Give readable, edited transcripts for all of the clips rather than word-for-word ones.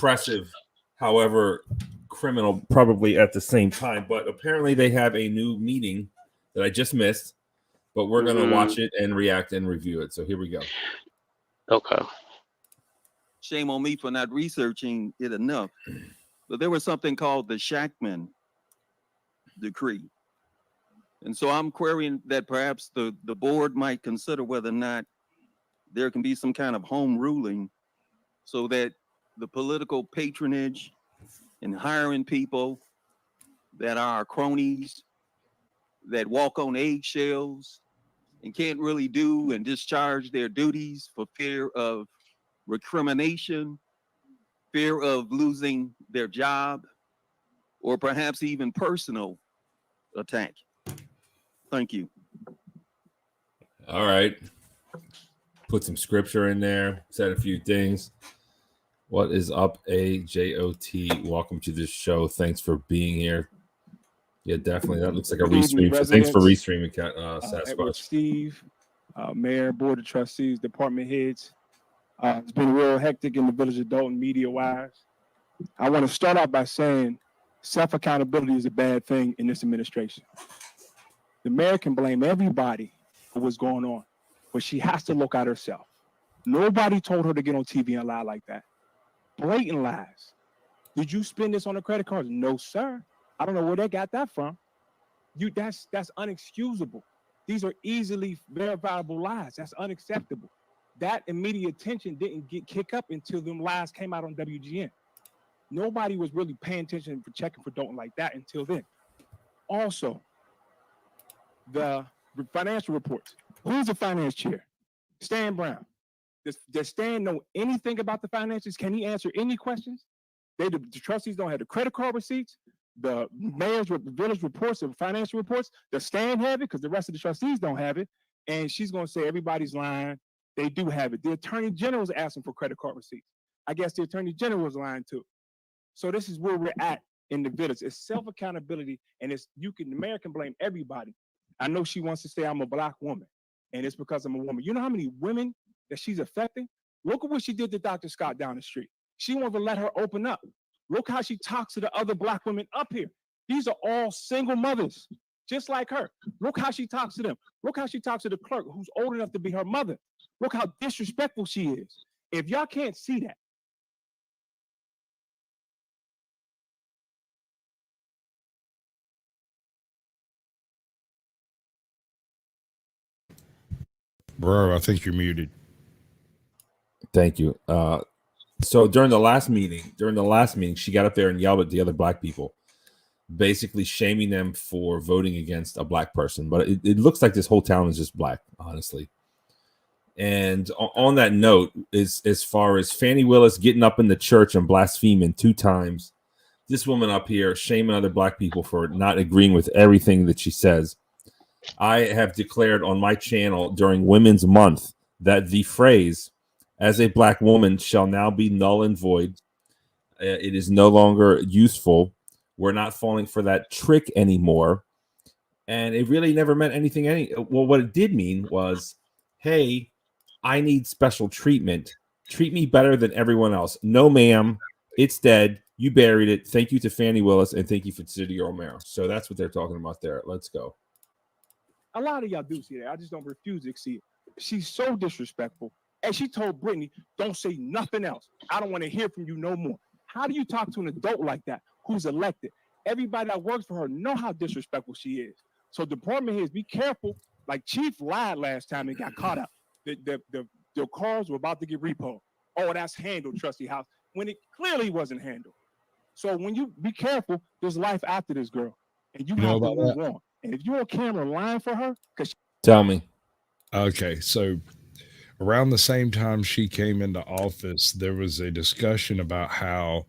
impressive, however criminal probably at the same time. But apparently they have a new meeting that I just missed, but we're going to watch it and react and review it. So here we go. Okay. Shame on me for not researching it enough. But there was something called the Shackman Decree. And so I'm querying that perhaps the board might consider whether or not there can be some kind of home ruling so that the political patronage and hiring people that are cronies, that walk on eggshells and can't really do and discharge their duties for fear of recrimination, fear of losing their job, or perhaps even personal attack. Thank you. All right. Put some scripture in there, said a few things. What is up, AJOT? Welcome to the show. Thanks for being here. Yeah, definitely. That looks like a restream. So thanks for restreaming, Sasquatch. Steve, Mayor, Board of Trustees, Department heads. It's been real hectic in the village of Dolton media-wise. I want to start out by saying self-accountability is a bad thing in this administration. The mayor can blame everybody for what's going on, but she has to look at herself. Nobody told her to get on TV and lie like that. Blatant lies. Did you spend this on a credit card? No, sir. I don't know where they got that from. That's unexcusable. These are easily verifiable lies. That's unacceptable. That immediate attention didn't kick up until them lies came out on WGN. Nobody was really paying attention for checking for Dolton like that until then. Also, the financial reports. Who's the finance chair? Stan Brown. Does Stan know anything about the finances? Can he answer any questions? The trustees don't have the credit card receipts. The mayor's village reports, the financial reports. Does Stan have it? Because the rest of the trustees don't have it. And she's going to say everybody's lying. They do have it. The attorney general is asking for credit card receipts. I guess the attorney general is lying too. So this is where we're at in the village. It's self-accountability, and the mayor can blame everybody. I know she wants to say I'm a black woman, and it's because I'm a woman. You know how many women that she's affecting? Look at what she did to Dr. Scott down the street. She wanted to let her open up. Look how she talks to the other black women up here. These are all single mothers, just like her. Look how she talks to them. Look how she talks to the clerk who's old enough to be her mother. Look how disrespectful she is. If y'all can't see that. Bro, I think you're muted. Thank you. So during the last meeting, she got up there and yelled at the other black people, basically shaming them for voting against a black person. But it looks like this whole town is just black, honestly. And on that note, as far as Fannie Willis getting up in the church and blaspheming 2 times, this woman up here shaming other black people for not agreeing with everything that she says. I have declared on my channel during Women's Month that the phrase "as a black woman" shall now be null and void. It is no longer useful. We're not falling for that trick anymore. And it really never meant anything. Well, what it did mean was, hey, I need special treatment. Treat me better than everyone else. No, ma'am, it's dead. You buried it. Thank you to Fannie Willis, and thank you for City Romero. So that's what they're talking about there. Let's go. A lot of y'all do see that. I just don't refuse to see it. She's so disrespectful. And she told Brittany, don't say nothing else. I don't want to hear from you no more. How do you talk to an adult like that who's elected? Everybody that works for her know how disrespectful she is. So department heads, be careful. Like Chief lied last time and got caught up. The cars were about to get repoed. Oh, that's handled, Trustee House, when it clearly wasn't handled. So when you be careful, there's life after this girl. And you have to move on. And if you're on camera lying for her, tell me. Okay, so around the same time she came into office, there was a discussion about how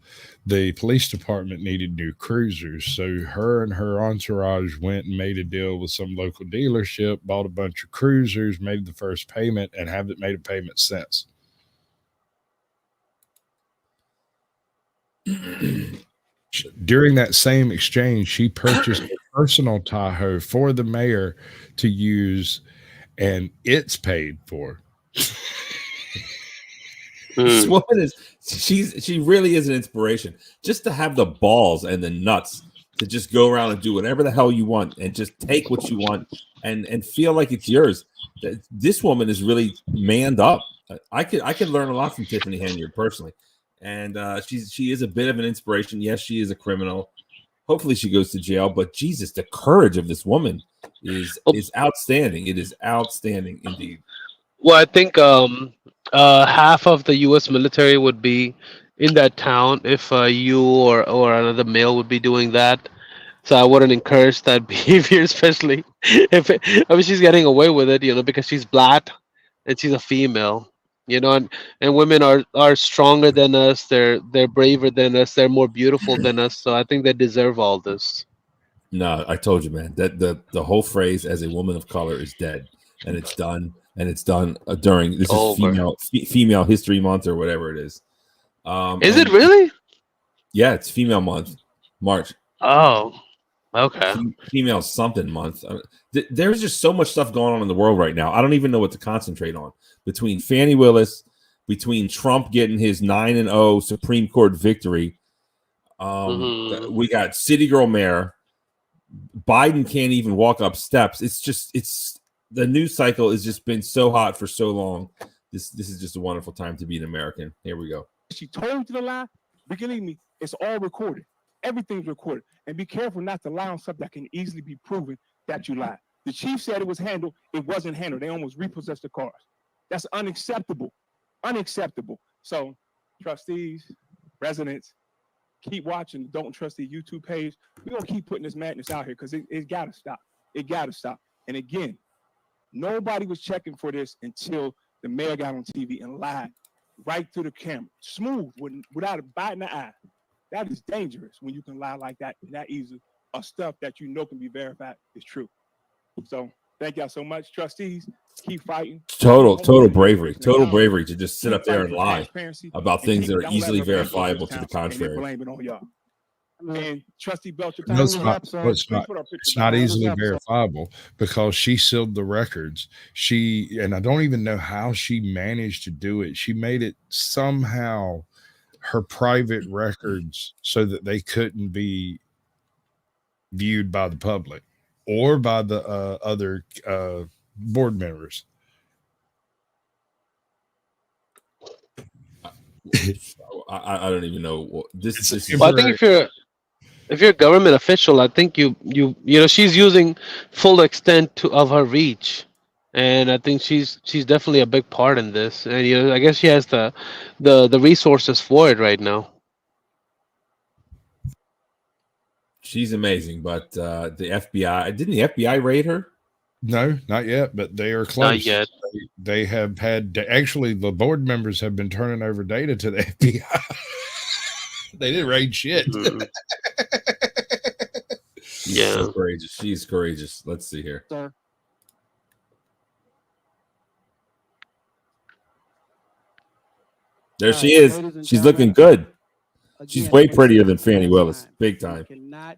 the police department needed new cruisers. So her and her entourage went and made a deal with some local dealership, bought a bunch of cruisers, made the first payment, and haven't made a payment since. During that same exchange, she purchased a personal Tahoe for the mayor to use, and it's paid for. This Mm. woman is she really is an inspiration. Just to have the balls and the nuts to just go around and do whatever the hell you want and just take what you want and feel like it's yours. This woman is really manned up. I could learn a lot from Tiffany Henyard personally, and she is a bit of an inspiration. Yes, she is a criminal. Hopefully, she goes to jail. But Jesus, the courage of this woman is outstanding. It is outstanding indeed. Well, I think half of the U.S. military would be in that town if you or another male would be doing that. So I wouldn't encourage that behavior, especially if I mean she's getting away with it, because she's black and she's a female, and women are stronger than us. They're braver than us. They're more beautiful than us. So I think they deserve all this. No, I told you, man, that the whole phrase "as a woman of color" is dead, and it's done, during this is Over. female History Month or whatever it is. Is it And really? yeah, it's Female Month, March. Oh, okay. Female something month. There's just so much stuff going on in the world right now. I don't even know what to concentrate on. Between Fannie Willis, between Trump getting his 9-0 Supreme Court victory, Mhm. we got City Girl Mayor. Biden can't even walk up steps. It's the news cycle has just been so hot for so long. This is just a wonderful time to be an American. Here we go. She told you to lie, believe me, it's all recorded. Everything's recorded. And be careful not to lie on something that can easily be proven that you lied. The chief said it was handled. It wasn't handled. They almost repossessed the cars. That's unacceptable. Unacceptable. So, trustees, residents, keep watching the Dolton Trustee YouTube page. We're going to keep putting this madness out here because it got to stop. It got to stop. And again, nobody was checking for this until the mayor got on TV and lied right through the camera. Smooth, without a bite in the eye. That is dangerous when you can lie like that easily, or stuff that you know can be verified is true. So thank y'all so much, trustees. Keep fighting. Total bravery to just sit up there and lie about things that are easily verifiable to the contrary. Blame it on y'all. And Trustee Belcher, No, it's not easily verifiable because she sealed the records. And I don't even know how she managed to do it. She made it somehow her private records so that they couldn't be viewed by the public or by the other board members. I don't even know this. Well, I think if you're a government official, I think you she's using full extent of her reach, and I think she's definitely a big part in this. And I guess she has the resources for it right now. She's amazing, but the FBI didn't the FBI raid her? No, not yet, but they are close. Not yet. They have had actually the board members have been turning over data to the FBI. They didn't raid shit. Mm. She's so courageous. She's courageous. Let's see here. Sir. There she is. She's looking good. She's way prettier than Fannie Willis. Big time.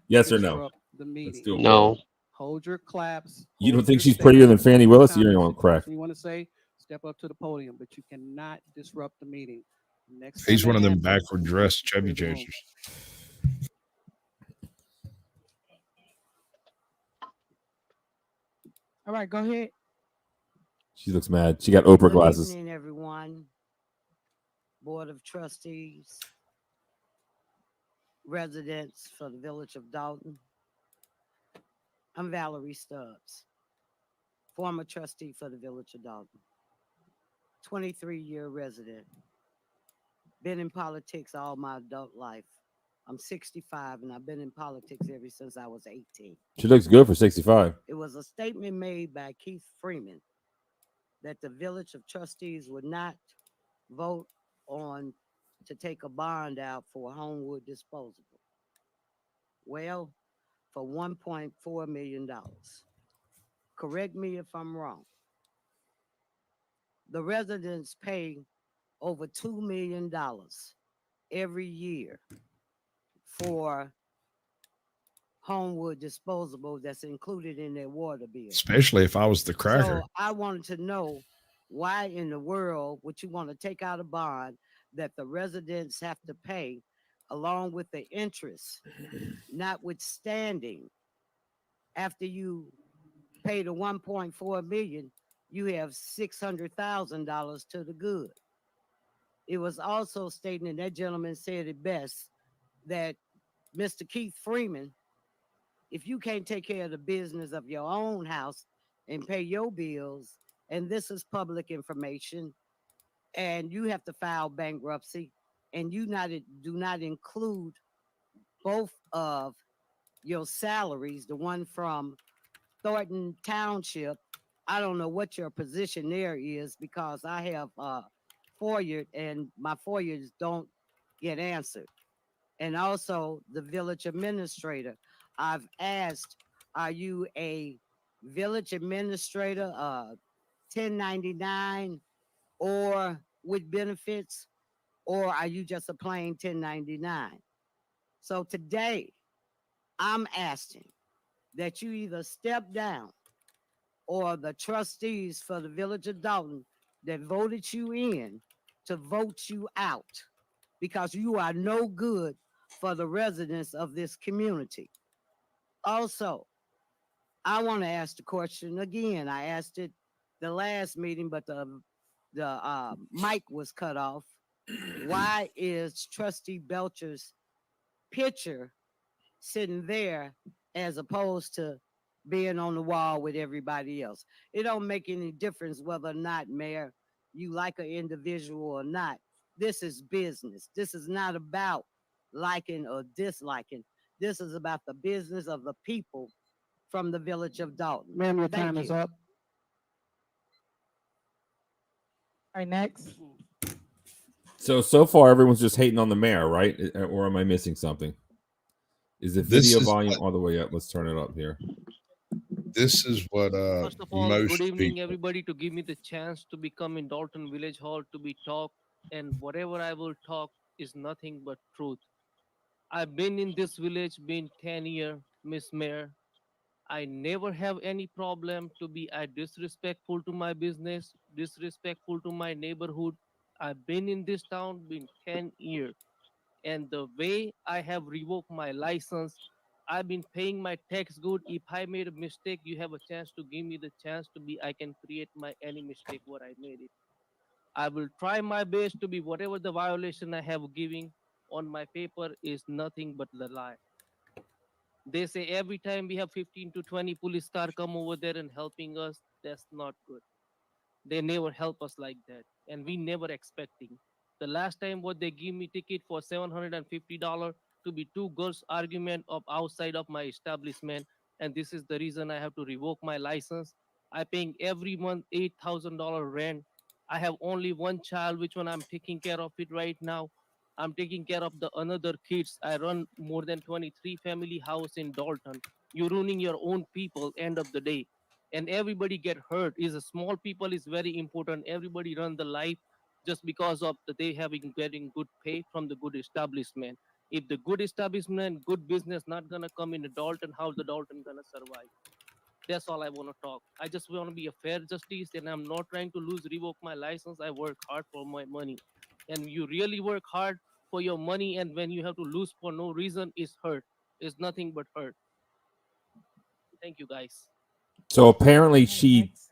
Yes or no? Let's do it. No. Hold your claps. You don't think she's prettier than Fannie Willis? You're on crack. You want to say, step up to the podium, but you cannot disrupt the meeting. Next He's time one of that them happens, backward dressed chubby clear the room. chasers. All right, go ahead. She looks mad. She got Oprah Good glasses. evening, everyone. Board of Trustees, residents for the Village of Dolton. I'm Valerie Stubbs, former trustee for the Village of Dolton, 23-year resident. Been in politics all my adult life. I'm 65 and I've been in politics ever since I was 18. She looks good for 65. It was a statement made by Keith Freeman that the Village of Trustees would not vote on to take a bond out for Homewood disposable. Well, for $1.4 million. Correct me if I'm wrong. The residents pay over $2 million every year for Homewood disposable that's included in their water bill. Especially if I was the cracker. So I wanted to know why in the world would you want to take out a bond that the residents have to pay along with the interest, notwithstanding, after you pay the 1.4 million, you have $600,000 to the good. It was also stated, and that gentleman said it best, that Mr. Keith Freeman, if you can't take care of the business of your own house and pay your bills, and this is public information, and you have to file bankruptcy, and you do not include both of your salaries, the one from Thornton Township. I don't know what your position there is, because I have FOIA and my FOIAs don't get answered. And also the village administrator. I've asked, are you a village administrator, 1099 or with benefits, or are you just a plain 1099? So today I'm asking that you either step down, or the trustees for the village of Dolton that voted you in to vote you out, because you are no good for the residents of this community. Also, I want to ask the question again. I asked it the last meeting, but the mic was cut off. Why is Trustee Belcher's picture sitting there as opposed to being on the wall with everybody else? It don't make any difference whether or not, Mayor, you like an individual or not. This is business. This is not about liking or disliking. This is about the business of the people from the village of Dolton. Ma'am, your Thank time is you. up. All right, next. So far, everyone's just hating on the mayor, right? Or am I missing something? Is the This video is volume what- all the way up? Let's turn it up here. This is what First of all, most good evening, people. everybody, to give me the chance to become in Dolton Village Hall to be talked, and whatever I will talk is nothing but truth. I've been in this village, been 10 years, Miss Mayor. I never have any problem to be disrespectful to my business, disrespectful to my neighborhood. I've been in this town, been 10 years. And the way I have revoked my license, I've been paying my tax good. If I made a mistake, you have a chance to give me the chance to be, I can create my any mistake what I made it. I will try my best to be whatever the violation I have giving on my paper is nothing but the lie. They say every time we have 15 to 20 police car come over there and helping us, that's not good. They never help us like that, and we never expecting. The last time what they give me ticket for $750 to be two girls argument of outside of my establishment, and this is the reason I have to revoke my license. I paying every month $8,000 rent. I have only one child, which one I'm taking care of it right now. I'm taking care of the another kids. I run more than 23 family house in Dolton. You're ruining your own people end of the day, and everybody get hurt. Is a small people is very important. Everybody run the life just because of the they having getting good pay from the good establishment. If the good establishment, good business not gonna come in the Dolton, how the Dolton gonna survive? That's all I want to talk. I just want to be a fair justice, and I'm not trying to revoke my license. I work hard for my money, and you really work hard for your money, and when you have to lose for no reason, it's hurt. It's nothing but hurt. Thank you, guys. So apparently, All right, she next.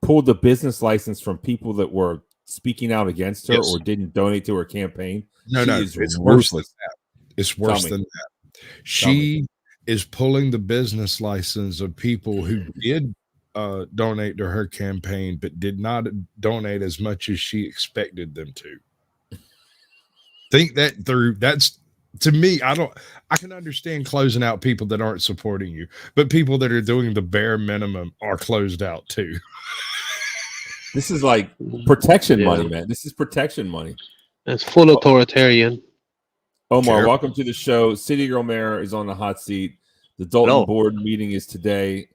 pulled the business license from people that were speaking out against her Yes. or didn't donate to her campaign. No, She no, is it's worse than ruthless. that. It's worse me. than that. She is pulling the business license of people who did donate to her campaign, but did not donate as much as she expected them to. Think that through. That's, to me, I can understand closing out people that aren't supporting you, but people that are doing the bare minimum are closed out too. This is like protection Yeah. money, man. This is protection money. It's full authoritarian. Omar, Careful. welcome to the show. City Girl Mayor is on the hot seat. The Dolton Hello. board meeting is today.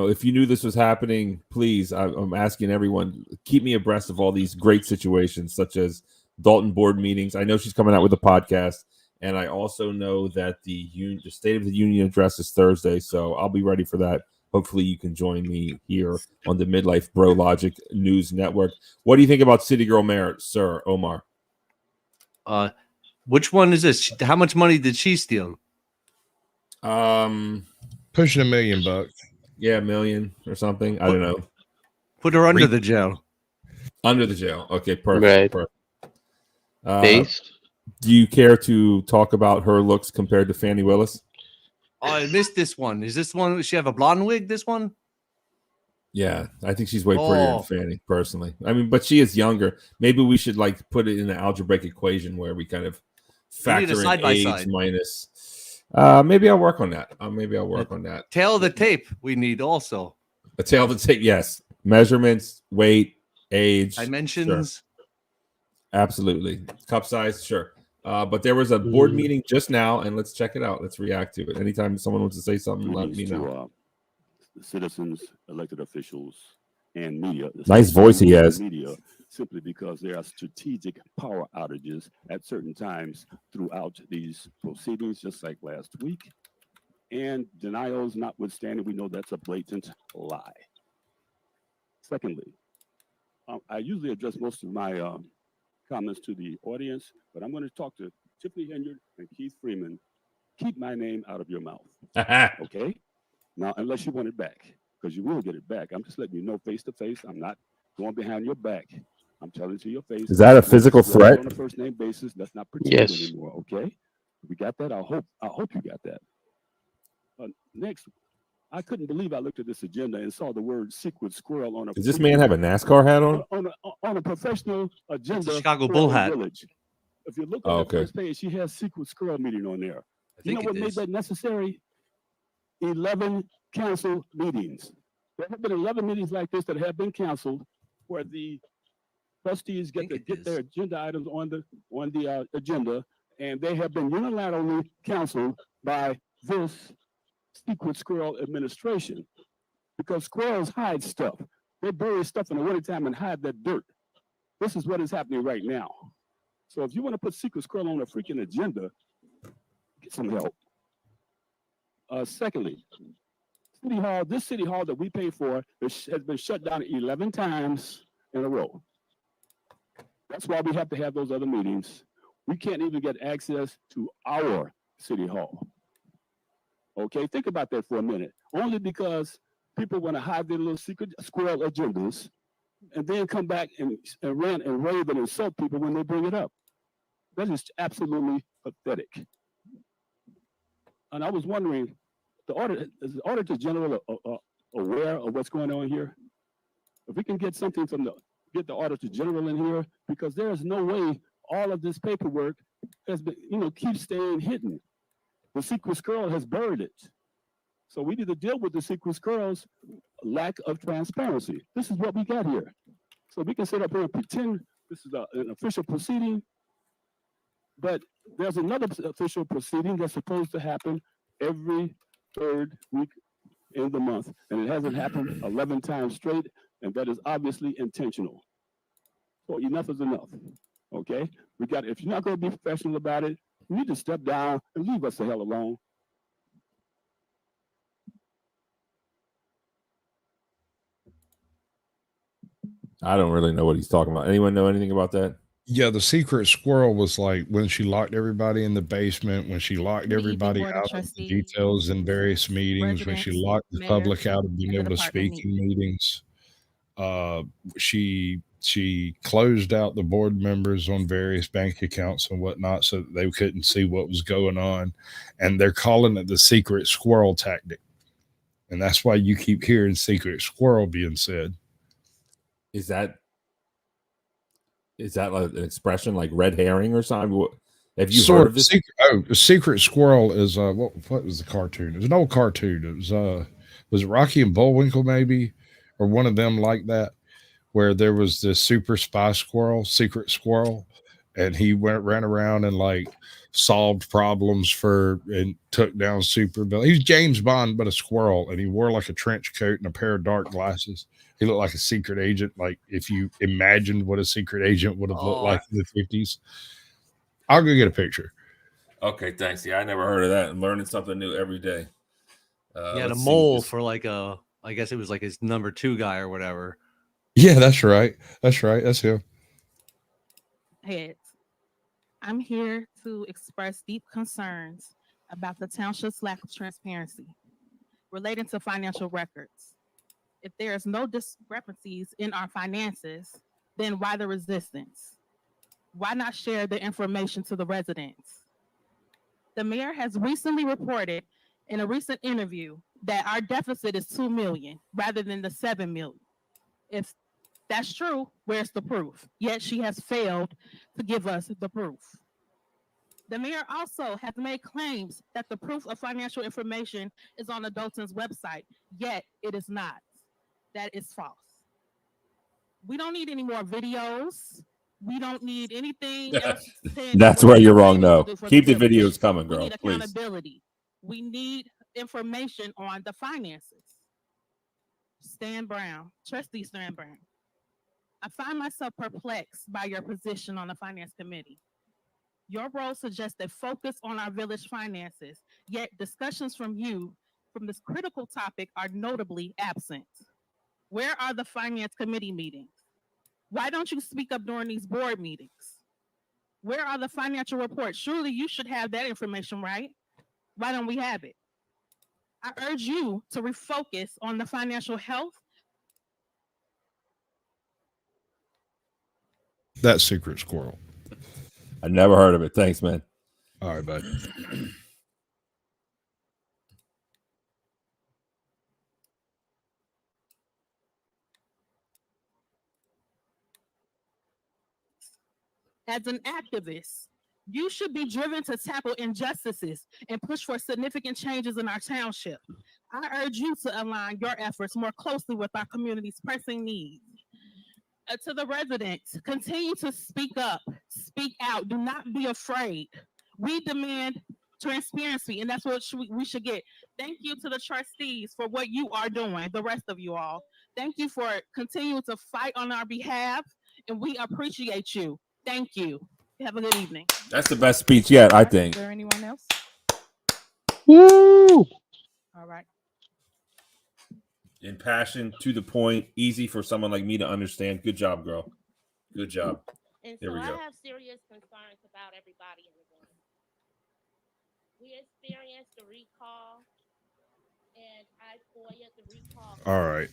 If you knew this was happening, please, I'm asking everyone, keep me abreast of all these great situations, such as Dolton board meetings. I know she's coming out with a podcast, and I also know that the State of the Union address is Thursday, so I'll be ready for that. hopefully you can join me here on the Midlife Bro Logic News Network. What do you think about City Girl Mayor, Sir Omar? Which one is this? How much money did she steal? Pushing $1 million. Yeah, $1 million or something. I don't know. Put her under the jail. Under the jail. Okay, perfect. Right. Perfect. Based. Do you care to talk about her looks compared to Fannie Willis? Oh, I missed this one. Is this one? Does she have a blonde wig? This one? Yeah, I think she's way prettier than Fannie, personally. I mean, but she is younger. Maybe we should like put it in an algebraic equation where we kind of factor in age minus. Maybe I'll work on that. Maybe I'll work on that. Tail of the tape we need also. A tail of the tape, yes. Measurements, weight, age, dimensions. Sure. Absolutely. Cup size, sure. But there was a board meeting just now, and let's check it out. Let's react to it. Anytime someone wants to say something, let me know. Citizens, elected officials, and media. Nice voice he has. Media, simply because there are strategic power outages at certain times throughout these proceedings, just like last week. And denials notwithstanding, we know that's a blatant lie. Secondly, I usually address most of my comments to the audience, but I'm going to talk to Tiffany Henyard and Keith Freeman. Keep my name out of your mouth. Okay? Now, unless you want it back, because you will get it back. I'm just letting you know face to face. I'm not going behind your back. I'm telling it to your face. Is that a physical threat? On a first name basis, let's not pretend anymore. Okay? We got that. I hope you got that. Next, I couldn't believe I looked at this agenda and saw the word secret squirrel on a. Does this man have a NASCAR hat on? On a professional agenda. It's a Chicago Bull hat. Village. If you look at the first page, she has secret squirrel meeting on there. You know what made that necessary? 11 council meetings. There have been 11 meetings like this that have been canceled, where the trustees get their agenda items on the agenda, and they have been unilaterally canceled by this secret squirrel administration, because squirrels hide stuff. They bury stuff in the wintertime and hide that dirt. This is what is happening right now. So if you want to put secret squirrel on a freaking agenda, get some help. Secondly, City Hall, this City Hall that we pay for has been shut down 11 times in a row. That's why we have to have those other meetings. We can't even get access to our City Hall. Okay, think about that for a minute. Only because people want to hide their little secret squirrel agendas and then come back and rant and rave and insult people when they bring it up. That is absolutely pathetic. And I was wondering, is the Auditor General aware of what's going on here? If we can get something get the Auditor General in here, because there is no way all of this paperwork has been, keeps staying hidden. The secret squirrel has buried it. So we need to deal with the secret squirrel's lack of transparency. This is what we got here. So we can sit up here and pretend this is an official proceeding, but there's another official proceeding that's supposed to happen every third week in the month, and it hasn't happened 11 times straight, and that is obviously intentional. So enough is enough, okay? If you're not going to be professional about it, you need to step down and leave us the hell alone. I don't really know what he's talking about. Anyone know anything about that? Yeah, the secret squirrel was like when she locked everybody in the basement, when she locked everybody out of the details in various meetings, when she locked the public out of being able to speak in meetings. She closed out the board members on various bank accounts and whatnot so that they couldn't see what was going on. And they're calling it the secret squirrel tactic. And that's why you keep hearing secret squirrel being said. Is that like an expression like red herring or something? Have you heard of this? The secret squirrel is what was the cartoon? It was an old cartoon. It was it Rocky and Bullwinkle maybe, or one of them like that, where there was this super spy squirrel, secret squirrel, and he ran around and like solved problems and took down super villains. He was James Bond, but a squirrel, and he wore like a trench coat and a pair of dark glasses. He looked like a secret agent, like if you imagined what a secret agent would have looked like in the 50s. I'll go get a picture. Okay, thanks. Yeah, I never heard of that. I'm learning something new every day. He had a mole for like a I guess it was like his number 2 guy or whatever. Yeah, that's right. That's right. That's him. Heads. I'm here to express deep concerns about the township's lack of transparency relating to financial records. If there is no discrepancies in our finances, then why the resistance? Why not share the information to the residents? The mayor has recently reported in a recent interview that our deficit is 2 million rather than the 7 million. If that's true, where's the proof? Yet she has failed to give us the proof. The mayor also has made claims that the proof of financial information is on the Dolton's website, yet it is not. That is false. We don't need any more videos. We don't need anything else. That's where you're wrong, though. Keep the videos coming, We girl. need Please. accountability. We need information on the finances. Stan Brown, Trustee Stan Brown. I find myself perplexed by your position on the Finance Committee. Your role suggests a focus on our village finances, yet discussions from you from this critical topic are notably absent. Where are the Finance Committee meetings? Why don't you speak up during these board meetings? Where are the financial reports? Surely you should have that information, right? Why don't we have it? I urge you to refocus on the financial health. That's Secret Squirrel. I never heard of it. Thanks, man. All right, bud. As an activist, you should be driven to tackle injustices and push for significant changes in our township. I urge you to align your efforts more closely with our community's pressing needs. To the residents, continue to speak up, speak out, do not be afraid. We demand transparency, and that's what we should get. Thank you to the trustees for what you are doing, the rest of you all. Thank you for continuing to fight on our behalf, and we appreciate you. Thank you. Have a good evening. That's the best speech yet, I think. Is there anyone else? Woo! All right. Impassioned, to the point, easy for someone like me to understand. Good job, girl. Good job. And There so we I go. have serious concerns about everybody in the room. We experienced the recall, and I FOIA'd the recall. All right.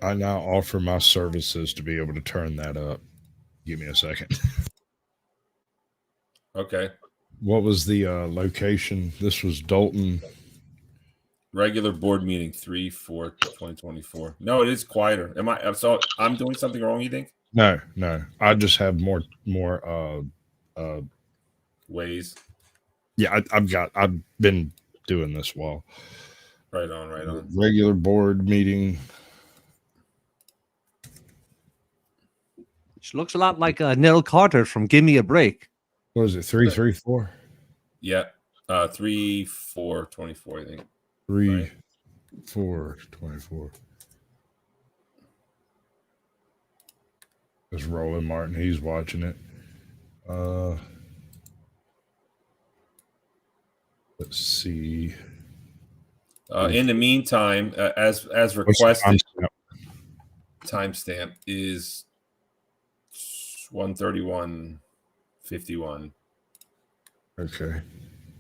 I now offer my services to be able to turn that up. Give me a second. Okay. What was the location? This was Dolton. Regular board meeting 3/4/2024. No, it is quieter. I'm doing something wrong, you think? No. I just have more Ways. Yeah, I've been doing this while. Right on. Regular board meeting. She looks a lot like Nell Carter from Give Me a Break. What was it? 334? Yeah. 3/4/24, I think. 3/4/24. It's Roland Martin. He's watching it. Let's see. In the meantime, as requested, timestamp is 1:31:51. Okay.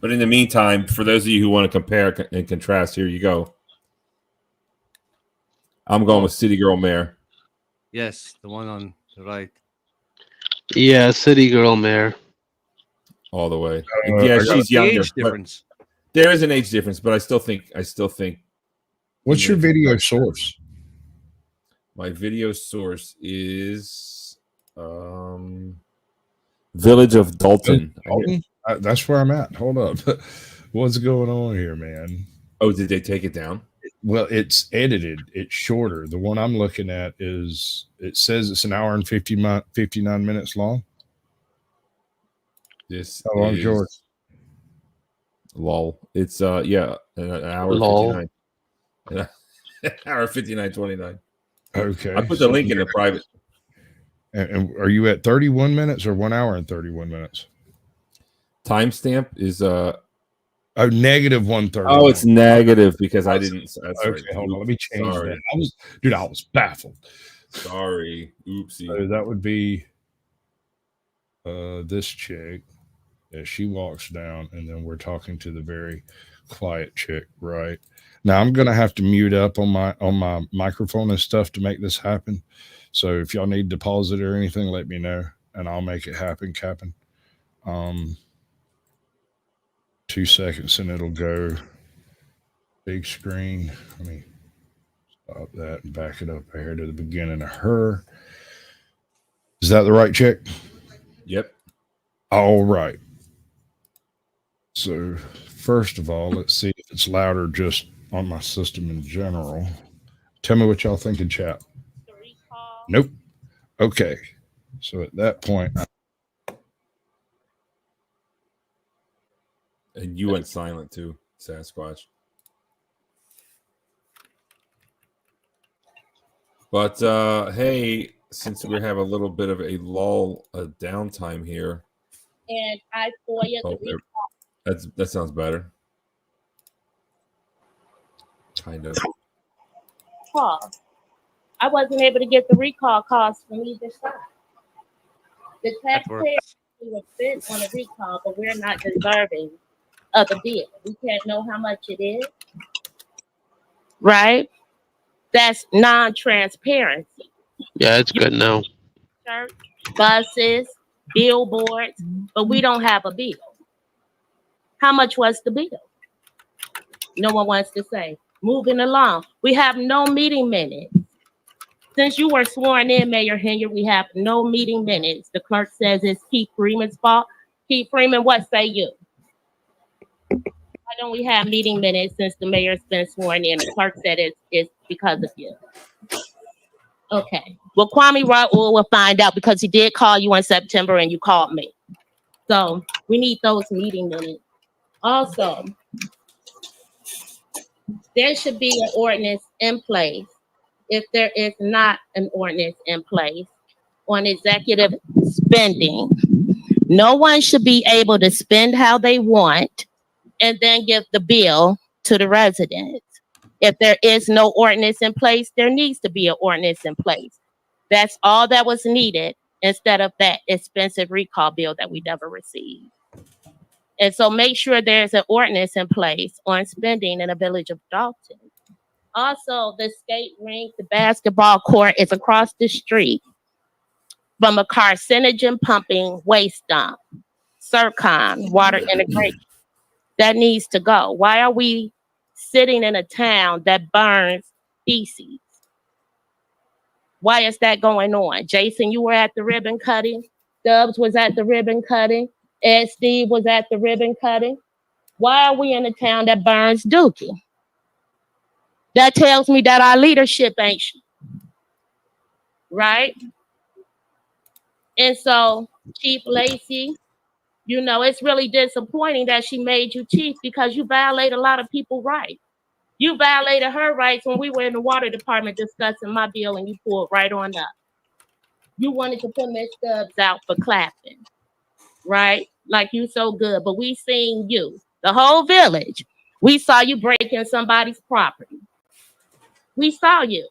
But in the meantime, for those of you who want to compare and contrast, here you go. I'm going with City Girl Mayor. Yes, the one on the right. Yeah, City Girl Mayor. All the way. Yeah, she's the younger. age difference. There is an age difference, but I still think. What's your video source? My video source is Village of Dolton. Dolton? That's where I'm at. Hold up. What's going on here, man? Oh, did they take it down? Well, it's edited. It's shorter. The one I'm looking at is, it says it's an hour and 59 minutes long. This How long's is yours? lol. It's an hour Lol. 59. Hour 59:29. Okay. I put the link in the private. And are you at 31 minutes or 1 hour and 31 minutes? Timestamp is Oh, negative 139. Oh, it's negative because I didn't. That's Okay, right. hold on. Let me change Sorry. that. I was baffled. Sorry. Oopsie. So that would be this chick. Yeah, she walks down, and then we're talking to the very quiet chick, right? Now I'm gonna have to mute up on my microphone and stuff to make this happen. So if y'all need to pause it or anything, let me know, and I'll make it happen, Captain. 2 seconds, and it'll go big screen. Let me stop that and back it up here to the beginning of her. Is that the right chick? Yep. All right. So first of all, let's see if it's louder just on my system in general. Tell me what y'all think in chat. Nope. Okay. So at that point, And you went silent too, Sasquatch. But hey, since we have a little bit of a lull, a downtime here. And I FOIA the recall. That sounds better. Kind of. Call. I wasn't able to get the recall costs from either side. The taxpayers were spent on a recall, but we're not deserving of the bill. We can't know how much it is. Right? That's non-transparency. Yeah, it's good now. Church, buses, billboards, but we don't have a bill. How much was the bill? No one wants to say. Moving along. We have no meeting minutes. Since you were sworn in, Mayor Henyard, we have no meeting minutes. The clerk says it's Keith Freeman's fault. Keith Freeman, what say you? Why don't we have meeting minutes since the mayor's been sworn in? The clerk said it's because of you. Okay. Well, Kwame Raoul will find out because he did call you in September and you called me. So we need those meeting minutes. Also, there should be an ordinance in place. If there is not an ordinance in place on executive spending, no one should be able to spend how they want and then give the bill to the residents. If there is no ordinance in place, there needs to be an ordinance in place. That's all that was needed instead of that expensive recall bill that we never received. And so make sure there's an ordinance in place on spending in the village of Dolton. Also, the skate rink, the basketball court is across the street from a carcinogen pumping waste dump, Circon, water integration. That needs to go. Why are we sitting in a town that burns feces? Why is that going on? Jason, you were at the ribbon cutting. Stubbs was at the ribbon cutting. Ed Steve was at the ribbon cutting. Why are we in a town that burns dookie? That tells me that our leadership ain't right. And so, Chief Lacey, you know, it's really disappointing that she made you chief because you violate a lot of people's rights. You violated her rights when we were in the water department discussing my bill and you pulled right on up. You wanted to put Miss Stubbs out for clapping, right? Like you so good, but we seen you, the whole village. We saw you breaking somebody's property. We saw you,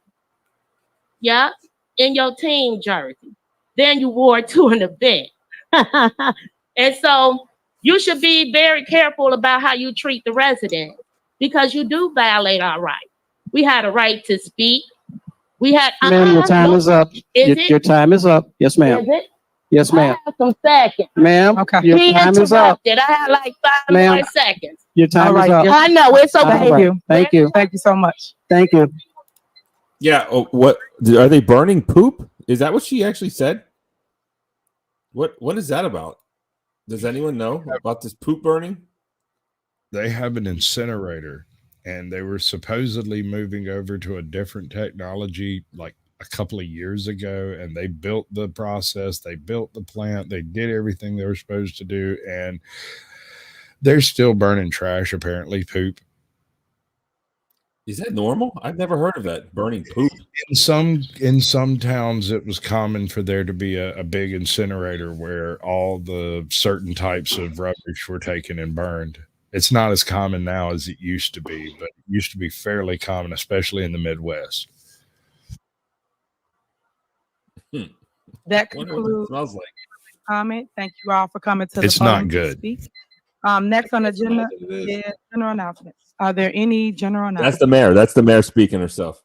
yeah, in your team jersey. Then you wore it to an event. And so you should be very careful about how you treat the residents because you do violate our rights. We had a right to speak. We had. Ma'am, your time is up. Your time is up. Yes, ma'am. Is it? Yes, ma'am. I have some seconds. Ma'am, okay. Your He time is up. interrupted. I had like 5 Ma'am. more seconds. Your time is up. I know it's okay. Thank you. Thank you. Thank you so much. Thank you. Yeah. Oh, what are they burning poop? Is that what she actually said? What is that about? Does anyone know about this poop burning? they have an incinerator, and they were supposedly moving over to a different technology like a couple of years ago, and they built the process, they built the plant, they did everything they were supposed to do, and they're still burning trash, apparently, poop. Is that normal? I've never heard of that, burning poop. In some towns, it was common for there to be a big incinerator where all the certain types of rubbish were taken and burned. It's not as common now as it used to be, but it used to be fairly common, especially in the Midwest. That Wonder what that concludes smells like. comment. Thank you all for coming to the It's podium not to good. speak. Next on the agenda is general announcements. Are there any general That's announcements? the mayor. That's the mayor speaking herself.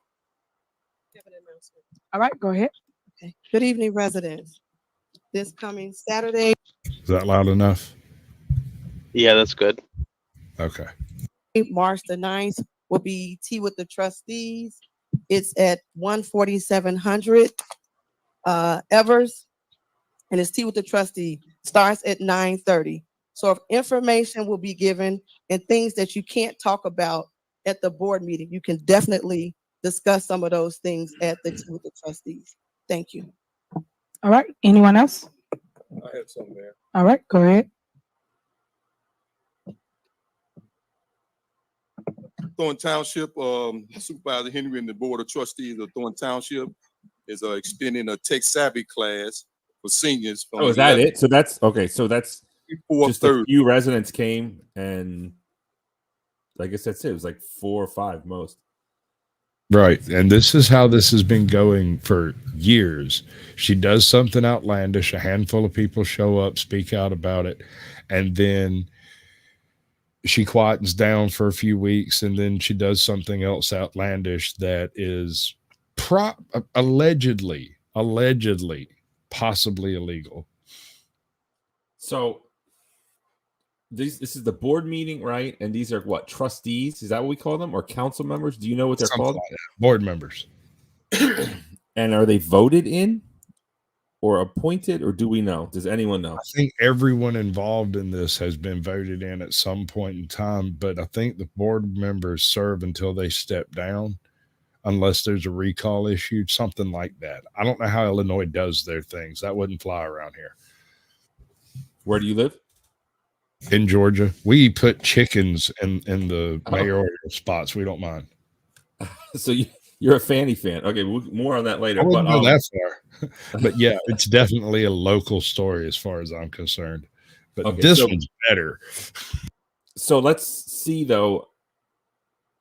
All right, go ahead. Okay. Good evening, residents. This coming Saturday, Is that loud enough? Yeah, that's good. Okay. March the 9th, will be Tea with the Trustees. It's at 14700 Evers, and it's Tea with the Trustee. Starts at 9:30. So if information will be given and things that you can't talk about at the board meeting, you can definitely discuss some of those things at the Tea with the Trustees. Thank you. All right, anyone else? I had something there. All right, go ahead. Thornton Township, Supervisor Henry and the Board of Trustees of Thornton Township is extending a tech savvy class for seniors. From Oh, is that it? So that's okay. So that's just a few residents came, and I guess that's it. It was like 4 or 5 most. Right. And this is how this has been going for years. She does something outlandish. A handful of people show up, speak out about it, and then she quietens down for a few weeks, and then she does something else outlandish that is allegedly, possibly illegal. So this is the board meeting, right? And these are what, trustees? Is that what we call them, or council members? Do you know what they're Something called? like that. Board members. And are they voted in or appointed, or do we know? Does anyone know? I think everyone involved in this has been voted in at some point in time, but I think the board members serve until they step down, unless there's a recall issue, something like that. I don't know how Illinois does their things. That wouldn't fly around here. Where do you live? In Georgia. We put chickens in the mayoral spots. We don't mind. So you're a Fanny fan. Okay, more on that later. I wouldn't But go that far. But yeah, it's definitely a local story as far as I'm concerned. But okay, this one's better. So let's see, though.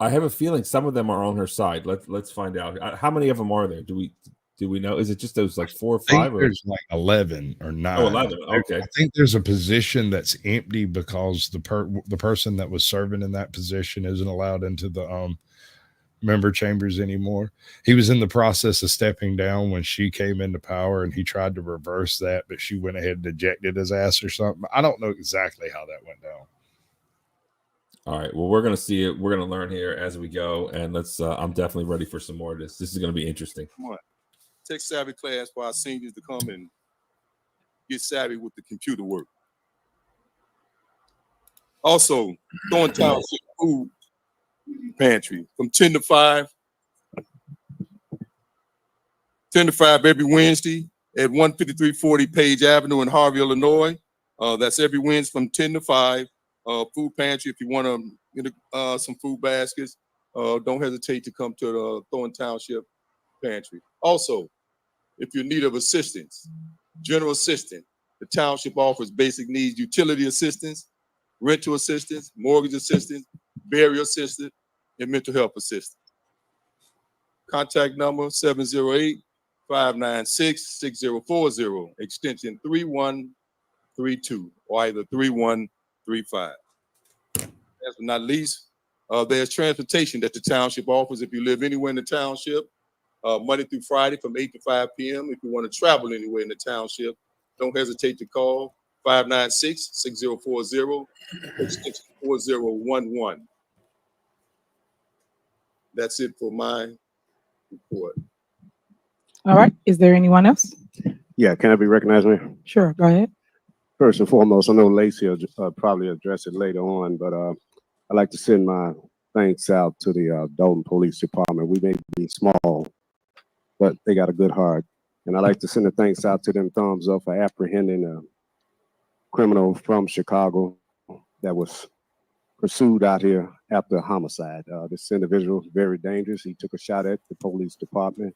I have a feeling some of them are on her side. Let's find out. How many of them are there? Do we know? Is it just those like 4 or 5? Or There's like 11 or 9. Oh, 11. Okay. I think there's a position that's empty because the person that was serving in that position isn't allowed into the member chambers anymore. He was in the process of stepping down when she came into power, and he tried to reverse that, but she went ahead and ejected his ass or something. I don't know exactly how that went down. All right. Well, we're gonna see it. We're gonna learn here as we go, and let's. I'm definitely ready for some more of this. This is gonna be interesting. Come on. Tech savvy class for our seniors to come and get savvy with the computer work. Also, Thornton Township Food Pantry from 10 to 5. 10 to 5 every Wednesday at 15340 Page Avenue in Harvey, Illinois. That's every Wednesday from 10 to 5. Food pantry, if you want to get some food baskets, don't hesitate to come to the Thornton Township Pantry. Also, if you're in need of assistance, general assistance, the township offers basic needs, utility assistance, rental assistance, mortgage assistance, burial assistance, and mental health assistance. Contact number 708-596-6040, extension 3132, or either 3135. Last but not least, there's transportation that the township offers if you live anywhere in the township, Monday through Friday from 8 to 5 p.m. If you want to travel anywhere in the township, don't hesitate to call 596-6040, extension 4011. That's it for my report. All right, is there anyone else? Yeah, can I be recognized, Mayor? Sure, go ahead. First and foremost, I know Lacey will probably address it later on, but I'd like to send my thanks out to the Dolton Police Department. We may be small, but they got a good heart. And I'd like to send a thanks out to them, thumbs up, for apprehending a criminal from Chicago that was pursued out here after a homicide. This individual is very dangerous. He took a shot at the police department.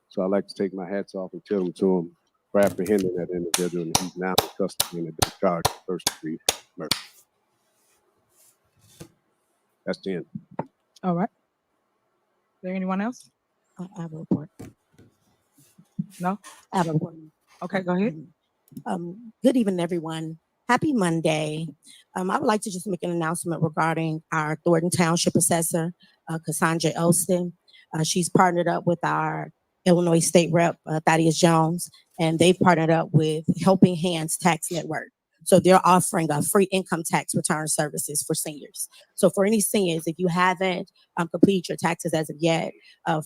So I'd like to take my hats off and tell them to him for apprehending that individual, and he's now in custody and has been charged with first-degree murder. That's the end. All right. Is there anyone else? I have a report. No? I have a report. Okay, go ahead. Good evening, everyone. Happy Monday. I would like to just make an announcement regarding our Thornton Township Assessor, Cassandra Elston. She's partnered up with our Illinois State Rep, Thaddeus Jones, and they've partnered up with Helping Hands Tax Network. So they're offering a free income tax return services for seniors. So for any seniors, if you haven't completed your taxes as of yet,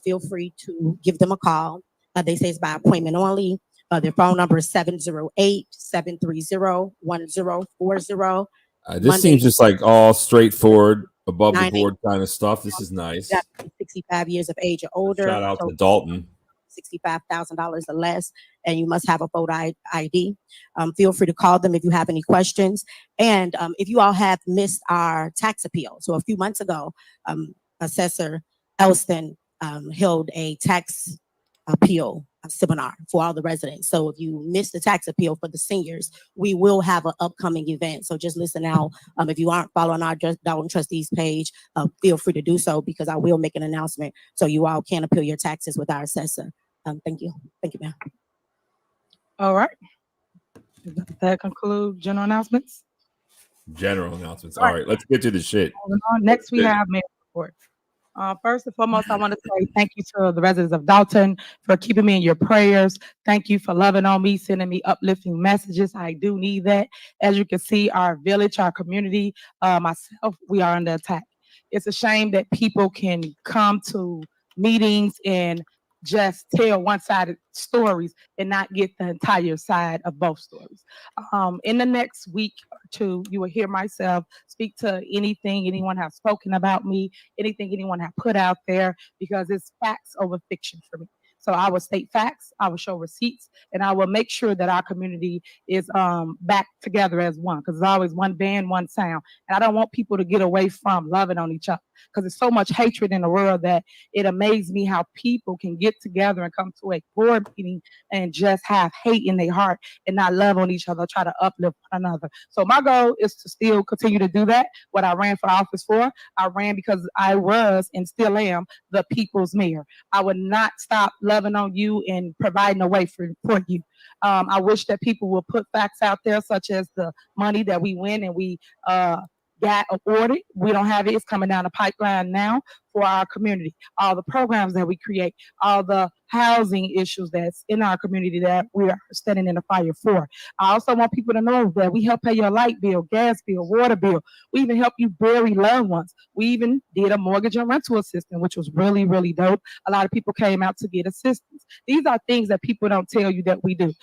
feel free to give them a call. They say it's by appointment only. Their phone number is 708-730-1040. This seems just like all straightforward, above the 9 board kind of stuff. This is nice. You have to be 65 years of age or older. Shout out so to Dolton. $65,000 or less, and you must have a photo ID. Feel free to call them if you have any questions. And if you all have missed our tax appeal, so a few months ago, Assessor Elston held a tax appeal seminar for all the residents. So if you missed the tax appeal for the seniors, we will have an upcoming event. So just listen out. If you aren't following our Dolton Trustees page, feel free to do so, because I will make an announcement so you all can appeal your taxes with our assessor. Thank you. Thank you, ma'am. All right. That concludes general announcements. General announcements. All right, let's get to the shit. Moving on. Next, we have mayor report. First and foremost, I want to say thank you to the residents of Dolton for keeping me in your prayers. Thank you for loving on me, sending me uplifting messages. I do need that. As you can see, our village, our community, myself, we are under attack. It's a shame that people can come to meetings and just tell one-sided stories and not get the entire side of both stories. In the next week or two, you will hear myself speak to anything anyone has spoken about me, anything anyone has put out there, because it's facts over fiction for me. So I will state facts, I will show receipts, and I will make sure that our community is back together as one, because there's always one band, one sound. And I don't want people to get away from loving on each other, because there's so much hatred in the world that it amazes me how people can get together and come to a board meeting and just have hate in their heart and not love on each other, try to uplift one another. So my goal is to still continue to do that. What I ran for office for, I ran because I was and still am the people's mayor. I would not stop loving on you and providing a way for you. I wish that people will put facts out there, such as the money that we win and we got awarded. We don't have it. It's coming down the pipeline now for our community. All the programs that we create, all the housing issues that's in our community that we are standing in the fire for. I also want people to know that we help pay your light bill, gas bill, water bill. We even help you bury loved ones. We even did a mortgage and rental assistance, which was really, really dope. A lot of people came out to get assistance. These are things that people don't tell you that we do.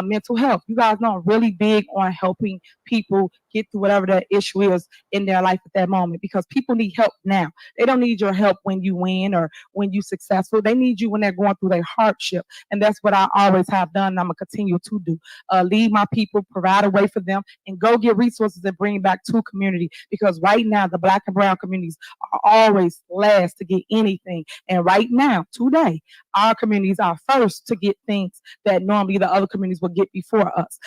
Mental health. You guys know I'm really big on helping people get through whatever that issue is in their life at that moment, because people need help now. They don't need your help when you win or when you're successful. They need you when they're going through their hardship. And that's what I always have done, and I'm going to continue to do. Lead my people, provide a way for them, and go get resources and bring it back to community. Because right now, the Black and brown communities are always last to get anything. And right now, today, our communities are first to get things that normally the other communities will get before us.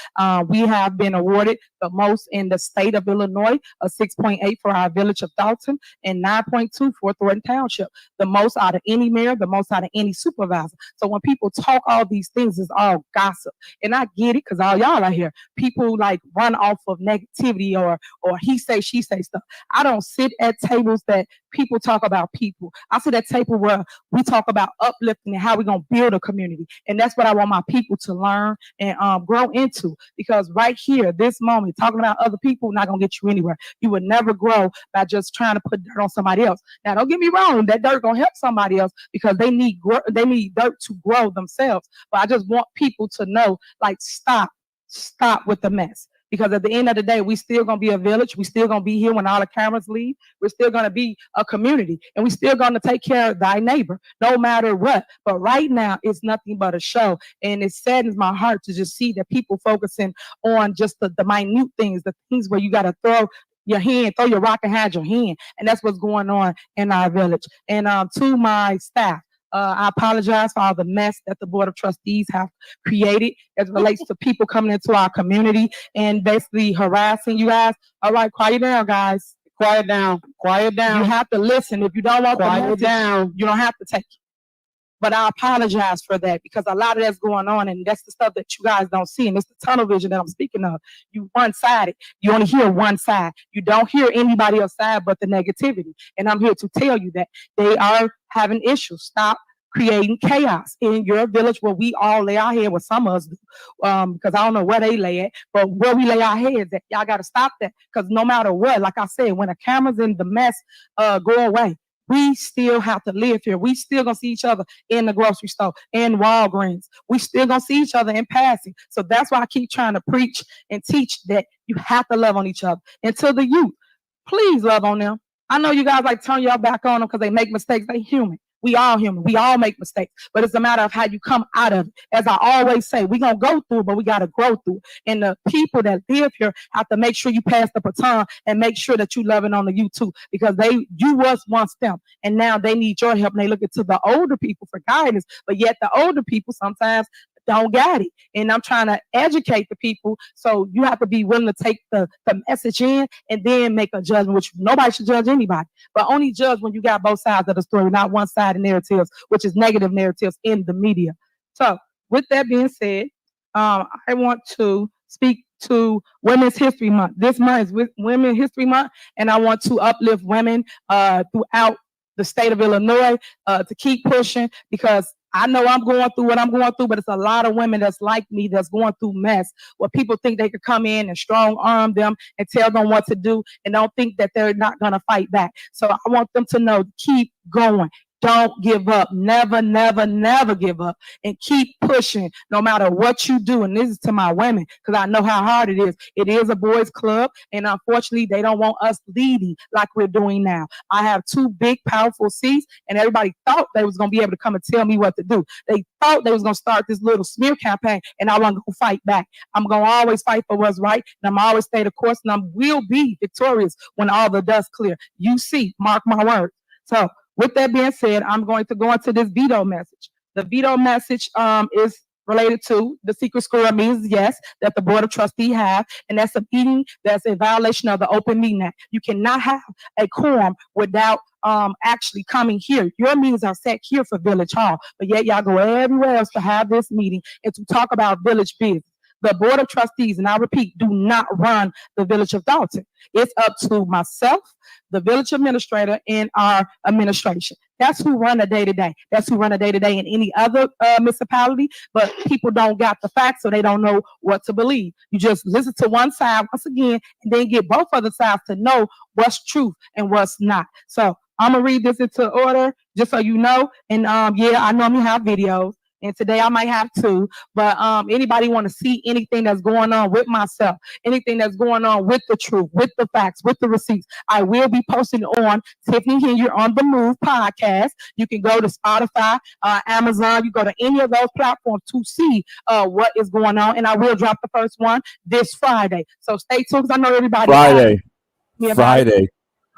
We have been awarded the most in the state of Illinois, a 6.8 for our village of Dolton and 9.2 for Thornton Township. The most out of any mayor, the most out of any supervisor. So when people talk all these things, it's all gossip. And I get it, because all y'all are here. People like run off of negativity or he say, she say stuff. I don't sit at tables that people talk about people. I sit at table where we talk about uplifting and how we're going to build a community. And that's what I want my people to learn and grow into. Because right here, this moment, talking about other people not going to get you anywhere. You would never grow by just trying to put dirt on somebody else. Now, don't get me wrong, that dirt going to help somebody else, because they need dirt to grow themselves. But I just want people to know, like, stop with the mess. Because at the end of the day, we still gonna be a village. We still gonna be here when all the cameras leave. We're still gonna be a community, and we still gonna take care of thy neighbor, no matter what. But right now, it's nothing but a show, and it saddens my heart to just see that people focusing on just the minute things, the things where you gotta throw your hand, throw your rock and hide your hand, and that's what's going on in our village. And to my staff, I apologize for all the mess that the Board of Trustees have created as it relates to people coming into our community and basically harassing you guys. All right, quiet down, guys. Quiet down. Quiet down. You have to listen. If you don't want the message, down. You don't have to take it. But I apologize for that because a lot of that's going on, and that's the stuff that you guys don't see. And it's the tunnel vision that I'm speaking of. You one-sided. You only hear one side. You don't hear anybody else's side but the negativity. And I'm here to tell you that they are having issues. Stop creating chaos in your village where we all lay our head, what some of us do, because I don't know where they lay at, but where we lay our heads at. Y'all got to stop that because no matter what, like I said, when the cameras and the mess go away, we still have to live here. We still gonna see each other in the grocery store, in Walgreens. We still gonna see each other in passing. So that's why I keep trying to preach and teach that you have to love on each other. And to the youth, please love on them. I know you guys like turn your back on them because they make mistakes. They human. We all human. We all make mistakes. But it's a matter of how you come out of it. As I always say, we're going to go through, but we got to grow through. And the people that live here have to make sure you pass the baton and make sure that you loving on the youth too. Because you was once them. And now they need your help. And they look to the older people for guidance. But yet the older people sometimes don't got it. And I'm trying to educate the people. So you have to be willing to take the message in and then make a judgment, which nobody should judge anybody, but only judge when you got both sides of the story, not one-sided narratives, which is negative narratives in the media. So with that being said, I want to speak to Women's History Month. This month is Women's History Month, and I want to uplift women throughout the state of Illinois to keep pushing, because I know I'm going through what I'm going through, but it's a lot of women that's like me that's going through mess where people think they could come in and strong arm them and tell them what to do and don't think that they're not going to fight back. So I want them to know, keep going. Don't give up. Never, never, never give up. And keep pushing no matter what you do. And this is to my women because I know how hard it is. It is a boys' club. And unfortunately, they don't want us leading like we're doing now. I have 2 big, powerful seats, and everybody thought they was going to be able to come and tell me what to do. They thought they was going to start this little smear campaign, and I wasn't going to fight back. I'm going to always fight for what's right, and I'm always stay the course, and I will be victorious when all the dust clear. You see, mark my words. So with that being said, I'm going to go into this veto message. The veto message is related to the secret squirrel meetings, yes, that the Board of Trustees have, and that's a meeting that's a violation of the Open Meeting Act. You cannot have a quorum without actually coming here. Your meetings are set here for Village Hall, but yet y'all go everywhere else to have this meeting and to talk about village business. The Board of Trustees, and I repeat, do not run the Village of Dolton. It's up to myself, the village administrator, and our administration. That's who run the day-to-day. That's who run the day-to-day in any other municipality, but people don't got the facts, so they don't know what to believe. You just listen to one side once again, and then get both other sides to know what's truth and what's not. So I'm going to read this into order, just so you know. And yeah, I normally have videos. And today I might have 2, but anybody want to see anything that's going on with myself, anything that's going on with the truth, with the facts, with the receipts, I will be posting on Tiffany Henyard on the Move podcast. You can go to Spotify, Amazon, you go to any of those platforms to see what is going on. And I will drop the first one this Friday. So stay tuned because I know everybody. Friday.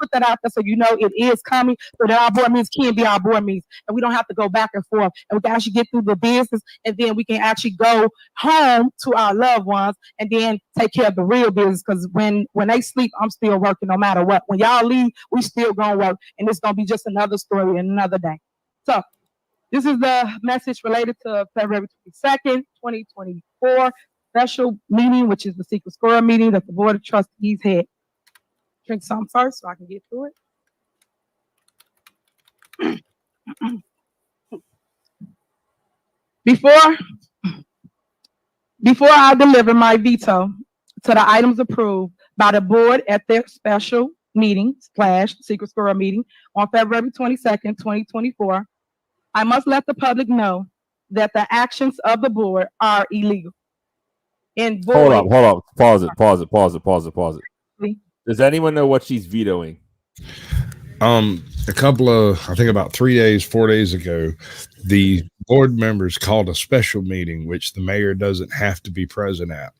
Put that out there so you know it is coming, so that our board meetings can be our board meetings, and we don't have to go back and forth, and we can actually get through the business, and then we can actually go home to our loved ones and then take care of the real business, because when they sleep, I'm still working no matter what. When y'all leave, we still gonna work, and it's gonna be just another story and another day. So this is the message related to February 22nd, 2024 special meeting, which is the secret squirrel meeting that the Board of Trustees had. Drink some first so I can get through it. Before I deliver my veto to the items approved by the board at their special meeting / secret squirrel meeting on February 22nd, 2024, I must let the public know that the actions of the board are illegal. Hold up. Pause it. Does anyone know what she's vetoing? A couple of, I think about 4 days ago, the board members called a special meeting, which the mayor doesn't have to be present at.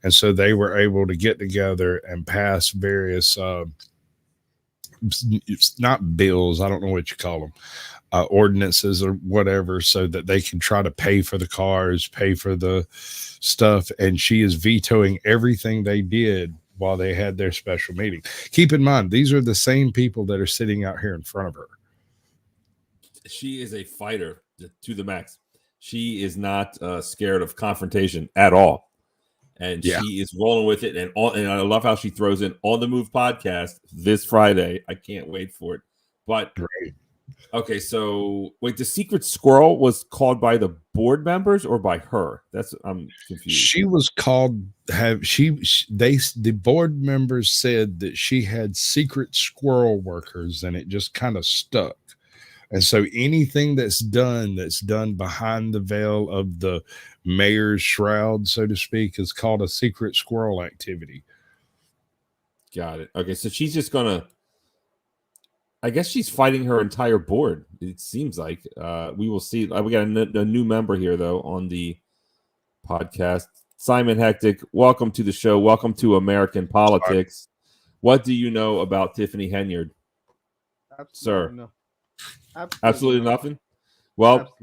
And so they were able to get together and pass various, it's not bills, I don't know what you call them, ordinances or whatever, so that they can try to pay for the cars, pay for the stuff. And she is vetoing everything they did while they had their special meeting. Keep in mind, these are the same people that are sitting out here in front of her. She is a fighter to the max. She is not scared of confrontation at all. And she is rolling with it. And I love how she throws in On the Move podcast this Friday. I can't wait for it. But okay, so wait, the secret squirrel was called by the board members or by her? I'm confused. She was called. The board members said that she had secret squirrel workers, and it just kind of stuck. And so anything that's done behind the veil of the mayor's shroud, so to speak, is called a secret squirrel activity. Got it. Okay, so she's just gonna. I guess she's fighting her entire board. It seems like we will see. We got a new member here though on the podcast. Simon Hectic, welcome to the show. Welcome to American Politics. What do you know about Tiffany Henyard, sir? No. Absolutely nothing. Well,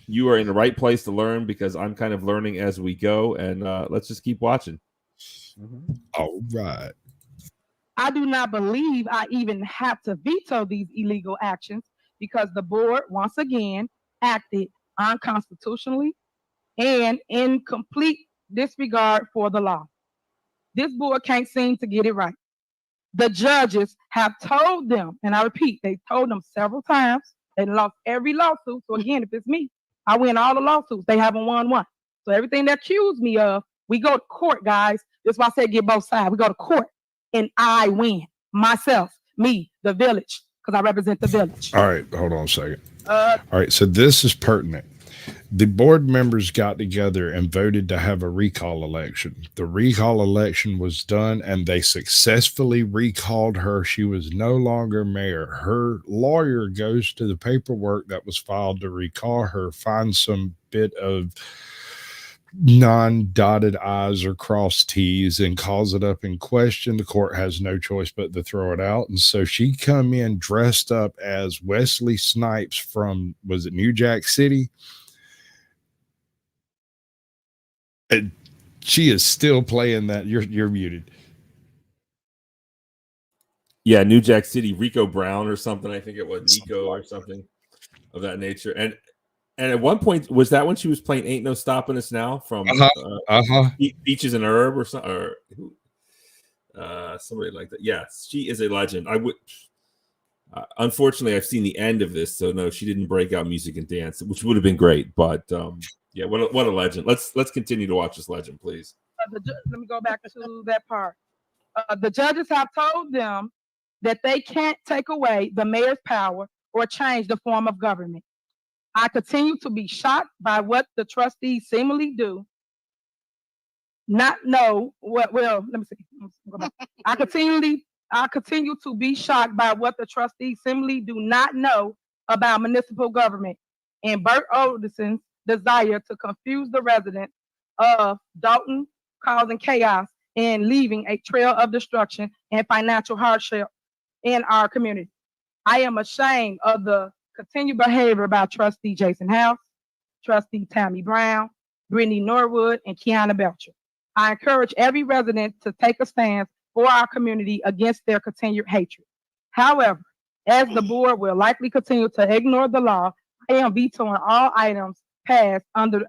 you are in the right place to learn because I'm kind of learning as we go, and let's just keep watching. All right. I do not believe I even have to veto these illegal actions because the board once again acted unconstitutionally and in complete disregard for the law. This board can't seem to get it right. The judges have told them, and I repeat, they told them several times, they lost every lawsuit. So again, if it's me, I win all the lawsuits. They haven't won one. So everything they accuse me of, we go to court, guys. That's why I said get both sides. We go to court and I win. Myself, me, the village, because I represent the village. All right, hold on a second. All right, so this is pertinent. The board members got together and voted to have a recall election. The recall election was done and they successfully recalled her. She was no longer mayor. Her lawyer goes to the paperwork that was filed to recall her, finds some bit of non-dotted I's or crossed T's and calls it up in question. The court has no choice but to throw it out. And so she come in dressed up as Wesley Snipes from, was it New Jack City? And she is still playing that. You're muted. Yeah, New Jack City, Rico Brown or something. I think it was Nico or something of that nature. And at one point, was that when she was playing "Ain't No Stopping Us Now" from Beaches and Herb or something, or somebody like that? Yes, she is a legend. I would. Unfortunately, I've seen the end of this, so no, she didn't break out music and dance, which would have been great. But yeah, what a legend. Let's continue to watch this legend, please. Let me go back to that part. The judges have told them that they can't take away the mayor's power or change the form of government. I continue to be shocked by what the trustees seemingly do. Not know what. Well, let me see. Go back. I continue to be shocked by what the trustees seemingly do not know about municipal government and Bert Oderson's desire to confuse the residents of Dolton, causing chaos and leaving a trail of destruction and financial hardship in our community. I am ashamed of the continued behavior by Trustee Jason House, Trustee Tammy Brown, Brittany Norwood, and Kiana Belcher. I encourage every resident to take a stand for our community against their continued hatred. However, as the board will likely continue to ignore the law, I am vetoing all items passed under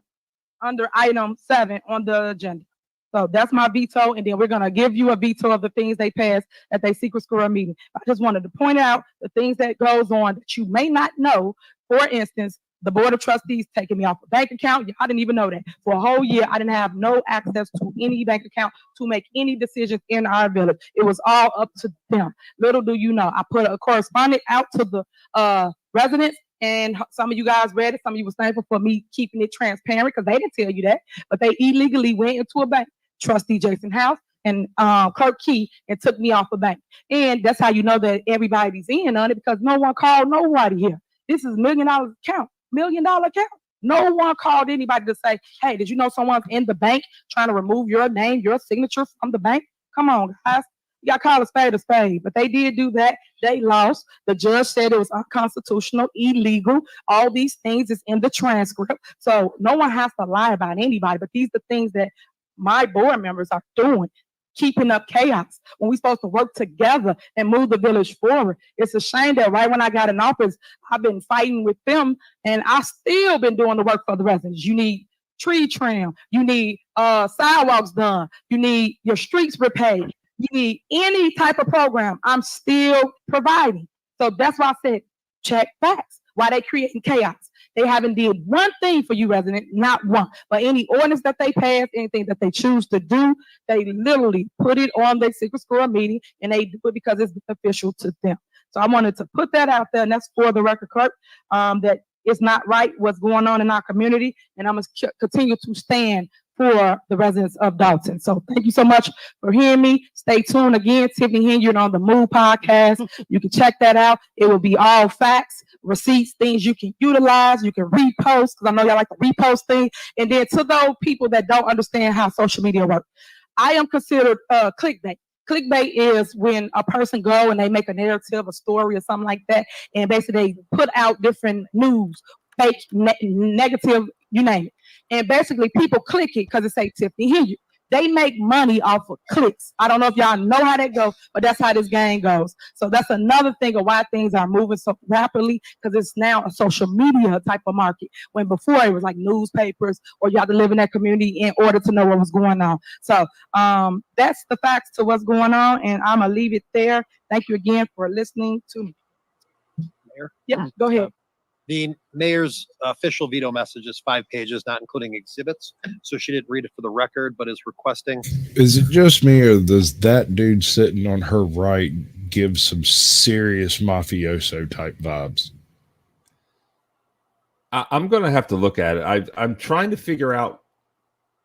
item 7 on the agenda. So that's my veto, and then we're going to give you a veto of the things they passed at their secret squirrel meeting. I just wanted to point out the things that goes on that you may not know. For instance, the board of trustees taking me off a bank account. I didn't even know that. For a whole year, I didn't have no access to any bank account to make any decisions in our village. It was all up to them. Little do you know, I put a correspondent out to the residents, and some of you guys read it. Some of you was thankful for me keeping it transparent because they didn't tell you that. But they illegally went into a bank, Trustee Jason House and Clerk Key, and took me off a bank. And that's how you know that everybody's in on it, because no one called nobody here. This is $1 million account, $1 million account. No one called anybody to say, hey, did you know someone's in the bank trying to remove your name, your signature from the bank? Come on, guys. You got to call a spade. But they did do that. They lost. The judge said it was unconstitutional, illegal. All these things is in the transcript. So no one has to lie about anybody. But these are the things that my board members are doing. keeping up chaos when we're supposed to work together and move the village forward. It's a shame that right when I got in office, I've been fighting with them and I still been doing the work for the residents. You need tree trim, you need sidewalks done, you need your streets repaved, you need any type of program, I'm still providing. So that's why I said, check facts. Why they creating chaos? They haven't did one thing for you resident, not one. But any ordinance that they pass, anything that they choose to do, they literally put it on their secret squirrel meeting and they do it because it's beneficial to them. So I wanted to put that out there, and that's for the record, clerk, that it's not right what's going on in our community, and I'm gonna continue to stand for the residents of Dolton. So thank you so much for hearing me. Stay tuned again, Tiffany Henyard on the Move podcast. You can check that out. It will be all facts, receipts, things you can utilize, you can repost, because I know y'all like the repost thing. And then to those people that don't understand how social media works, I am considered clickbait. Clickbait is when a person go and they make a narrative, a story or something like that, and basically they put out different news, fake, negative, you name it. And basically people click it because it say Tiffany Henyard. They make money off of clicks. I don't know if y'all know how that goes, but that's how this game goes. So that's another thing of why things are moving so rapidly, because it's now a social media type of market. When before it was like newspapers or you had to live in that community in order to know what was going on. So that's the facts to what's going on, and I'm gonna leave it there. Thank you again for listening to me. Mayor? Yeah, go ahead. The mayor's official veto message is 5 pages, not including exhibits. So she didn't read it for the record, but is requesting. Is it just me, or does that dude sitting on her right give some serious mafioso type vibes? I'm going to have to look at it. I'm trying to figure out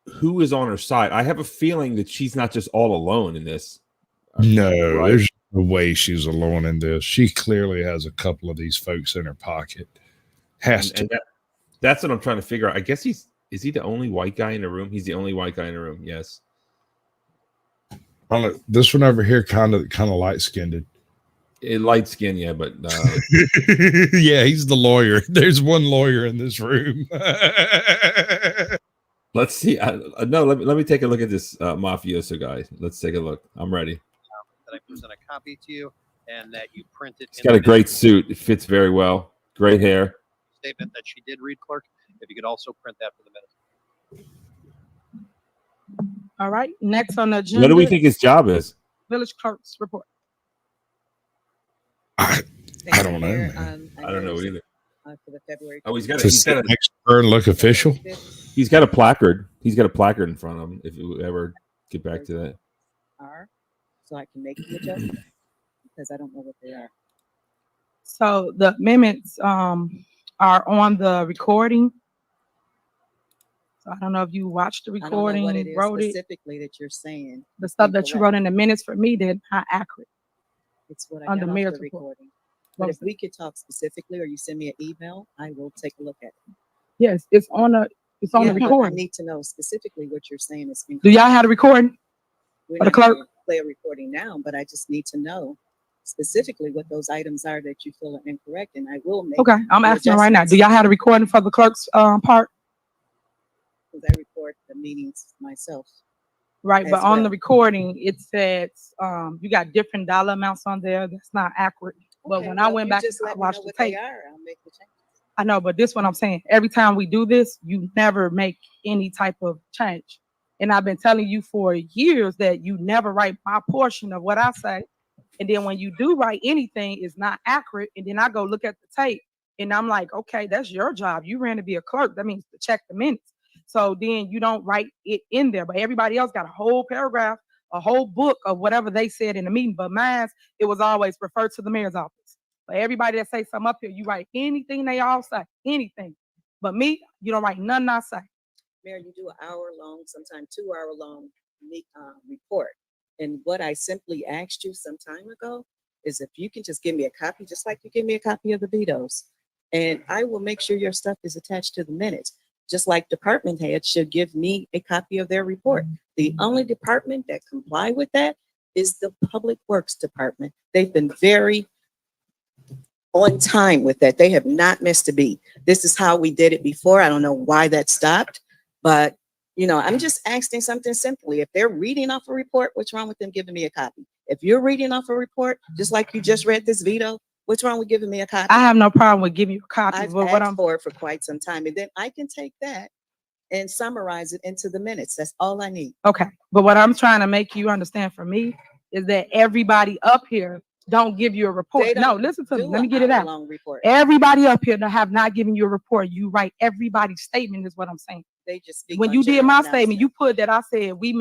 who is on her side. I have a feeling that she's not just all alone in this. No, right? there's no way she's alone in this. She clearly has a couple of these folks in her pocket. Has to. And that's what I'm trying to figure out. I guess is he the only white guy in the room? He's the only white guy in the room. Yes. This one over here kind of light skinned. Light skin, yeah, but yeah, he's the lawyer. There's one lawyer in this room. Let's see. No, let me take a look at this mafioso guy. Let's take a look. I'm ready. That I present a copy to you and that you print it. He's got a great suit. It fits very well. Great hair. Statement that she did read, clerk. If you could also print that for the minute. All right. Next on the agenda. What do we think his job is? Village clerk's report. I don't know. I don't know either. For the February. Oh, he's got To next to her and look official. He's got a placard. He's got a placard in front of him. If you ever get back to that. So I can make the adjustment because I don't know what they are. So the amendments are on the recording. So I don't know if you watched the I don't know what it recording, is wrote it. specifically that you're saying. The stuff that you wrote in the minutes for me, they're not accurate. It's what I on got the off mayor's the report. recording. But if we could talk specifically, or you send me an email, I will take a look at it. Yes, it's on the Yeah, the but I recording. need to know specifically what you're saying is. Do y'all have the recording? We're For the not clerk? gonna play a recording now, but I just need to know specifically what those items are that you feel are incorrect, and I will make. Okay, I'm the asking right now. Do adjustments. y'all have the recording for the clerk's part? Because I record the meetings myself. Right, but as on the well. recording, it says you got different dollar amounts on there. That's not accurate. But Okay, when I well, went you back, just I let me watched know the what they tape. are. I'll make the change. I know, but this one I'm saying, every time we do this, you never make any type of change. And I've been telling you for years that you never write my portion of what I say. And then when you do write anything, it's not accurate. And then I go look at the tape and I'm like, okay, that's your job. You ran to be a clerk. That means to check the minutes. So then you don't write it in there. But everybody else got a whole paragraph, a whole book of whatever they said in the meeting. But mine, it was always referred to the mayor's office. But everybody that say something up here, you write anything they all say, anything. But me, you don't write nothing I say. Mayor, you do an hour-long, sometimes 2-hour-long report. And what I simply asked you some time ago is if you can just give me a copy, just like you give me a copy of the vetoes, and I will make sure your stuff is attached to the minutes. Just like department heads should give me a copy of their report. The only department that comply with that is the Public Works Department. They've been very on time with that. They have not missed a beat. This is how we did it before. I don't know why that stopped, but You know, I'm just asking something simply. If they're reading off a report, what's wrong with them giving me a copy? If you're reading off a report, just like you just read this veto, what's wrong with giving me a copy? I have no problem with giving you a copy. I've But what asked I'm for it for quite some time, and then I can take that and summarize it into the minutes. That's all I need. okay, but what I'm trying to make you understand for me is that everybody up here don't give you a report. They No, don't listen to me. do Let me an get it out. hour-long report. Everybody up here that have not given you a report. You write everybody's statement is what I'm saying. They just speak When on you did general my statement, announcements. you put that I said we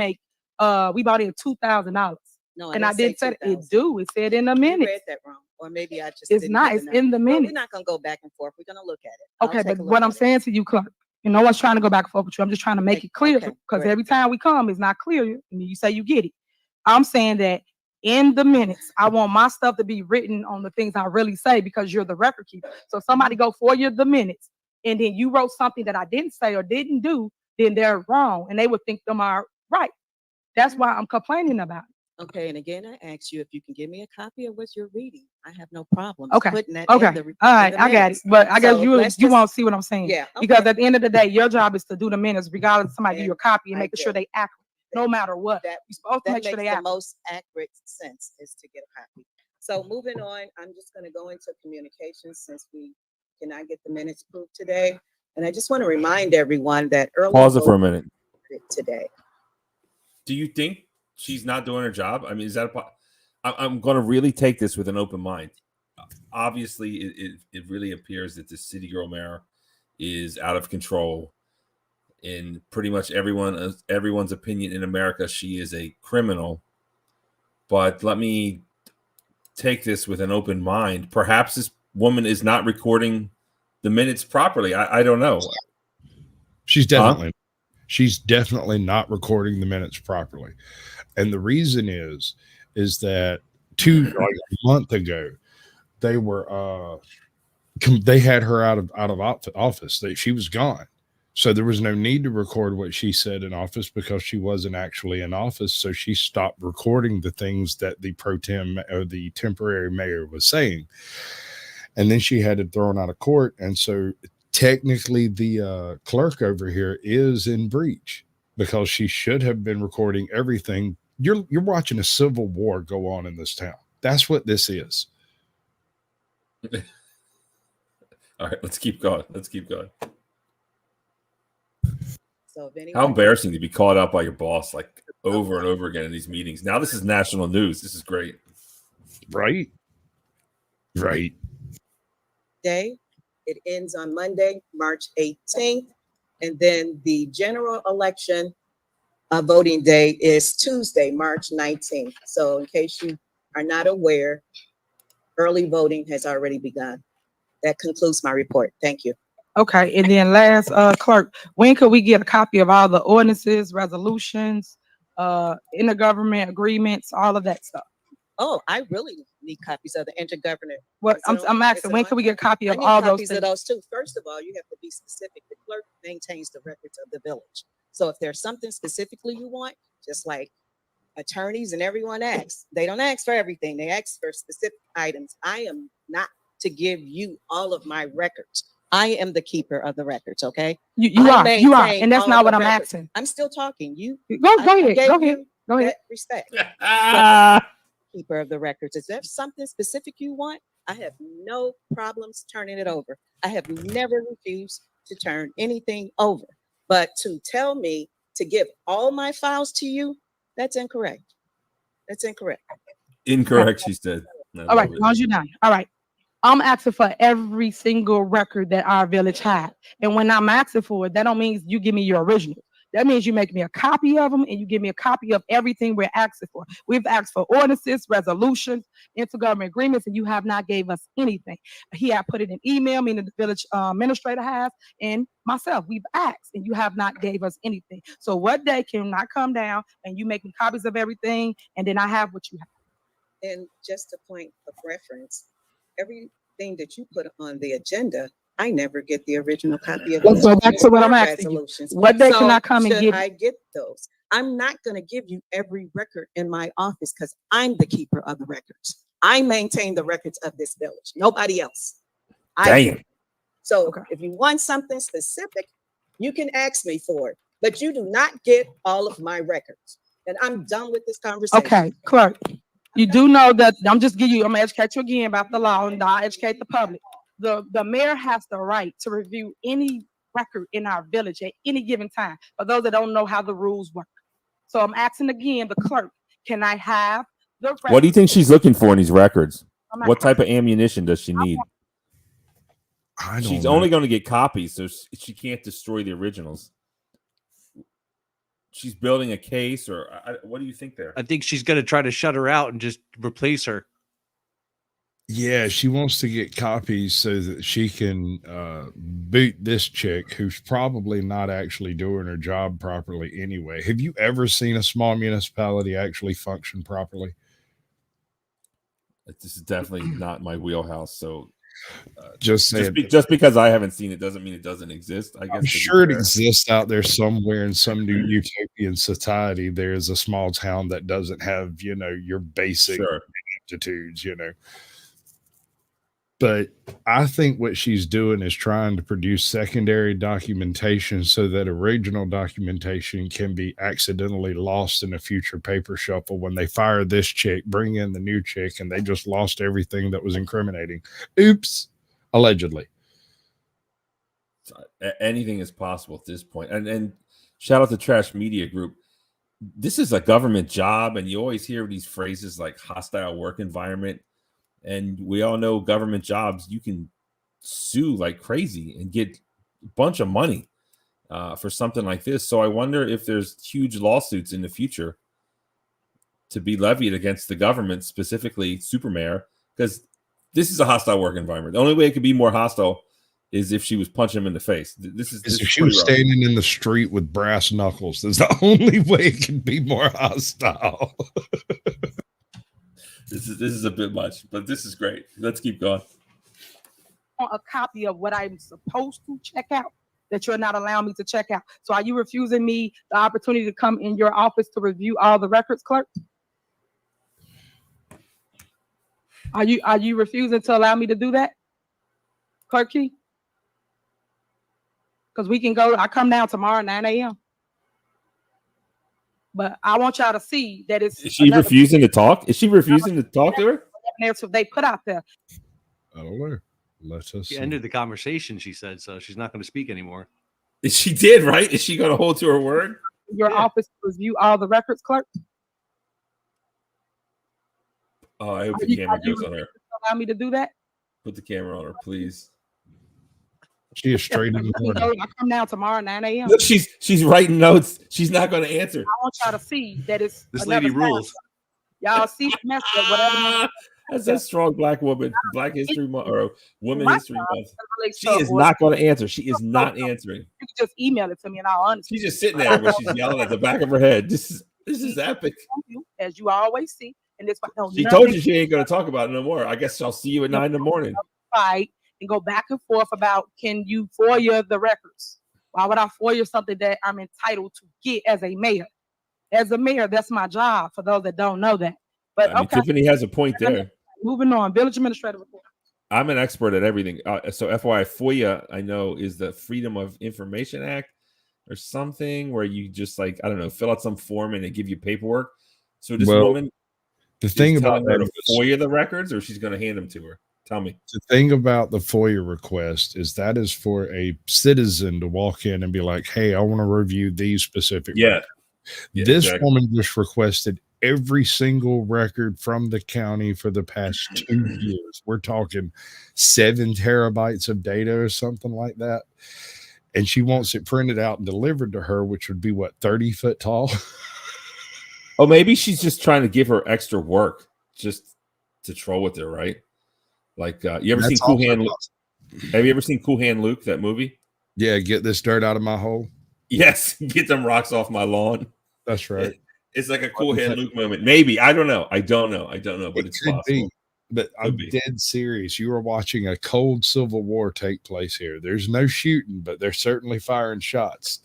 bought in $2,000. No, And I didn't say it 2,000. do. It said in a You minute. read that wrong, or maybe I just It's didn't not. get It's the in the number. Well, minute. we're not gonna go back and forth. We're gonna look at it. I'll Okay, take but a look what at I'm it. saying to you, Clerk, and no one's trying to go back and forth with you. I'm just trying to make it clear okay, because great. every time we come, it's not clear. And you say you get it. I'm saying that in the minutes, I want my stuff to be written on the things I really say because you're the record keeper. So if somebody go for you the minutes and then you wrote something that I didn't say or didn't do, then they're wrong and they would think them are right. That's why I'm complaining about it. Okay, and again, I asked you if you can give me a copy of what you're reading. I have no problem Okay. putting that Okay. in the All in right. the I got it. minutes. But I guess So you let's won't just- see what I'm saying. Yeah, Because okay. at the end of the day, your job is to do the minutes, regardless of somebody give you a copy and I making sure get they accurate, no matter what. That, You're supposed to that make sure makes they the accurate. most accurate sense is to get a copy. So moving on, I'm just going to go into communications since we cannot get the minutes approved today. And I just want to remind everyone that early Pause it for a voting minute. today. Do you think she's not doing her job? I mean, is that I'm going to really take this with an open mind. Obviously, it really appears that the city girl mayor is out of control. In pretty much everyone's opinion in America, she is a criminal. But let me take this with an open mind. Perhaps this woman is not recording the minutes properly. I don't know. She's definitely not recording the minutes properly. And the reason is that a month ago, they were they had her out of office. She was gone. So there was no need to record what she said in office because she wasn't actually in office. So she stopped recording the things that the pro tem or the temporary mayor was saying. And then she had it thrown out of court. And so technically the clerk over here is in breach because she should have been recording everything. You're watching a civil war go on in this town. That's what this is. All right, let's keep going. So if anyone How embarrassing to be called out by your boss like over and over again in these meetings. Now this is national news. This is great. Right. day, it ends on Monday, March 18th. And then the general election voting day is Tuesday, March 19th. So in case you are not aware, early voting has already begun. That concludes my report. Thank you. Okay, and then last, Clerk, when could we get a copy of all the ordinances, resolutions, intergovernment agreements, all of that stuff? Oh, I really need copies of the intergovernment. What I'm asking, when can we get a copy of all those copies of things? those too? First of all, you have to be specific. The clerk maintains the records of the village. So if there's something specifically you want, just like attorneys and everyone asks, they don't ask for everything. They ask for specific items. I am not to give you all of my records. I am the keeper of the records, okay? You are, maintain and that's all not the what I'm records. asking. I'm still talking. Go I ahead, gave go ahead, you go ahead. that respect. Keeper of the records. Is there something specific you want? I have no problems turning it over. I have never refused to turn anything over. But to tell me to give all my files to you, that's incorrect. That's incorrect. Incorrect, she said. All right, as long as you're done. All right. I'm asking for every single record that our village had. And when I'm asking for it, that don't mean you give me your original. That means you make me a copy of them and you give me a copy of everything we're asking for. We've asked for ordinances, resolutions, intergovernment agreements, and you have not gave us anything. He had put it in email, meaning the village administrator has, and myself. We've asked, and you have not gave us anything. So what day can I come down and you make me copies of everything, and then I have what you have? And just a point of reference, everything that you put on the agenda, I never get the original copy of Let's those go back to what I'm asking you. resolutions. What day can I come and should get it? I get those? I'm not going to give you every record in my office because I'm the keeper of the records. I maintain the records of this village. Nobody else. Damn. So if you want something specific, you can ask me for it. but you do not get all of my records. And I'm done with this conversation. Okay, Clerk, you do know that, I'm gonna educate you again about the law and I'll educate the public. The mayor has the right to review any record in our village at any given time, for those that don't know how the rules work. So I'm asking again, the clerk, can I have the record? What do you think she's looking for in these records? I'm not What type of ammunition does she need? I don't She's know. only going to get copies, so she can't destroy the originals. She's building a case, or what do you think there? I think she's going to try to shut her out and just replace her. Yeah, she wants to get copies so that she can boot this chick who's probably not actually doing her job properly anyway. Have you ever seen a small municipality actually function properly? This is definitely not my wheelhouse. So just saying, just because I haven't seen it doesn't mean it doesn't exist. I guess I'm sure it exists out there somewhere in some new utopian society. There is a small town that doesn't have, your basic aptitudes, But I think what she's doing is trying to produce secondary documentation so that original documentation can be accidentally lost in a future paper shuffle when they fire this chick, bring in the new chick, and they just lost everything that was incriminating. Oops, allegedly. Anything is possible at this point. And shout out to Trash Media Group. This is a government job, and you always hear these phrases like hostile work environment. And we all know government jobs, you can sue like crazy and get a bunch of money for something like this. So I wonder if there's huge lawsuits in the future to be levied against the government, specifically Supermayor, because this is a hostile work environment. The only way it could be more hostile is if she was punching him in the face. This is if she was standing in the street with brass knuckles. That's the only way it can be more hostile. This is a bit much, but this is great. Let's keep going. A copy of what I'm supposed to check out that you're not allowing me to check out. So are you refusing me the opportunity to come in your office to review all the records, Clerk? Are you refusing to allow me to do that, Clerk Key? Because we can go. I come down tomorrow at 9 a.m. But I want y'all to see that it's. Is she refusing to talk? Is she refusing to talk to her? Narrative they put out there. I don't know. Let us. She ended the conversation, she said, so she's not going to speak anymore. She did, right? Is she going to hold to her word? Your office to review all the records, Clerk. Oh, I hope the camera goes on her. Allow me to do that. Put the camera on her, please. She is straight in the morning. I come down tomorrow at 9 a.m. Look, she's writing notes. She's not going to answer. I want y'all to see that it's this lady rules. Y'all see the message of whatever. That's a strong Black woman, Black History Month or Women History Month. She is not going to answer. She is not answering. You can just email it to me, and I'll honestly. She's just sitting there where she's yelling at the back of her head. This is epic. As you always see, and this she told you she ain't going to talk about it no more. I guess I'll see you at 9 in the morning. Fight and go back and forth about can you FOIA the records? Why would I FOIA something that I'm entitled to get as a mayor? As a mayor, that's my job. For those that don't know that, but okay. Tiffany has a point there. Moving on, village administrative report. I'm an expert at everything. So FYI, FOIA, I know, is the Freedom of Information Act or something where you just like, I don't know, fill out some form and they give you paperwork. So this woman, the thing about her to FOIA the records, or she's going to hand them to her. Tell me. The thing about the FOIA request is that is for a citizen to walk in and be like, hey, I want to review these specific records. This woman just requested every single record from the county for the past 2 years. We're talking 7 terabytes of data or something like that. And she wants it printed out and delivered to her, which would be what, 30 foot tall? Oh, maybe she's just trying to give her extra work just to troll with her, right? Like, you ever seen Cool Hand Luke? Have you ever seen Cool Hand Luke, that movie? Yeah, get this dirt out of my hole. Yes, get them rocks off my lawn. That's right. It's like a Cool Hand Luke moment. Maybe. I don't know. But it's possible. Be. But I'm dead serious. You are watching a cold civil war take place here. There's no shooting, but they're certainly firing shots.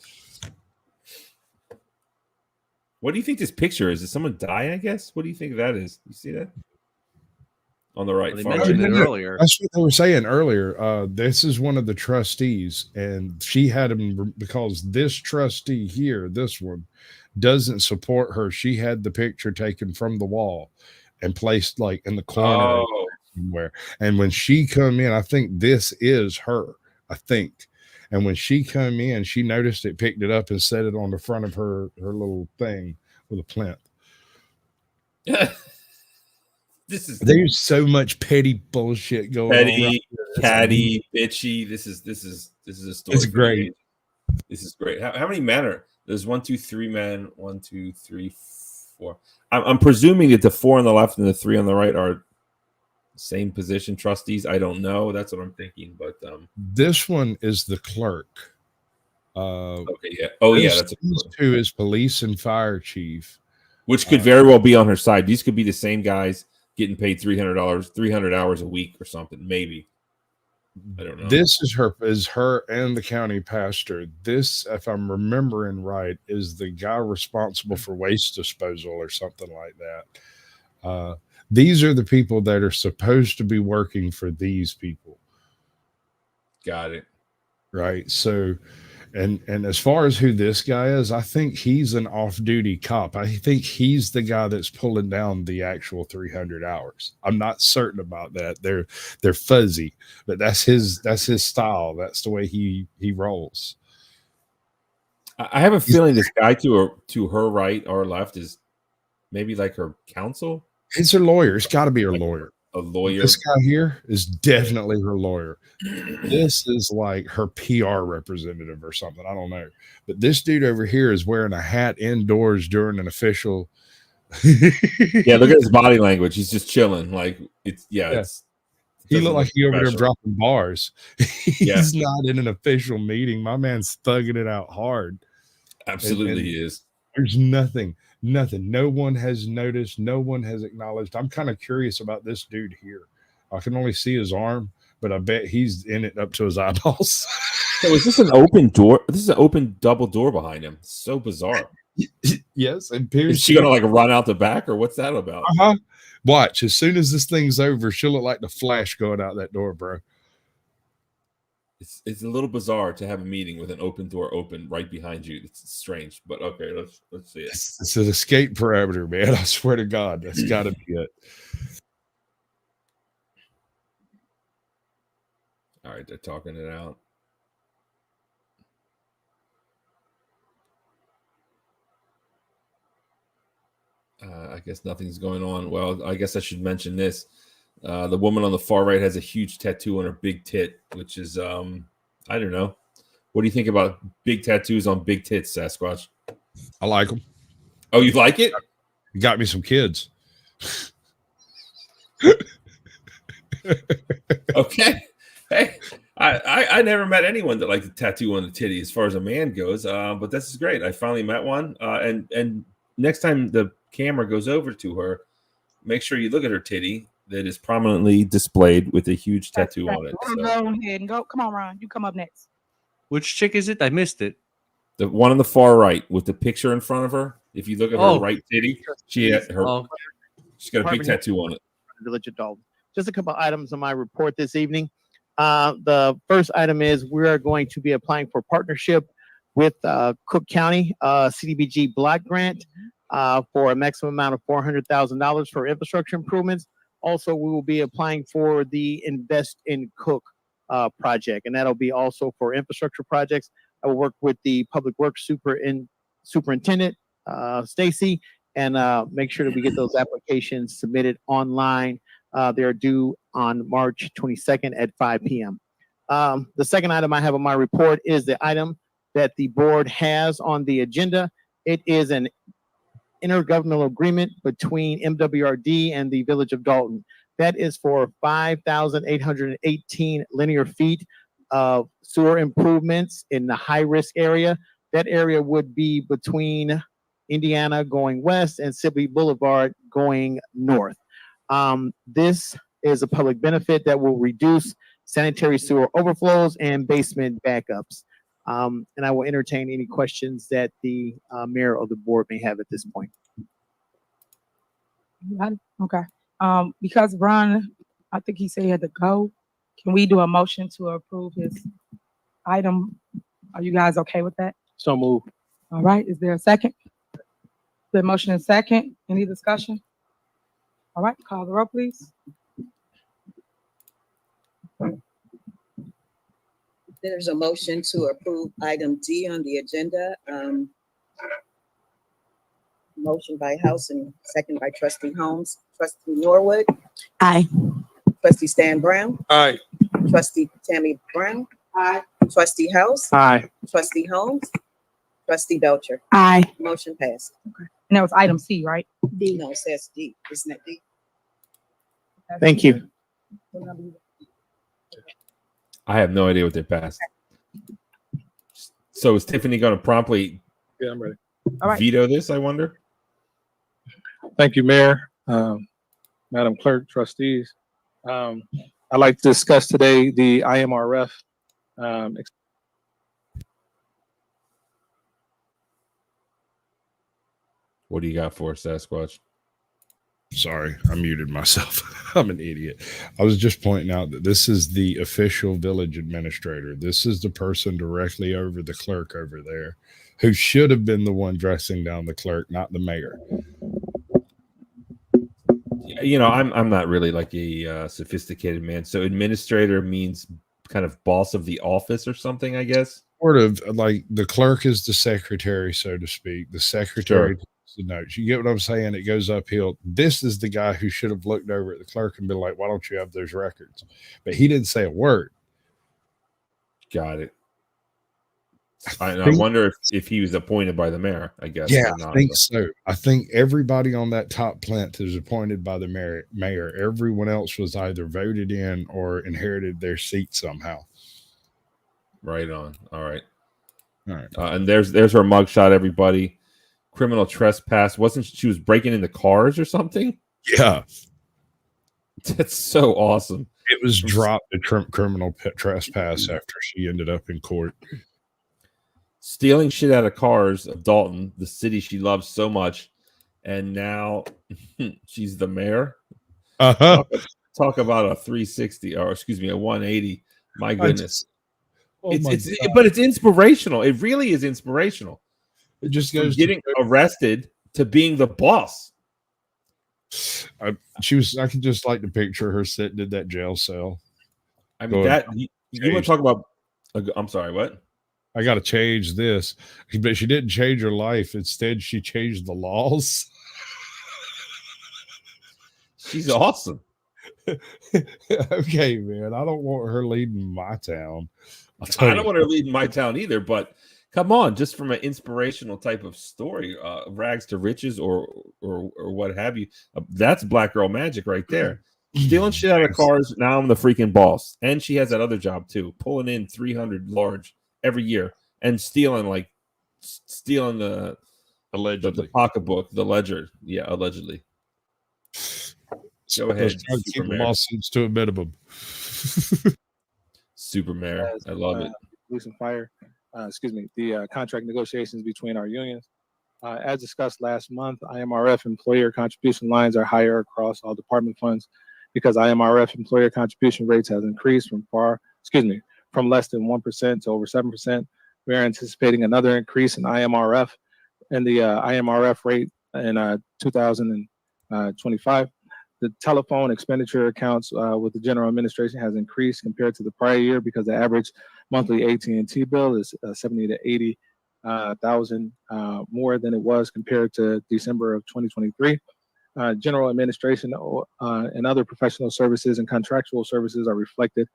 What do you think this picture is? Did someone die, I guess? What do you think that is? You see that? on the right. Well, they far mentioned right. it earlier. That's what they were saying earlier. This is one of the trustees, and she had him because this trustee here, this one, doesn't support her. She had the picture taken from the wall and placed like in the corner somewhere. And when she come in, I think this is her. I think. And when she come in, she noticed it, picked it up, and set it on the front of her little thing with a plinth. There's so much petty bullshit going on. Petty, catty, bitchy. This is a story. It's great. This is great. How many men are there's 1, 2, 3 men? 1, 2, 3, 4. I'm presuming that the 4 on the left and the 3 on the right are same position trustees. I don't know. That's what I'm thinking. But this one is the clerk. Okay, yeah. Oh, yeah. That's who is police and fire chief, which could very well be on her side. These could be the same guys getting paid $300, 300 hours a week or something. Maybe. I don't know. This is her and the county pastor. This, if I'm remembering right, is the guy responsible for waste disposal or something like that. These are the people that are supposed to be working for these people. Got it. Right. So, and as far as who this guy is, I think he's an off-duty cop. I think he's the guy that's pulling down the actual 300 hours. I'm not certain about that. They're fuzzy, but that's his style. That's the way he rolls. I have a feeling this guy to her right or left is maybe like her counsel. It's her lawyer. It's got to be her lawyer. A lawyer. This guy here is definitely her lawyer. This is like her PR representative or something. I don't know. But this dude over here is wearing a hat indoors during an official. Yeah, look at his body language. He's just chilling. Like it's he looked like he over there dropping bars. Yeah. He's not in an official meeting. My man's thugging it out hard. Absolutely, and he is. There's nothing. No one has noticed. No one has acknowledged. I'm kind of curious about this dude here. I can only see his arm, but I bet he's in it up to his eyeballs. So is this an open door? This is an open double door behind him. So bizarre. Yes. And is she gonna like run out the back, or what's that about? Watch. As soon as this thing's over, she'll look like the Flash going out that door, bro. It's a little bizarre to have a meeting with an open door open right behind you. It's strange, but okay, let's see it. It's an escape parameter, man. I swear to God, that's got to be it. All right, they're talking it out. I guess nothing's going on. Well, I guess I should mention this. The woman on the far right has a huge tattoo on her big tit, which is, I don't know. What do you think about big tattoos on big tits, Sasquatch? I like them. Oh, you like it? You got me some kids. Okay. Hey, I never met anyone that liked a tattoo on the titty as far as a man goes, but this is great. I finally met one. And next time the camera goes over to her, make sure you look at her titty that is prominently displayed with a huge tattoo on it. So. Go ahead and go. Come on, Ron. You come up next. Which chick is it? I missed it. The one on the far right with the picture in front of her. If you look at her right titty, she's got a big tattoo on it. Village of Dolton. Just a couple items on my report this evening. The first item is we are going to be applying for partnership with Cook County CDBG block grant for a maximum amount of $400,000 for infrastructure improvements. Also, we will be applying for the Invest in Cook project, and that'll be also for infrastructure projects. I will work with the Public Works Superintendent, Stacy, and make sure that we get those applications submitted online. They're due on March 22nd at 5 p.m. The second item I have on my report is the item that the board has on the agenda. It is an intergovernmental agreement between MWRD and the Village of Dolton. That is for 5,818 linear feet of sewer improvements in the high-risk area. That area would be between Indiana going west and Sibley Boulevard going north. This is a public benefit that will reduce sanitary sewer overflows and basement backups. And I will entertain any questions that the mayor or the board may have at this point. Okay. Because Ron I think he said he had to go. Can we do a motion to approve his item? Are you guys okay with that? So move. All right, is there a second? The motion is second. Any discussion? All right, call the roll, please. There's a motion to approve item D on the agenda. Motion by House and second by Trustee Holmes. Trustee Norwood, Aye. Trustee Stan Brown, Aye. Trustee Tammy Brown, Aye. Trustee House, Aye. Trustee Holmes, Trustee Belcher. Aye. Motion passed. And that was item C, right? No, it says D. Isn't it D? Thank you. I have no idea what they passed. So is Tiffany going to promptly Yeah, I'm ready. All right. veto this, I wonder? Thank you, Mayor, Madam Clerk, trustees. I'd like to discuss today the IMRF. What do you got for us, Sasquatch? Sorry, I muted myself. I'm an idiot. I was just pointing out that this is the official village administrator. This is the person directly over the clerk over there, who should have been the one dressing down the clerk, not the mayor. You know, I'm not really like a sophisticated man. So administrator means kind of boss of the office or something, I guess. Sort of like the clerk is the secretary, so to speak. The secretary takes the notes. You get what I'm saying? It goes uphill. This is the guy who should have looked over at the clerk and been like, "Why don't you have those records?" But he didn't say a word. Got it. I wonder if he was appointed by the mayor, I guess. Yeah, or not, I think but- so. I think everybody on that top plinth is appointed by the mayor. Everyone else was either voted in or inherited their seat somehow. Right on. All right. All right. And there's her mugshot, everybody. Criminal trespass. Wasn't she was breaking into cars or something? Yeah. That's so awesome. It was dropped a criminal trespass after she ended up in court. Stealing shit out of cars of Dolton, the city she loves so much, and now she's the mayor. Talk about a 360, or excuse me, a 180. My goodness, but it's inspirational. It really is inspirational. It just From goes getting arrested to being the boss. I could just like to picture her sitting in that jail cell. I mean, that you want to talk about? I'm sorry, what? I got to change this, but she didn't change her life. Instead, she changed the laws. She's awesome. Okay, man. I don't want her leading my town. I don't want her leading my town either, but come on, just from an inspirational type of story, rags to riches or what have you. That's black girl magic right there. Stealing shit out of cars. Now I'm the freaking boss. And she has that other job too, pulling in 300 large every year and stealing the allegedly the pocketbook, the ledger. Yeah, allegedly. Go ahead. Keep lawsuits to a minimum. Super Mayor. I love it. Police and fire. The contract negotiations between our unions. As discussed last month, IMRF employer contribution lines are higher across all department funds because IMRF employer contribution rates has increased from less than 1% to over 7%. We are anticipating another increase in IMRF and the IMRF rate in 2025. The telephone expenditure accounts with the general administration has increased compared to the prior year because the average monthly AT&T bill is 70 to 80,000 more than it was compared to December of 2023. General administration and other professional services and contractual services are reflected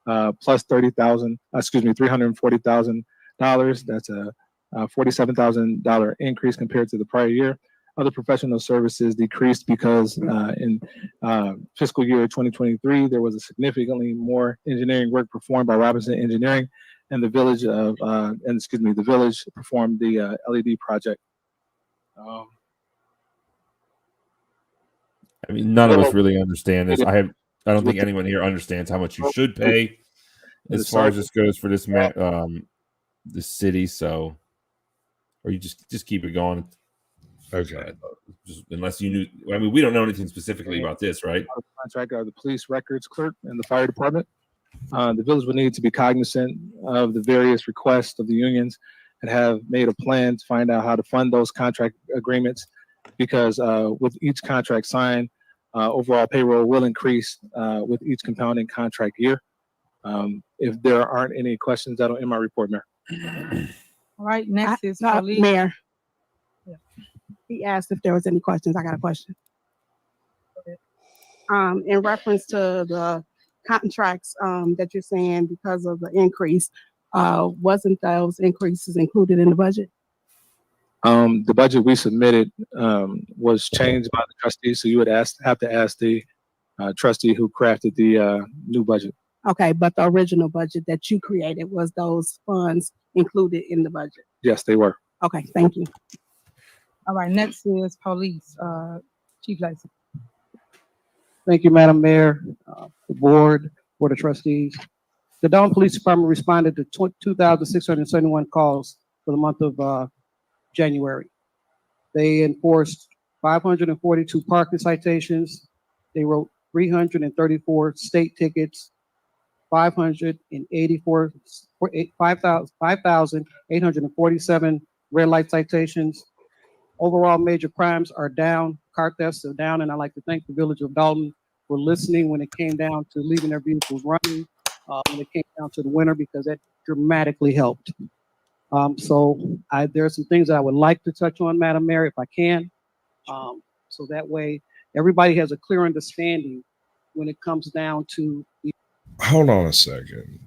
plus $340,000. That's a $47,000 increase compared to the prior year. Other professional services decreased because in fiscal year 2023, there was a significantly more engineering work performed by Robinson Engineering, and the village performed the LED project. I mean, none of us really understand this. I don't think anyone here understands how much you should pay as far as this goes for this this city. So, or you just keep it going. Okay. Just unless you knew, I mean, we don't know anything specifically about this, right? Contract are the police records clerk and the fire department. The village would need to be cognizant of the various requests of the unions and have made a plan to find out how to fund those contract agreements, because with each contract signed, overall payroll will increase with each compounding contract year. If there aren't any questions, that'll end my report, Mayor. All right, next is police. Mayor. Yeah. He asked if there was any questions. I got a question. In reference to the contracts that you're saying because of the increase, wasn't those increases included in the budget? The budget we submitted was changed by the trustees, so you would have to ask the trustee who crafted the new budget. Okay, but the original budget that you created, was those funds included in the budget? Yes, they were. Okay, thank you. All right, next is police. Chief Lacy. Thank you, Madam Mayor, the board of trustees. The Dolton Police Department responded to 2,671 calls for the month of January. They enforced 542 parking citations. They wrote 334 state tickets, 5,847 red light citations. Overall major crimes are down, car thefts are down, and I'd like to thank the village of Dolton for listening when it came down to leaving their vehicles running, when it came down to the winter, because that dramatically helped. There are some things that I would like to touch on, Madam Mayor, if I can. So that way everybody has a clear understanding when it comes down to the— Hold on a second.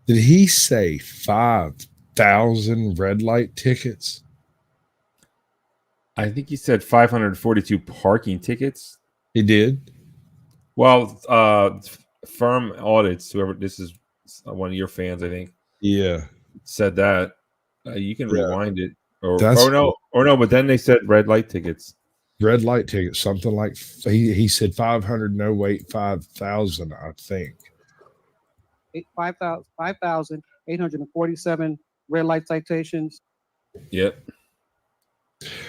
Did he say 5,000 red light tickets? I think he said 542 parking tickets. He did. Well, firm audits, whoever, this is one of your fans, I think. Yeah. Said that. You can rewind it. Or no, but then they said red light tickets. Red light tickets, something like, he said 500, no wait, 5,000, I think. 5,847 red light citations. Yep.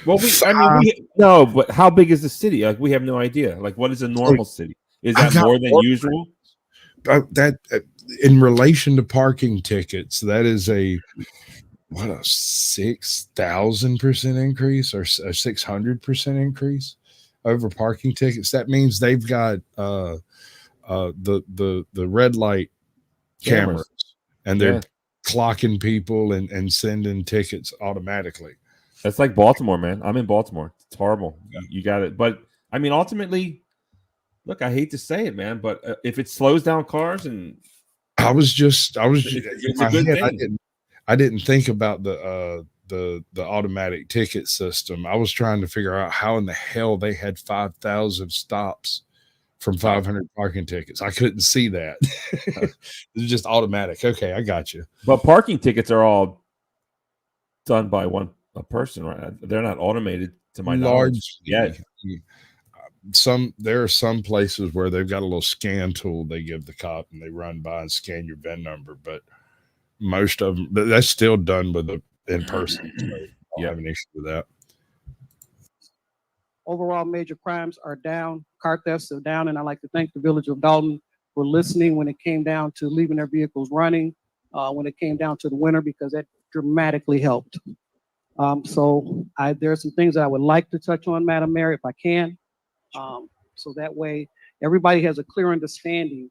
Well, but how big is the city? Like, we have no idea. Like, what is a normal city? Is that more than usual? In relation to parking tickets, that is a 6,000% increase or a 600% increase over parking tickets. That means they've got the red light cameras and they're clocking people and sending tickets automatically. That's like Baltimore, man. I'm in Baltimore. It's horrible. Yeah. You got it. But I mean, ultimately, look, I hate to say it, man, but if it slows down cars, and it's a good thing. I didn't think about the automatic ticket system. I was trying to figure out how in the hell they had 5,000 stops from 500 parking tickets. I couldn't see that. It's just automatic. Okay, I got you. But parking tickets are all done by a person, right? They're not automated to my knowledge yet. There are some places where they've got a little scan tool they give the cop and they run by and scan your VIN number, but most of them, that's still done with in person. So I don't have an issue with that. Overall major crimes are down, car thefts are down, and I'd like to thank the village of Dolton for listening when it came down to leaving their vehicles running, when it came down to the winter, because that dramatically helped. There are some things that I would like to touch on, Madam Mayor, if I can. So that way everybody has a clear understanding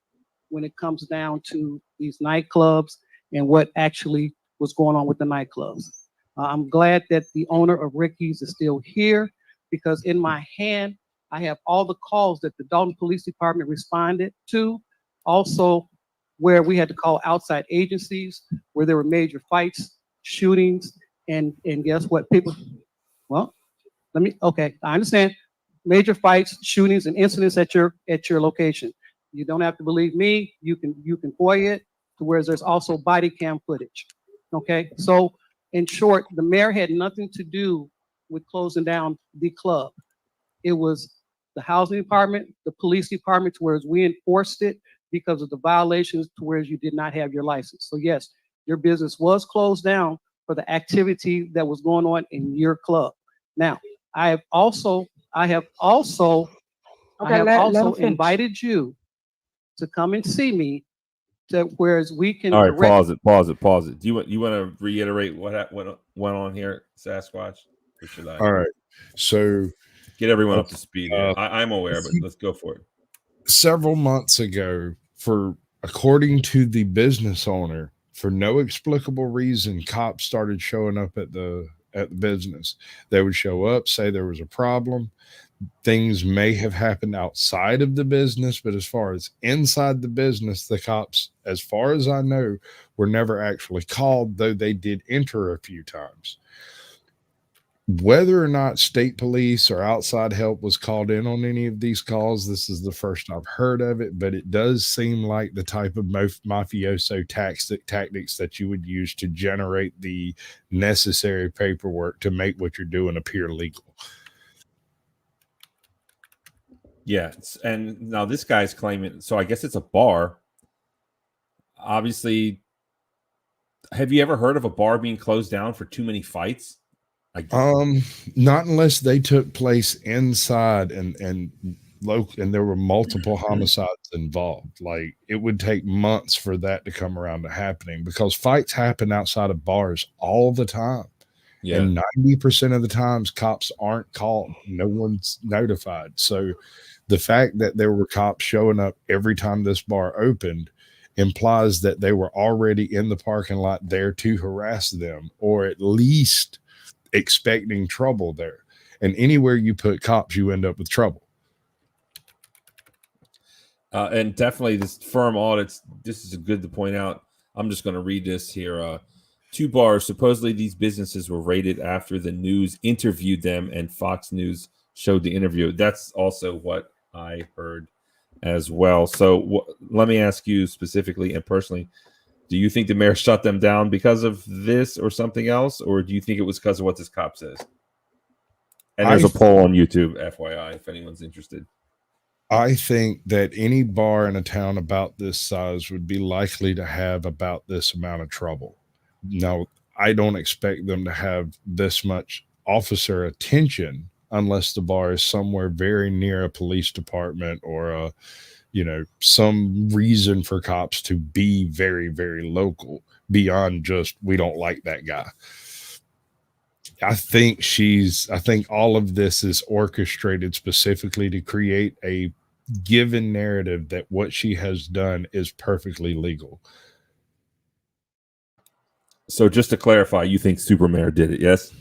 when it comes down to these nightclubs and what actually was going on with the nightclubs. I'm glad that the owner of Ricky's is still here, because in my hand, I have all the calls that the Dolton Police Department responded to. Also, where we had to call outside agencies, where there were major fights, shootings, and guess what? I understand. Major fights, shootings, and incidents at your location. You don't have to believe me. You can FOIA it to where there's also body cam footage. Okay, so in short, the mayor had nothing to do with closing down the club. It was the housing department, the police department, to where we enforced it because of the violations to where you did not have your license. So yes, your business was closed down for the activity that was going on in your club. Now, I have also Okay, let him finish. invited you to come and see me, to whereas we can All right, correct. pause it. Do you want to reiterate what went on here, Sasquatch, or should I? All right. So Get everyone up to speed here. uh, I'm aware, but let's go for it. several months ago, according to the business owner, for no explicable reason, cops started showing up at the business. They would show up, say there was a problem. Things may have happened outside of the business, but as far as inside the business, the cops, as far as I know, were never actually called, though they did enter a few times. Whether or not state police or outside help was called in on any of these calls, this is the first I've heard of it, but it does seem like the type of mafioso tactics that you would use to generate the necessary paperwork to make what you're doing appear legal. Yeah, and now this guy's claiming, so I guess it's a bar. Obviously, have you ever heard of a bar being closed down for too many fights? Not unless they took place inside and there were multiple homicides involved. Like, it would take months for that to come around to happening, because fights happen outside of bars all the time. Yeah. And 90% of the times cops aren't called. No one's notified. So the fact that there were cops showing up every time this bar opened implies that they were already in the parking lot there to harass them, or at least expecting trouble there. And anywhere you put cops, you end up with trouble. And definitely this firm audits, this is good to point out. I'm just going to read this here. 2 bars, supposedly these businesses were raided after the news interviewed them and Fox News showed the interview. That's also what I heard as well. So let me ask you specifically and personally, do you think the mayor shut them down because of this or something else? Or do you think it was because of what this cop says? And there's a poll on YouTube, FYI, if anyone's interested. I think that any bar in a town about this size would be likely to have about this amount of trouble. Now, I don't expect them to have this much officer attention unless the bar is somewhere very near a police department or some reason for cops to be very, very local beyond just, we don't like that guy. I think all of this is orchestrated specifically to create a given narrative that what she has done is perfectly legal. So just to clarify, you think Supermayor did it, yes?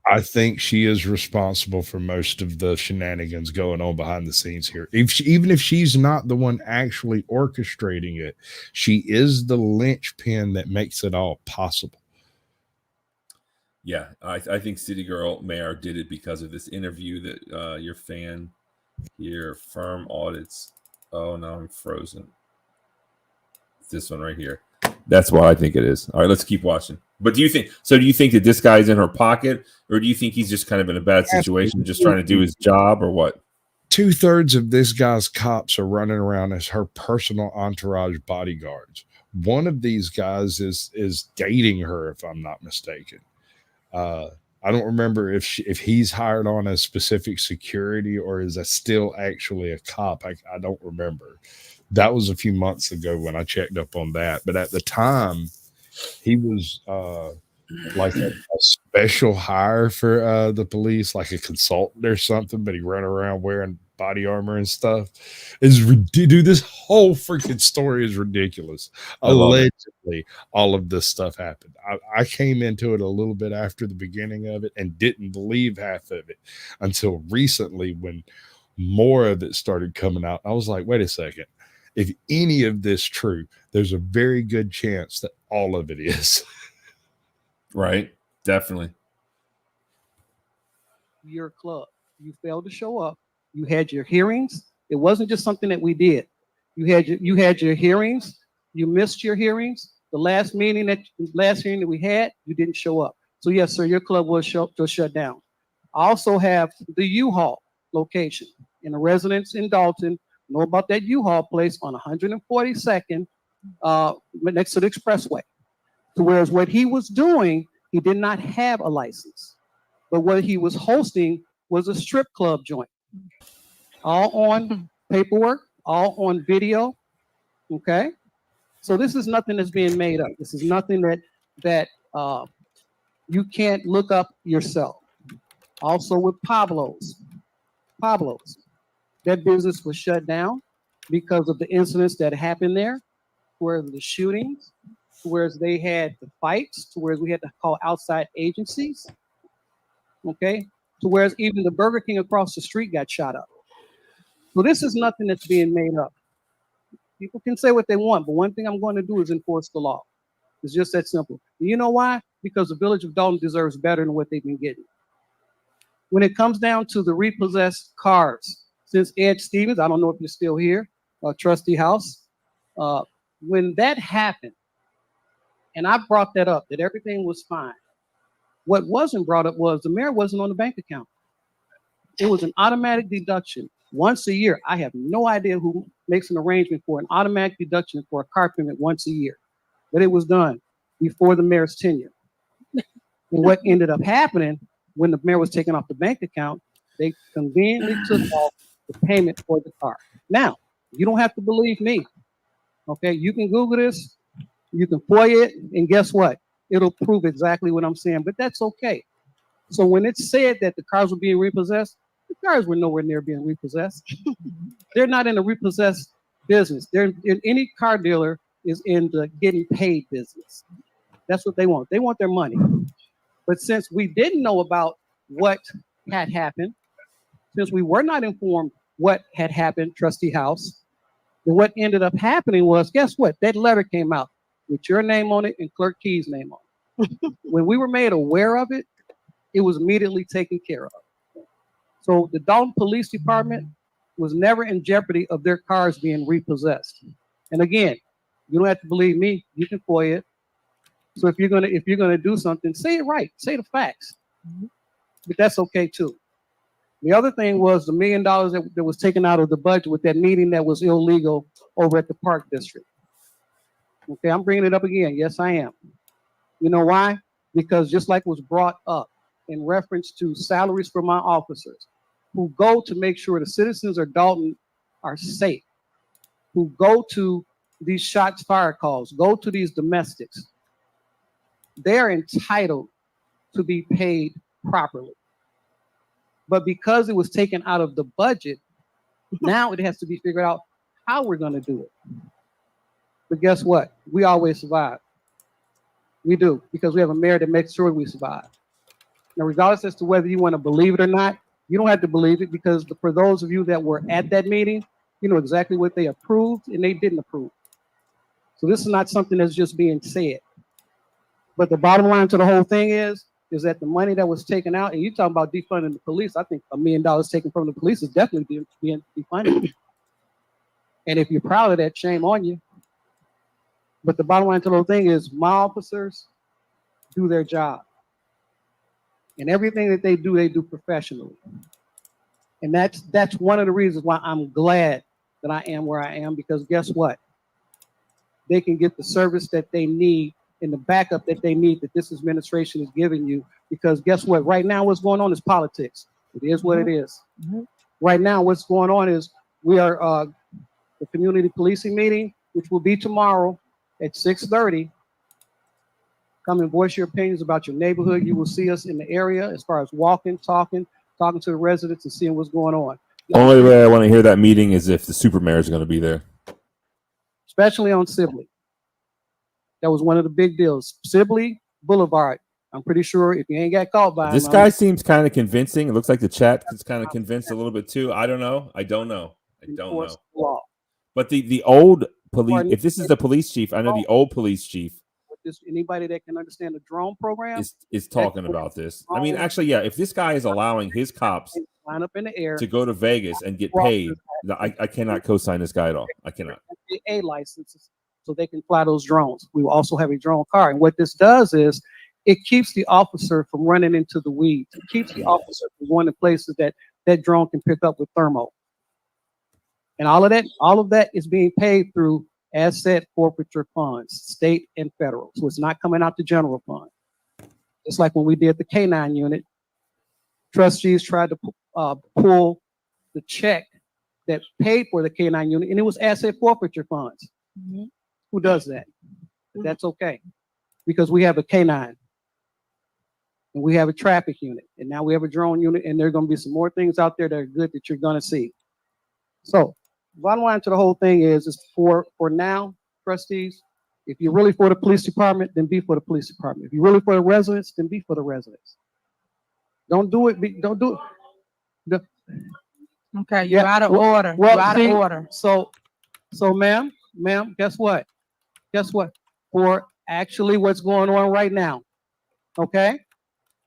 I think she is responsible for most of the shenanigans going on behind the scenes here. Even if she's not the one actually orchestrating it, she is the linchpin that makes it all possible. Yeah, I think City Girl Mayor did it because of this interview that your fan here, firm audits. Oh, no, I'm frozen. It's this one right here. That's what I think it is. All right, let's keep watching. But do you think that this guy's in her pocket, or do you think he's just kind of in a bad situation, just trying to do his job, or what? 2/3 of this guy's cops are running around as her personal entourage bodyguards. One of these guys is dating her, if I'm not mistaken. I don't remember if he's hired on as specific security or is that still actually a cop. I don't remember. That was a few months ago when I checked up on that. But at the time, he was like a special hire for the police, like a consultant or something. But he ran around wearing body armor and stuff. Dude, this whole freaking story is ridiculous. Allegedly, all of this stuff happened. I came into it a little bit after the beginning of it and didn't believe half of it until recently when more of it started coming out. I was like, wait a second. If any of this true, there's a very good chance that all of it is. Right. Definitely. Your club. You failed to show up. You had your hearings. It wasn't just something that we did. You had your hearings. You missed your hearings. The last hearing that we had, you didn't show up. So yes, sir, your club was shut down. I also have the U-Haul location in the residents in Dolton know about that U-Haul place on 142nd next to the expressway. So whereas what he was doing, he did not have a license. But what he was hosting was a strip club joint. All on paperwork, all on video. Okay. So this is nothing that's being made up. This is nothing that you can't look up yourself. Also with Pablo's, that business was shut down because of the incidents that happened there, where the shootings, whereas they had the fights, to where we had to call outside agencies. Okay, to whereas even the Burger King across the street got shot up. So this is nothing that's being made up. People can say what they want, but one thing I'm going to do is enforce the law. It's just that simple. And you know why? Because the village of Dolton deserves better than what they've been getting. When it comes down to the repossessed cars, since Ed Stevens, I don't know if you're still here, Trustee House, when that happened, and I brought that up, that everything was fine. What wasn't brought up was the mayor wasn't on the bank account. It was an automatic deduction once a year. I have no idea who makes an arrangement for an automatic deduction for a car payment once a year, but it was done before the mayor's tenure. And what ended up happening when the mayor was taken off the bank account, they conveniently took off the payment for the car. Now, you don't have to believe me. Okay, you can Google this, you can FOIA it, and guess what? It'll prove exactly what I'm saying, but that's okay. So when it's said that the cars were being repossessed, the cars were nowhere near being repossessed. They're not in the repossessed business. They're in any car dealer is in the getting paid business. That's what they want. They want their money. But since we didn't know about what had happened, since we were not informed what had happened, Trustee House, then what ended up happening was, guess what? That letter came out with your name on it and Clerk Key's name on it. When we were made aware of it, it was immediately taken care of. So the Dolton Police Department was never in jeopardy of their cars being repossessed. And again, you don't have to believe me. You can FOIA it. So if you're gonna do something, say it right. Say the facts. But that's okay too. The other thing was the $1 million that was taken out of the budget with that meeting that was illegal over at the Park District. Okay, I'm bringing it up again. Yes, I am. You know why? Because just like was brought up in reference to salaries for my officers who go to make sure the citizens of Dolton are safe, who go to these shots fired calls, go to these domestics, they're entitled to be paid properly. But because it was taken out of the budget, now it has to be figured out how we're going to do it. But guess what? We always survive. We do, because we have a mayor that makes sure we survive. Now, regardless as to whether you want to believe it or not, you don't have to believe it, because for those of you that were at that meeting, you know exactly what they approved and they didn't approve. So this is not something that's just being said. But the bottom line to the whole thing is that the money that was taken out, and you're talking about defunding the police, I think $1 million taken from the police is definitely being defunded. And if you're proud of that, shame on you. But the bottom line to the whole thing is my officers do their job. And everything that they do professionally. And that's one of the reasons why I'm glad that I am where I am, because guess what? They can get the service that they need and the backup that they need that this administration is giving you. Because guess what? Right now, what's going on is politics. It is what it is. Right now, what's going on is we are the community policing meeting, which will be tomorrow at 6:30. Come and voice your opinions about your neighborhood. You will see us in the area as far as walking, talking to the residents and seeing what's going on. Only way I want to hear that meeting is if the super mayor is going to be there. Especially on Sibley. That was one of the big deals. Sibley Boulevard. I'm pretty sure if you ain't got caught by This him, guy seems kind of convincing. It looks like the chat is kind of convinced a little bit too. I don't know. I don't know. law. But the old police, if this is the police chief, I know the old police chief Anybody that can understand the drone program is talking about this. I mean, actually, yeah, if this guy is allowing his cops line up in the air to go to Vegas and get paid, I cannot co-sign this guy at all. I cannot. FAA licenses so they can fly those drones. We will also have a drone car. And what this does is it keeps the officer from running into the weeds. It keeps the officer from going to places that drone can pick up with thermo. And all of that is being paid through asset forfeiture funds, state and federal. So it's not coming out the general fund. Just like when we did the K9 unit, trustees tried to pull the check that paid for the K-9 unit, and it was asset forfeiture funds. Who does that? But that's okay, because we have a K-9, and we have a traffic unit, and now we have a drone unit, and there are going to be some more things out there that are good that you're going to see. So, bottom line to the whole thing is for now, trustees, if you're really for the police department, then be for the police department. If you're really for the residents, then be for the residents. Don't do it. Don't do it. Okay, you're out of order. Well, You're out see, of order. So, ma'am, guess what? Guess what? For actually what's going on right now, okay?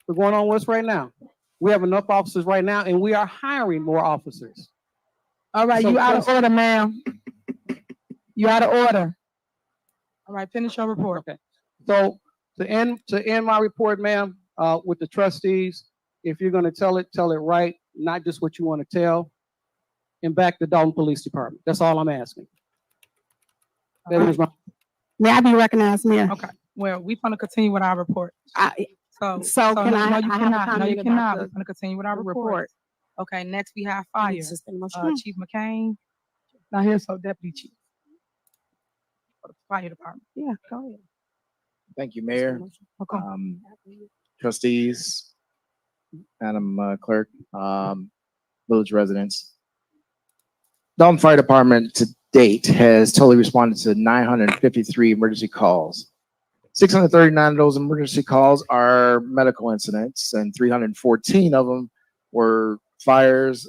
We're going on what's right now. We have enough officers right now, and we are hiring more officers. All right, So you out of trust- order, ma'am. You out of order. All right, finish your report. Okay. So to end my report, ma'am, with the trustees, if you're going to tell it right, not just what you want to tell, and back the Dolton Police Department. That's all I'm asking. That is my. May I be recognized, Mayor? Okay. Well, we're going to continue with our report. So can I- no, you I have a cannot. No, comment you about cannot. the We're going to continue with our report. report. Okay. Next, we have fire. need to suspend the motion. Chief McCain. Now here's so Deputy Chief for the fire department. Yeah, go ahead. Thank you, Mayor, Okay. trustees, Madam Clerk, village residents. Dalton Fire Department to date has totally responded to 953 emergency calls. 639 of those emergency calls are medical incidents, and 314 of them were fires,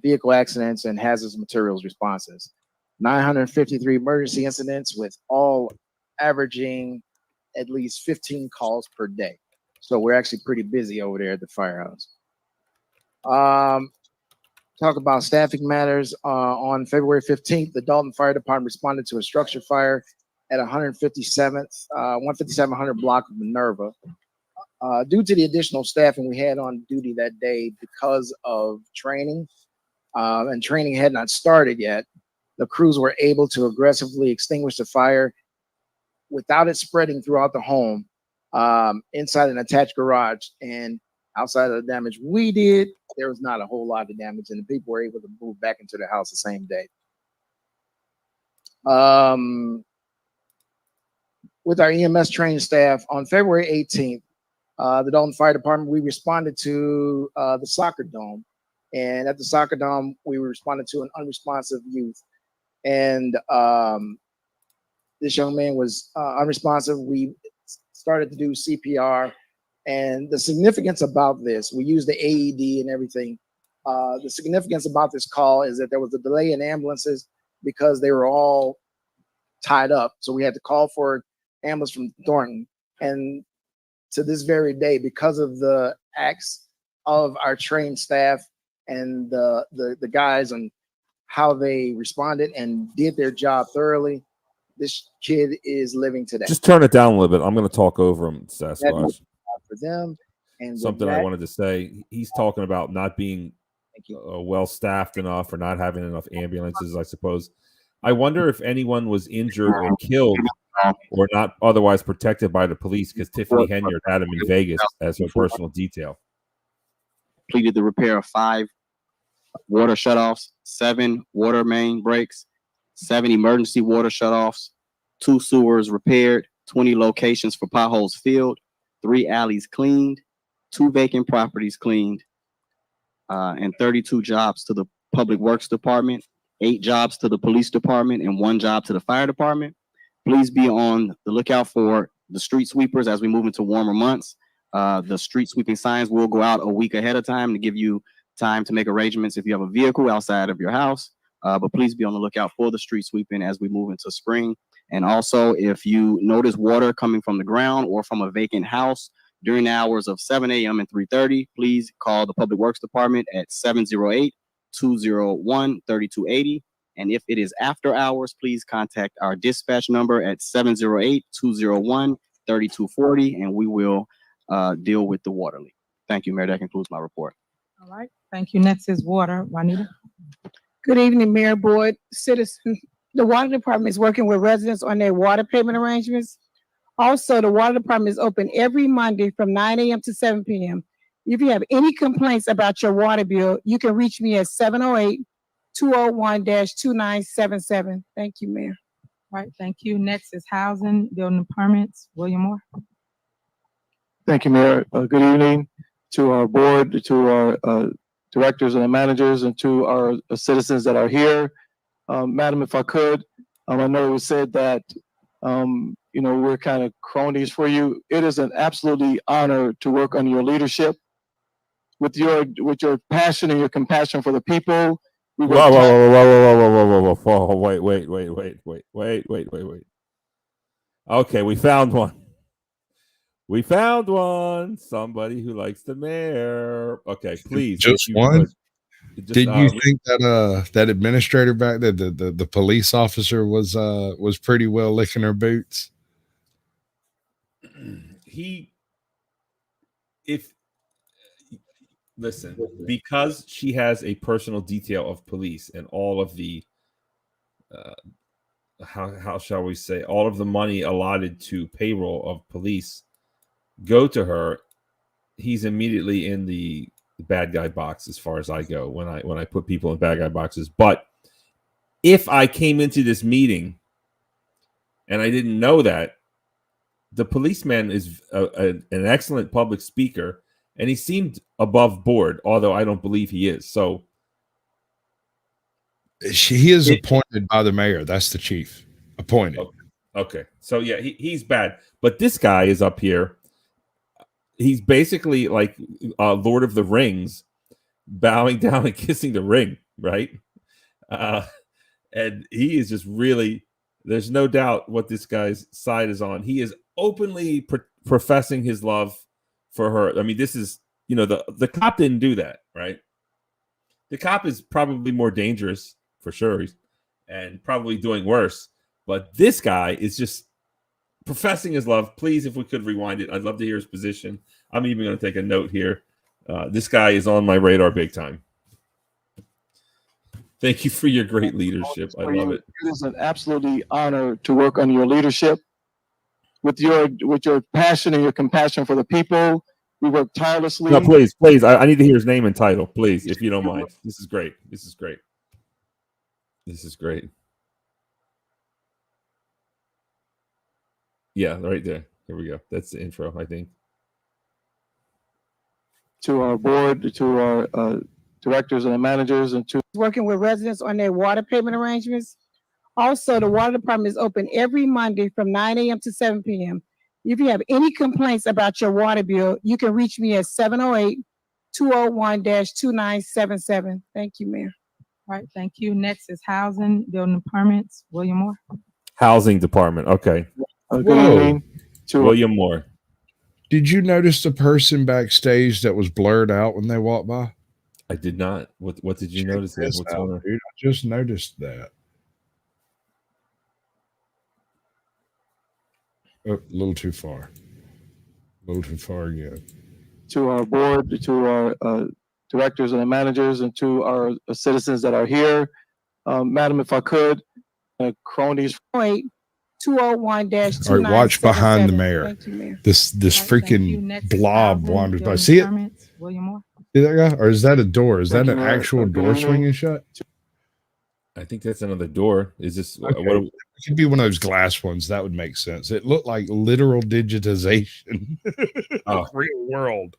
vehicle accidents, and hazardous materials responses. 953 emergency incidents, with all averaging at least 15 calls per day. So we're actually pretty busy over there at the firehouse. Talk about staffing matters. On February 15th, the Dalton Fire Department responded to a structure fire at 15700 block of Minerva. Due to the additional staffing we had on duty that day because of training, and training had not started yet, the crews were able to aggressively extinguish the fire without it spreading throughout the home, inside an attached garage. And outside of the damage we did, there was not a whole lot of damage, and the people were able to move back into the house the same day. With our EMS trained staff, on February 18th, the Dalton Fire Department, we responded to the soccer dome. And at the soccer dome, we responded to an unresponsive youth. And this young man was unresponsive. We started to do CPR. And the significance about this, we used the AED and everything. The significance about this call is that there was a delay in ambulances because they were all tied up. So we had to call for ambulance from Thornton. And to this very day, because of the acts of our trained staff and the guys and how they responded and did their job thoroughly, this kid is living today. Just turn it down a little bit. I'm going to talk over him, Sasquatch. For them. And Something I wanted to say. He's talking about not being well staffed enough or not having enough ambulances, I suppose. I wonder if anyone was injured or killed or not otherwise protected by the police, because Tiffany Henyard had him in Vegas as her personal detail. Completed the repair of 5 water shutoffs, 7 water main breaks, 7 emergency water shutoffs, 2 sewers repaired, 20 locations for potholes filled, 3 alleys cleaned, 2 vacant properties cleaned, and 32 jobs to the Public Works Department, 8 jobs to the Police Department, and 1 job to the Fire Department. Please be on the lookout for the street sweepers as we move into warmer months. The street sweeping signs will go out a week ahead of time to give you time to make arrangements if you have a vehicle outside of your house. But please be on the lookout for the street sweeping as we move into spring. And also, if you notice water coming from the ground or from a vacant house during the hours of 7 a.m. and 3:30, please call the Public Works Department at 708-201-3280. And if it is after hours, please contact our dispatch number at 708-201-3240, and we will deal with the water leak. Thank you, Mayor. That concludes my report. All right. Thank you. Next is water. Juanita. Good evening, Mayor, Board, citizens. The Water Department is working with residents on their water payment arrangements. Also, the Water Department is open every Monday from 9 a.m. to 7 p.m. If you have any complaints about your water bill, you can reach me at 708-201-2977. Thank you, Mayor. All right, thank you. Next is Housing, Building and Permits, William Moore. Thank you, Mayor. Good evening to our board, to our directors and the managers, and to our citizens that are here. Madam, if I could, I know it was said that, we're kind of cronies for you. It is an absolutely honor to work under your leadership. With your passion and your compassion for the people. We work Whoa, wait. Okay, we found one. Somebody who likes the mayor. Okay, please. Just one? Did you think that that administrator back there, the police officer was pretty well licking her boots? Listen, because she has a personal detail of police and all of the how shall we say, all of the money allotted to payroll of police go to her, he's immediately in the bad guy box as far as I go when I put people in bad guy boxes. But if I came into this meeting and I didn't know that, the policeman is an excellent public speaker, and he seemed above board, although I don't believe he is. So he is appointed by the mayor. That's the chief appointed. Okay. So yeah, he's bad. But this guy is up here. He's basically like Lord of the Rings, bowing down and kissing the ring, right? And he is just really, there's no doubt what this guy's side is on. He is openly professing his love for her. I mean, this is, the cop didn't do that, right? The cop is probably more dangerous for sure, and probably doing worse. But this guy is just professing his love. Please, if we could rewind it, I'd love to hear his position. I'm even going to take a note here. This guy is on my radar big time. Thank you for your great leadership. I love it. It is an absolutely honor to work under your leadership. With your passion and your compassion for the people, we work tirelessly. No, please. I need to hear his name and title, please, if you don't mind. This is great. Yeah, right there. Here we go. That's the intro, I think. To our board, to our directors and the managers, and to Working with residents on their water payment arrangements. Also, the water department is open every Monday from 9 a.m. to 7 p.m. If you have any complaints about your water bill, you can reach me at 708-201-2977. Thank you, Mayor. All right, thank you. Next is Housing, Building and Permits, William Moore. Housing Department. Okay. William Moore. Did you notice the person backstage that was blurred out when they walked by? I did not. What did you notice? What's going on? Dude, I just noticed that. Oh, a little too far. Again. To our board, to our directors and the managers, and to our citizens that are here. Madam, if I could, cronies. 201-2977. All right, watch behind the mayor. Thank you, Mayor. This freaking blob wanders by. See it? William Moore. See that guy? Or is that a door? Is that an actual door swinging shut? I think that's another door. Is this okay. It could be one of those glass ones. That would make sense. It looked like literal digitization. Real world.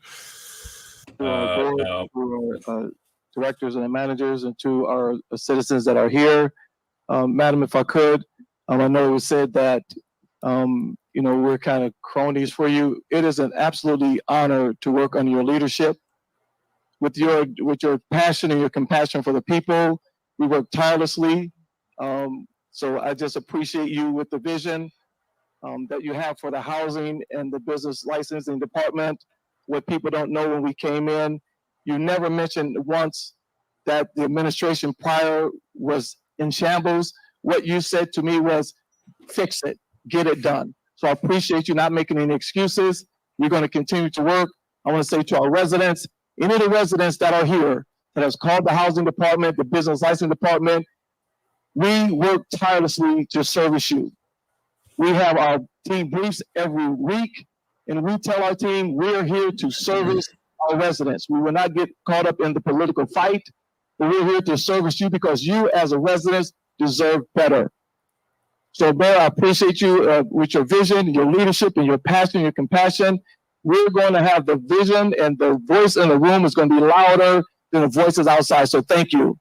Directors and the managers, and to our citizens that are here. Madam, if I could, I know it was said that, we're kind of cronies for you. It is an absolutely honor to work under your leadership. With your passion and your compassion for the people, we work tirelessly. So I just appreciate you with the vision that you have for the housing and the business licensing department. What people don't know, when we came in, you never mentioned once that the administration prior was in shambles. What you said to me was, fix it, get it done. So I appreciate you not making any excuses. We're going to continue to work. I want to say to our residents, any of the residents that are here that has called the housing department, the business license department, we work tirelessly to service you. We have our team briefs every week, and we tell our team we are here to service our residents. We will not get caught up in the political fight, but we're here to service you because you as a resident deserve better. So, Mayor, I appreciate you with your vision, your leadership, and your passion, your compassion. We're going to have the vision, and the voice in the room is going to be louder than the voices outside. So thank you.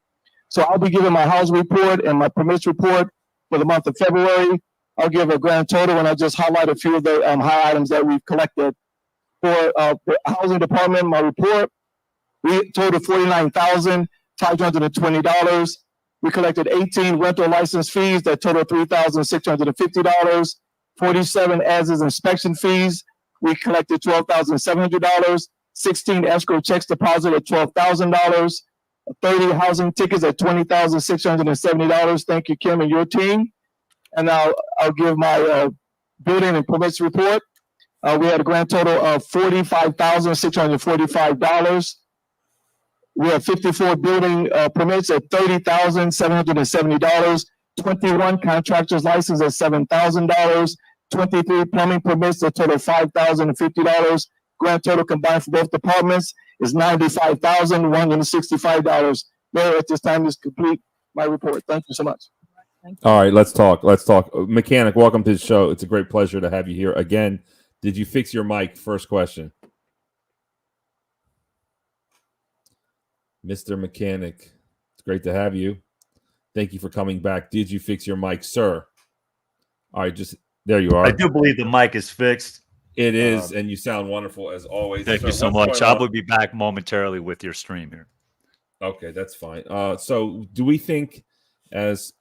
So I'll be giving my housing report and my permits report for the month of February. I'll give a grand total, and I'll just highlight a few of the high items that we've collected. For the housing department, my report, we totaled $49,520. We collected 18 rental license fees that totaled $3,650. 47 as-is inspection fees. We collected $12,700. 16 escrow checks deposit at $12,000. 30 housing tickets at $20,670. Thank you, Kim, and your team. And now I'll give my building and permits report. We had a grand total of $45,645. We have 54 building permits at $30,770. 21 contractors licensed at $7,000. 23 plumbing permits that total $5,050. Grand total combined for both departments is $95,165. Mayor, at this time is complete my report. Thank you so much. All right, let's talk. Let's talk. Mechanic, welcome to the show. It's a great pleasure to have you here again. Did you fix your mic? First question. Mr. Mechanic, it's great to have you. Thank you for coming back. Did you fix your mic, sir? All right, just there you are. I do believe the mic is fixed. It is, and you sound wonderful as always. Thank you so much. I will be back momentarily with your stream here. Okay, that's fine. So do we think, as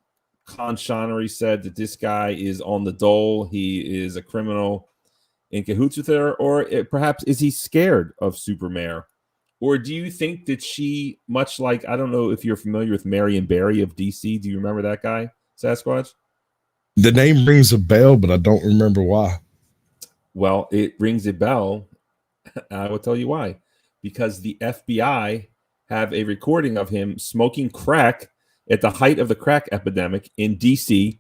Con Shonery said, that this guy is on the dole? He is a criminal in cahoots with her, or perhaps is he scared of Super Mayor? Or do you think that she, much like, I don't know if you're familiar with Marion Barry of DC. Do you remember that guy, Sasquatch? The name rings a bell, but I don't remember why. Well, it rings a bell. I will tell you why. Because the FBI have a recording of him smoking crack at the height of the crack epidemic in DC.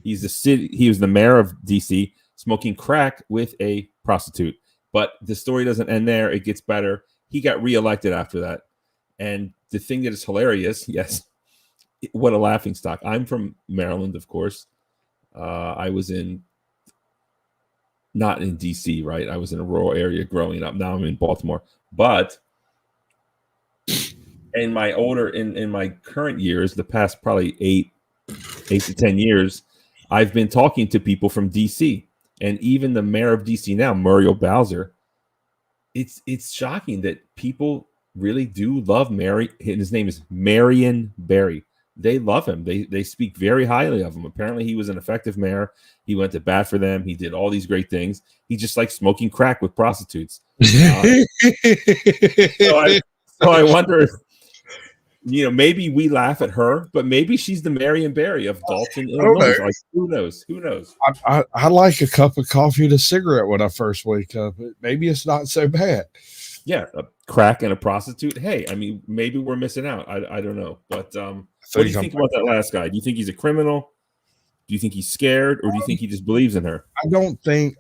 He was the mayor of DC, smoking crack with a prostitute. But the story doesn't end there. It gets better. He got reelected after that. And the thing that is hilarious, yes, what a laughingstock. I'm from Maryland, of course. I was not in DC, right? I was in a rural area growing up. Now I'm in Baltimore. But in my current years, the past probably 8 to 10 years, I've been talking to people from DC. And even the mayor of DC now, Muriel Bowser, it's shocking that people really do love Mary. His name is Marion Barry. They love him. They speak very highly of him. Apparently, he was an effective mayor. He went to bat for them. He did all these great things. He just likes smoking crack with prostitutes. So I wonder if, maybe we laugh at her, but maybe she's the Marion Barry of Dolton, Illinois. Like, who knows? Who knows? I like a cup of coffee and a cigarette when I first wake up. Maybe it's not so bad. Yeah, a crack and a prostitute. Hey, I mean, maybe we're missing out. I don't know. But what do you think about that last guy? Do you think he's a criminal? Do you think he's scared, or do you think he just believes in her? I don't think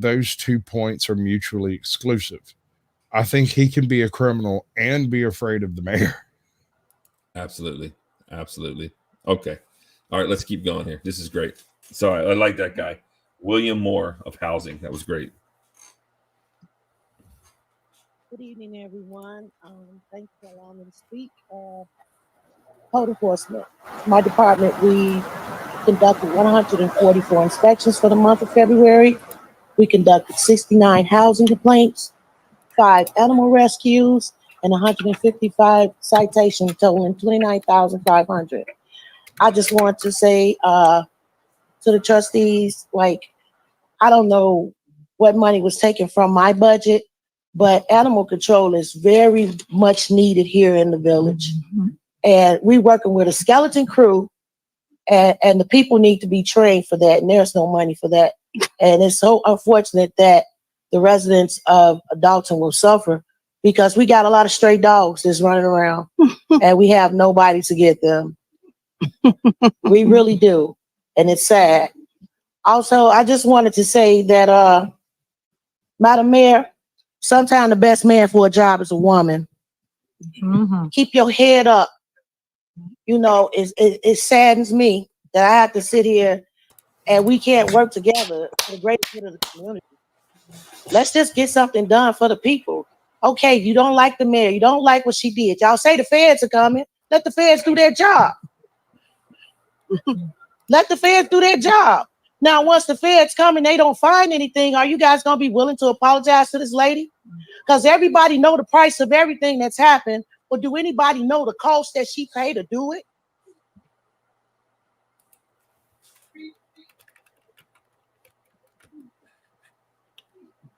those 2 points are mutually exclusive. I think he can be a criminal and be afraid of the mayor. Absolutely. Okay. All right, let's keep going here. This is great. So I like that guy. William Moore of Housing. That was great. Good evening, everyone. Thanks for allowing me to speak. Code enforcement. My department, we conducted 144 inspections for the month of February. We conducted 69 housing complaints, 5 animal rescues, and 155 citations totaling $29,500. I just want to say to the trustees, I don't know what money was taken from my budget, but animal control is very much needed here in the village. Mm-hmm. And we're working with a skeleton crew, and the people need to be trained for that, and there's no money for that. And it's so unfortunate that the residents of Dolton will suffer because we got a lot of stray dogs that's running around and we have nobody to get them. We really do. And it's sad. Also, I just wanted to say that, Madam Mayor, Sometimes the best man for a job is a woman. Keep your head up. You know, it saddens me that I have to sit here and we can't work together for the greater good of the community. Let's just get something done for the people. Okay, you don't like the mayor. You don't like what she did. Y'all say the feds are coming. Let the feds do their job. Let the feds do their job. Now, once the feds come and they don't find anything, are you guys going to be willing to apologize to this lady? Because everybody know the price of everything that's happened, but do anybody know the cost that she paid to do it?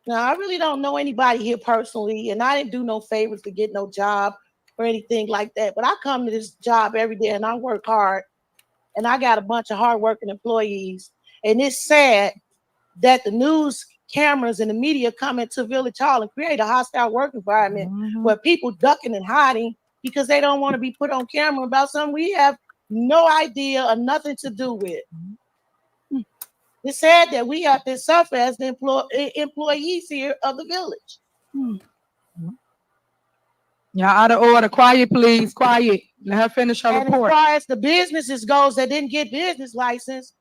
Now, I really don't know anybody here personally, and I didn't do no favors to get no job or anything like that, but I come to this job every day and I work hard, and I got a bunch of hardworking employees, and it's sad that the news cameras and the media come into Village Hall and create a hostile work environment where people ducking and hiding because they don't want to be put on camera about something we have no idea or nothing to do with. It's sad that we have to suffer as the employees here of the village. Y'all out of order. Quiet, please. Quiet. Let her finish her And report. as far as the businesses goes that didn't get business license,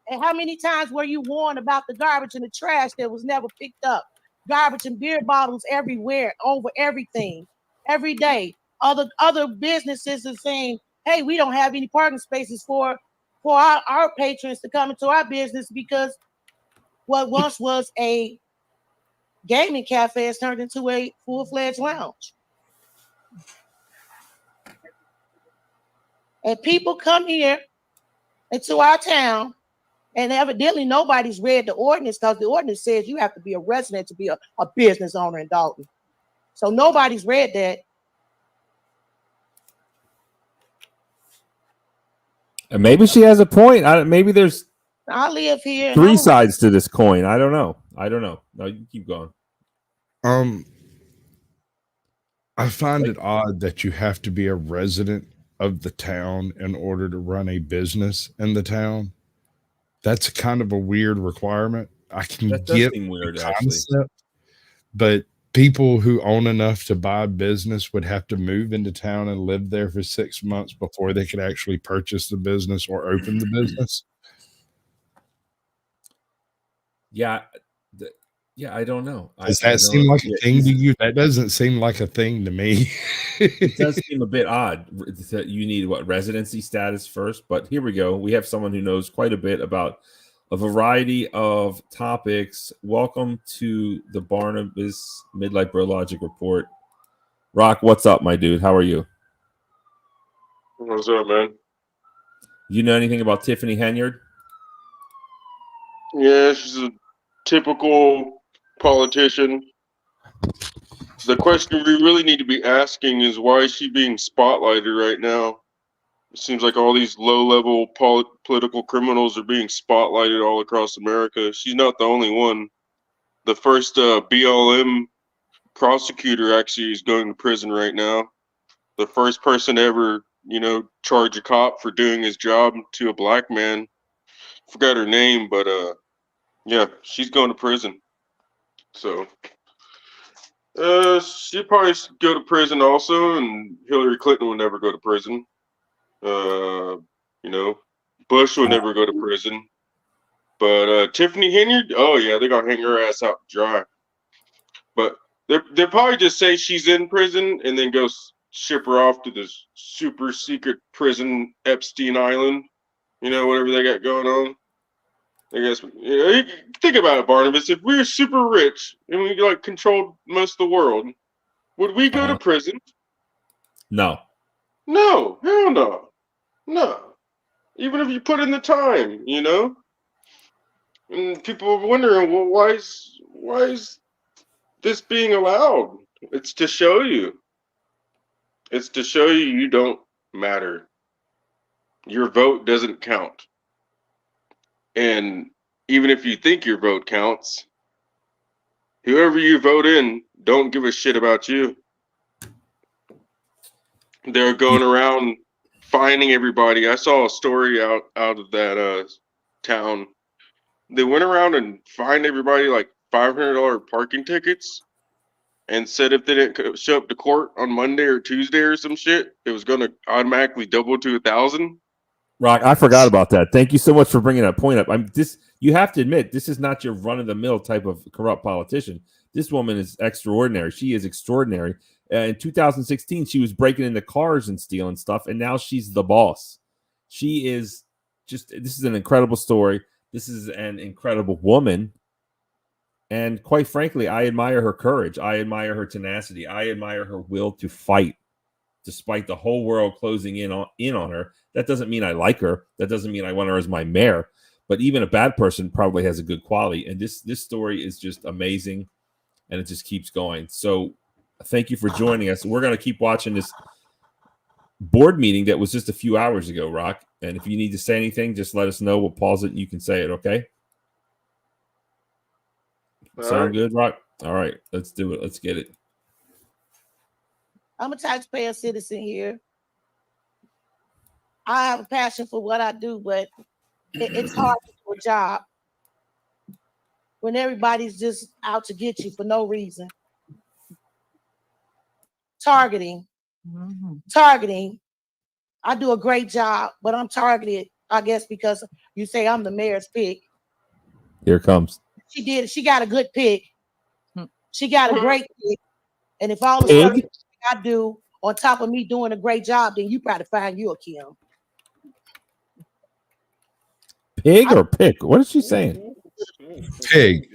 and how many times were you warned about the garbage and the trash that was never picked up? Garbage and beer bottles everywhere, over everything, every day. Other businesses are saying, hey, we don't have any parking spaces for our patrons to come into our business because what once was a gaming cafe has turned into a full-fledged lounge. And people come here into our town, and evidently nobody's read the ordinance because the ordinance says you have to be a resident to be a business owner in Dolton. So nobody's read that. And maybe she has a point. Maybe there's I live here. And three sides to this coin. I don't know. No, you keep going. I find it odd that you have to be a resident of the town in order to run a business in the town. That's kind of a weird requirement. I can That does get seem weird, the actually. concept, but people who own enough to buy a business would have to move into town and live there for 6 months before they could actually purchase the business or open the business. Yeah. I don't know. Does that seem like a thing to you? That doesn't seem like a thing to me. It does seem a bit odd that you need residency status first, but here we go. We have someone who knows quite a bit about a variety of topics. Welcome to the Barnabas Midlife Bro Logic Report. Rock, what's up, my dude? How are you? What's up, man? You know anything about Tiffany Henyard? Yeah, she's a typical politician. The question we really need to be asking is why is she being spotlighted right now? It seems like all these low-level political criminals are being spotlighted all across America. She's not the only one. The first BLM prosecutor actually is going to prison right now. The first person to ever, charge a cop for doing his job to a black man. Forgot her name, but yeah, she's going to prison. So she'd probably go to prison also, and Hillary Clinton would never go to prison. Bush would never go to prison. But Tiffany Henyard, oh yeah, they're gonna hang her ass out to dry. But they'll probably just say she's in prison and then go ship her off to this super secret prison, Epstein Island. Whatever they got going on. I guess think about it, Barnabas. If we were super rich and we controlled most of the world, would we go to prison? No. No, hell no, no. Even if you put in the time, and people are wondering, well, why is this being allowed? It's to show you. It's to show you you don't matter. Your vote doesn't count. And even if you think your vote counts, whoever you vote in don't give a shit about you. They're going around fining everybody. I saw a story out of that town. They went around and fined everybody like $500 parking tickets. and said if they didn't show up to court on Monday or Tuesday or some shit, it was going to automatically double to 1,000. Rock, I forgot about that. Thank you so much for bringing that point up. You have to admit, this is not your run-of-the-mill type of corrupt politician. This woman is extraordinary. She is extraordinary. In 2016, she was breaking into cars and stealing stuff, and now she's the boss. She is this is an incredible story. This is an incredible woman. And quite frankly, I admire her courage. I admire her tenacity. I admire her will to fight despite the whole world closing in on her. That doesn't mean I like her. That doesn't mean I want her as my mayor. But even a bad person probably has a good quality. And this story is just amazing, and it just keeps going. So thank you for joining us. We're going to keep watching this board meeting that was just a few hours ago, Rock. And if you need to say anything, just let us know. We'll pause it and you can say it, okay? Sound good, Rock? All right, let's do it. Let's get it. I'm a taxpayer citizen here. I have a passion for what I do, but it's hard to do a job when everybody's just out to get you for no reason. Targeting. I do a great job, but I'm targeted, I guess, because you say I'm the mayor's pick. Here it comes. She got a good pick. She got a great pick. And if all the stuff I do on top of me doing a great job, then you probably find you a Kim. Pig or pick? What is she saying? Pig.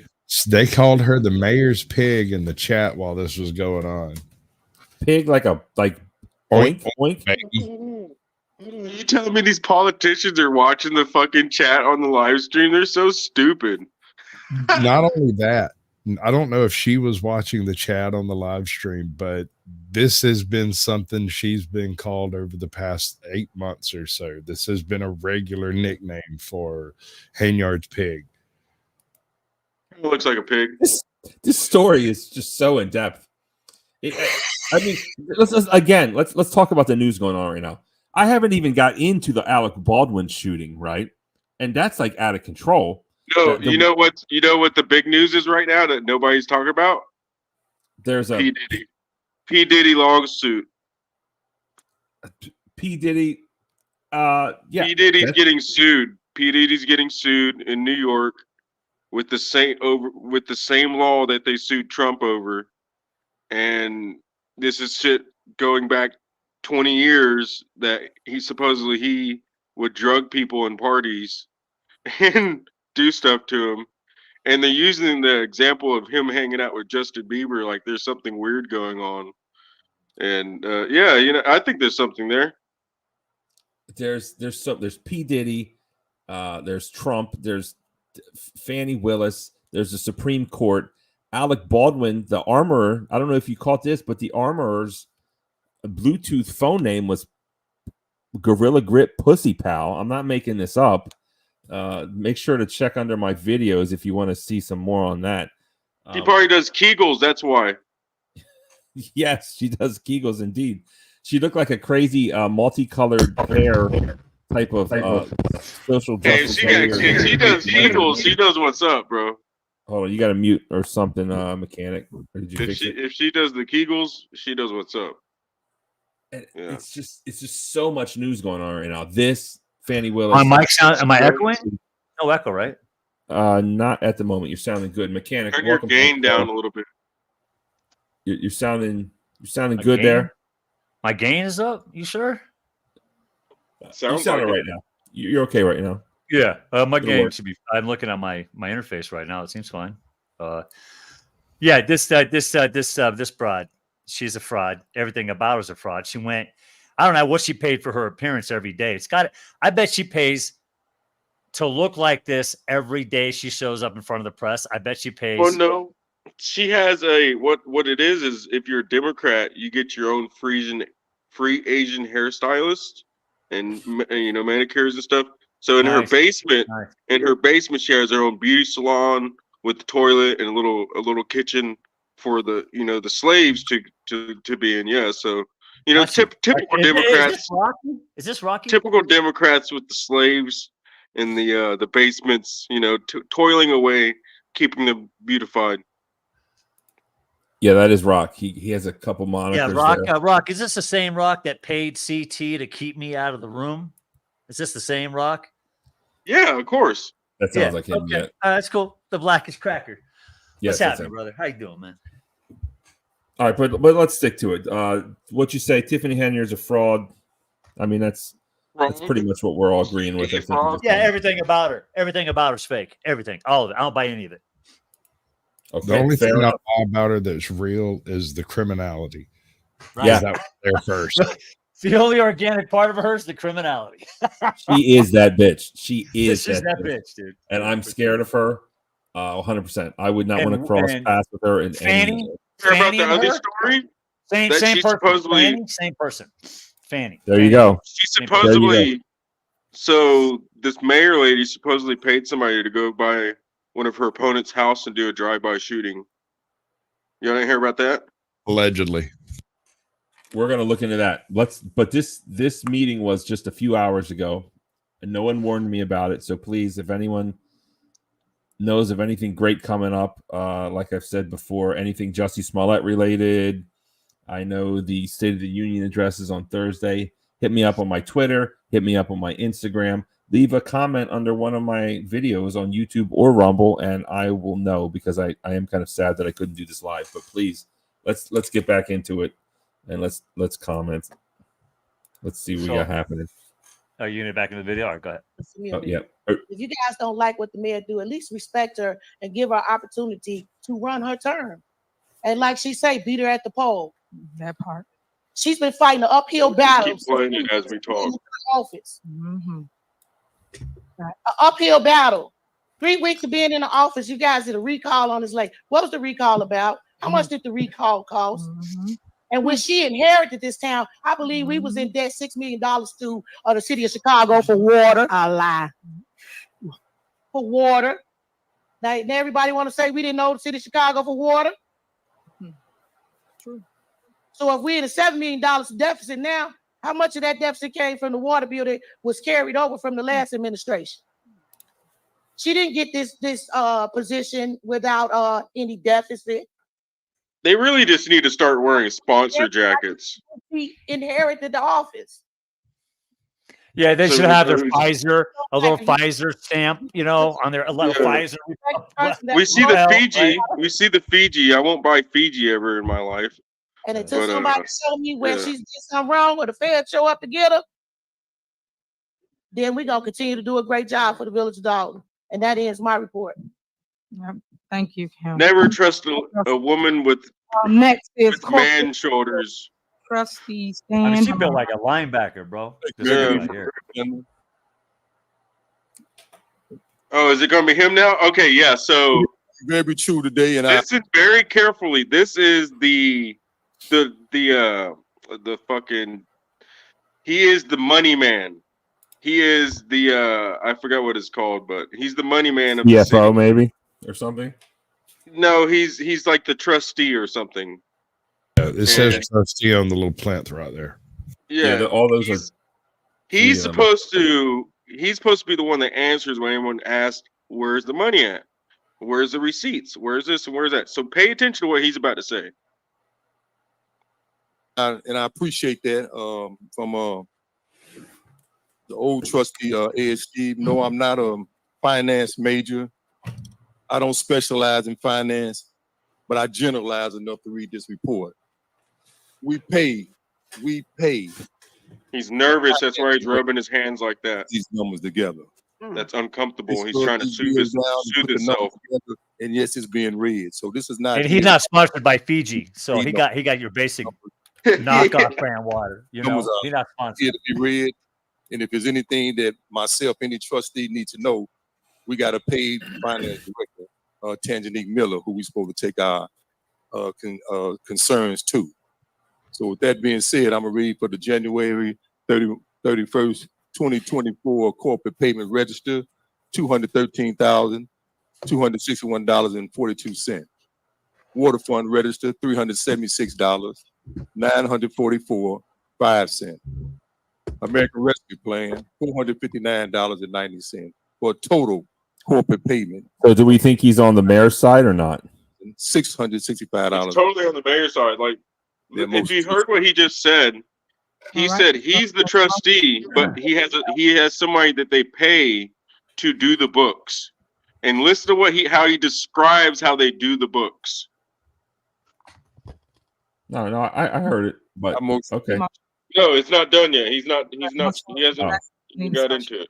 They called her the mayor's pig in the chat while this was going on. Pig like oink, oink. You telling me these politicians are watching the fucking chat on the live stream? They're so stupid. Not only that, I don't know if she was watching the chat on the live stream, but this has been something she's been called over the past 8 months or so. This has been a regular nickname for Henyard's pig. It looks like a pig. This story is just so in depth. I mean, let's talk about the news going on right now. I haven't even got into the Alec Baldwin shooting, right? And that's like out of control. No, you know what the big news is right now that nobody's talking about? There's a P. Diddy lawsuit. P. Diddy, yeah. P. Diddy's getting sued. P. Diddy's getting sued in New York with the same law that they sued Trump over. And this is shit going back 20 years that he would drug people in parties and do stuff to him. And they're using the example of him hanging out with Justin Bieber like there's something weird going on. And I think there's something there. There's P. Diddy, there's Trump, there's Fannie Willis, there's the Supreme Court, Alec Baldwin, the armorer. I don't know if you caught this, but the armorer's Bluetooth phone name was Gorilla Grip Pussy Pal. I'm not making this up. Make sure to check under my videos if you want to see some more on that. He probably does Kegels, that's why. Yes, she does Kegels indeed. She looked like a crazy multicolored hair type of social justice. Hey, she does Kegels. She knows what's up, bro. Hold on, you got to mute or something, mechanic. Or did you fix it? If she does the Kegels, she knows what's up. And it's just so much news going on right now. This Fannie Willis. My mic sound? Am I echoing? No echo, right? Not at the moment. You're sounding good, mechanic. Turn your gain down a little bit. You're sounding good there. My gain is up. You sure? You sound right now. You're okay right now. Yeah, my gain should be. I'm looking at my interface right now. It seems fine. Yeah, this broad. She's a fraud. Everything about her is a fraud. She went. I don't know what she paid for her appearance every day. I bet she pays to look like this every day she shows up in front of the press. I bet she pays. Well, no, she has what it is if you're a Democrat, you get your own free Asian hairstylist and manicures and stuff. So in her basement, she has her own beauty salon with the toilet and a little kitchen for the the slaves to be in. Yeah, so typical Democrats. Is this Rocky? Typical Democrats with the slaves in the basements, toiling away, keeping them beautified. Yeah, that is Rock. He has a couple monikers. Yeah, Rock. there. Rock. Is this the same Rock that paid CT to keep me out of the room? Is this the same Rock? Yeah, of course. That sounds like him. Okay. Yeah. That's cool. The blackest cracker. Yes, What's that's happening, him. brother? How you doing, man? All right, but let's stick to it. What you say, Tiffany Henyard's a fraud. I mean, that's pretty much what we're all agreeing with. I think. Yeah, everything about her. Everything about her's fake. Everything. All of it. I don't buy any of it. Okay, The only fair thing I enough. buy about her that's real is the criminality. Right. Yeah. That was there first. The only organic part of her is the criminality. She is that bitch. She is She's that bitch, dude. And I'm scared of her. 100%. I would not want to cross and paths with her in Fanny, any way. Hear about Fanny the and other her? story? Same That she person. supposedly- Fanny, same person. Fanny. There you go. She Same person. There you supposedly, so this mayor lady supposedly paid somebody to go by one of her opponent's house and do a drive-by shooting. You want to hear about that? Allegedly. We're gonna look into that. But this meeting was just a few hours ago, and no one warned me about it. So please, if anyone knows of anything great coming up, like I've said before, anything Jussie Smollett related, I know the State of the Union address is on Thursday. Hit me up on my Twitter. Hit me up on my Instagram. Leave a comment under one of my videos on YouTube or Rumble, and I will know, because I am kind of sad that I couldn't do this live. But please, let's get back into it, and let's comment. Let's see what we got happening. Are you in it back in the video? All right, go ahead. Oh, yeah. If you guys don't like what the mayor do, at least respect her and give her opportunity to run her term. And like she say, beat her at the poll. That part. She's been fighting an uphill battle. Keep playing it as we talk. Office. Mm-hmm. An uphill battle. 3 weeks of being in the office, you guys did a recall on his leg. What was the recall about? How much did the recall cost? Mm-hmm. And when she inherited this town, I believe we was in debt $6 million to the city of Chicago for water. A lie. For water. Now everybody want to say we didn't owe the city of Chicago for water. True. So if we're in a $7 million deficit now, how much of that deficit came from the water bill that was carried over from the last administration? She didn't get this position without any deficit. They really just need to start wearing sponsor jackets. She inherited the office. Yeah, they So should have their there's- Pfizer, a little Pfizer stamp, on their little Yeah. Pfizer. We see the Well, Fiji. right. We see the Fiji. I won't buy Fiji ever in my life. And until But, somebody show me where yeah. she's did something wrong or the feds show up to get her, then we're going to continue to do a great job for the village of Dolton. And that ends my report. Yep. Thank you, Kim. Never trust a woman with Next is man shoulders. Trustee I mean, Stan. she built like a linebacker, bro. This Yeah. girl right here. Oh, is it going to be him now? Okay, yeah. So Very true today, and listen very carefully. This is the fucking. He is the money man. He is the I forgot what it's called, but he's the money man of the city. CFO maybe or something. No, he's like the trustee or something. It says trustee on the little plinth right there. Yeah, all those are. He's supposed to be the one that answers when anyone asks, "Where's the money at? Where's the receipts? Where's this and where's that?" So pay attention to what he's about to say. and I appreciate that from the old trustee Ed Steve. No, I'm not a finance major. I don't specialize in finance, but I generalize enough to read this report. We pay. He's nervous. That's why he's rubbing his hands like that. These numbers together. That's uncomfortable. He's So trying to he's soothe being down to put the himself. numbers together, and yes, it's being read. So this is not. And he's not sponsored by Fiji, so He he don't. got your basic knockoff brand water. Numbers are He's not sponsored. here to be read. And if there's anything that myself, any trustee needs to know, we got a paid finance director, Tangenique Miller, who we supposed to take our concerns to. So with that being said, I'm gonna read for the January 31st, 2024 corporate payment register, $213,261.42. Water fund register, $376, $944.05. American Rescue Plan, $459.90 for a total corporate payment. So do we think he's on the mayor's side or not? $665. It's totally on the mayor's side. Like, if you heard what he just said, he said he's the trustee, but he has somebody that they pay to do the books. And listen to how he describes how they do the books. No, I heard it, but okay. No, it's not done yet. He hasn't got into it.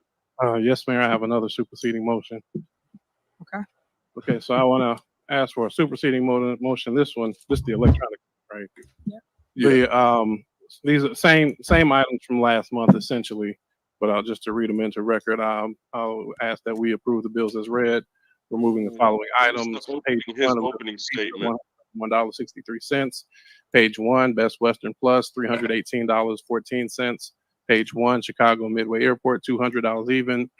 Yes, Mayor, I have another superseding motion. Okay. Okay, so I want to ask for a superseding motion. This is the electronic, right? Yeah. These are same items from last month essentially, but just to read them into record, I'll ask that we approve the bills as read, removing the following items. Page His one of opening statement. $1.63. Page 1, Best Western Plus, $318.14. Page 1, Chicago Midway Airport, $200 even.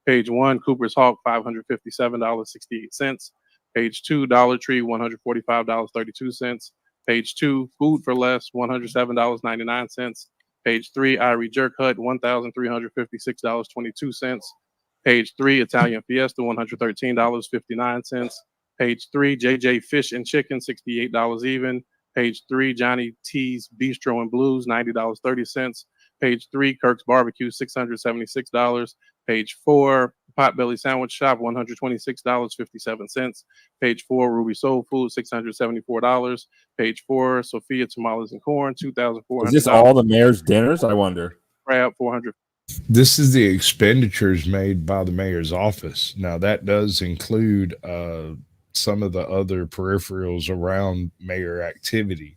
Page 1, Cooper's Hawk, $557.68. Page 2, Dollar Tree, $145.32. Page 2, Food for Less, $107.99. Page 3, Irie Jerk Hut, $1,356.22. Page 3, Italian Fiesta, $113.59. Page 3, JJ Fish and Chicken, $68 even. Page 3, Johnny T's Bistro and Blues, $90.30. Page 3, Kirk's Barbecue, $676. Page 4, Potbelly Sandwich Shop, $126.57. Page 4, Ruby Soul Food, $674. Page 4, Sophia Tamales and Corn, $2,400. Is this all the mayor's dinners? I wonder. Crab, $400. This is the expenditures made by the mayor's office. Now that does include some of the other peripherals around mayor activity.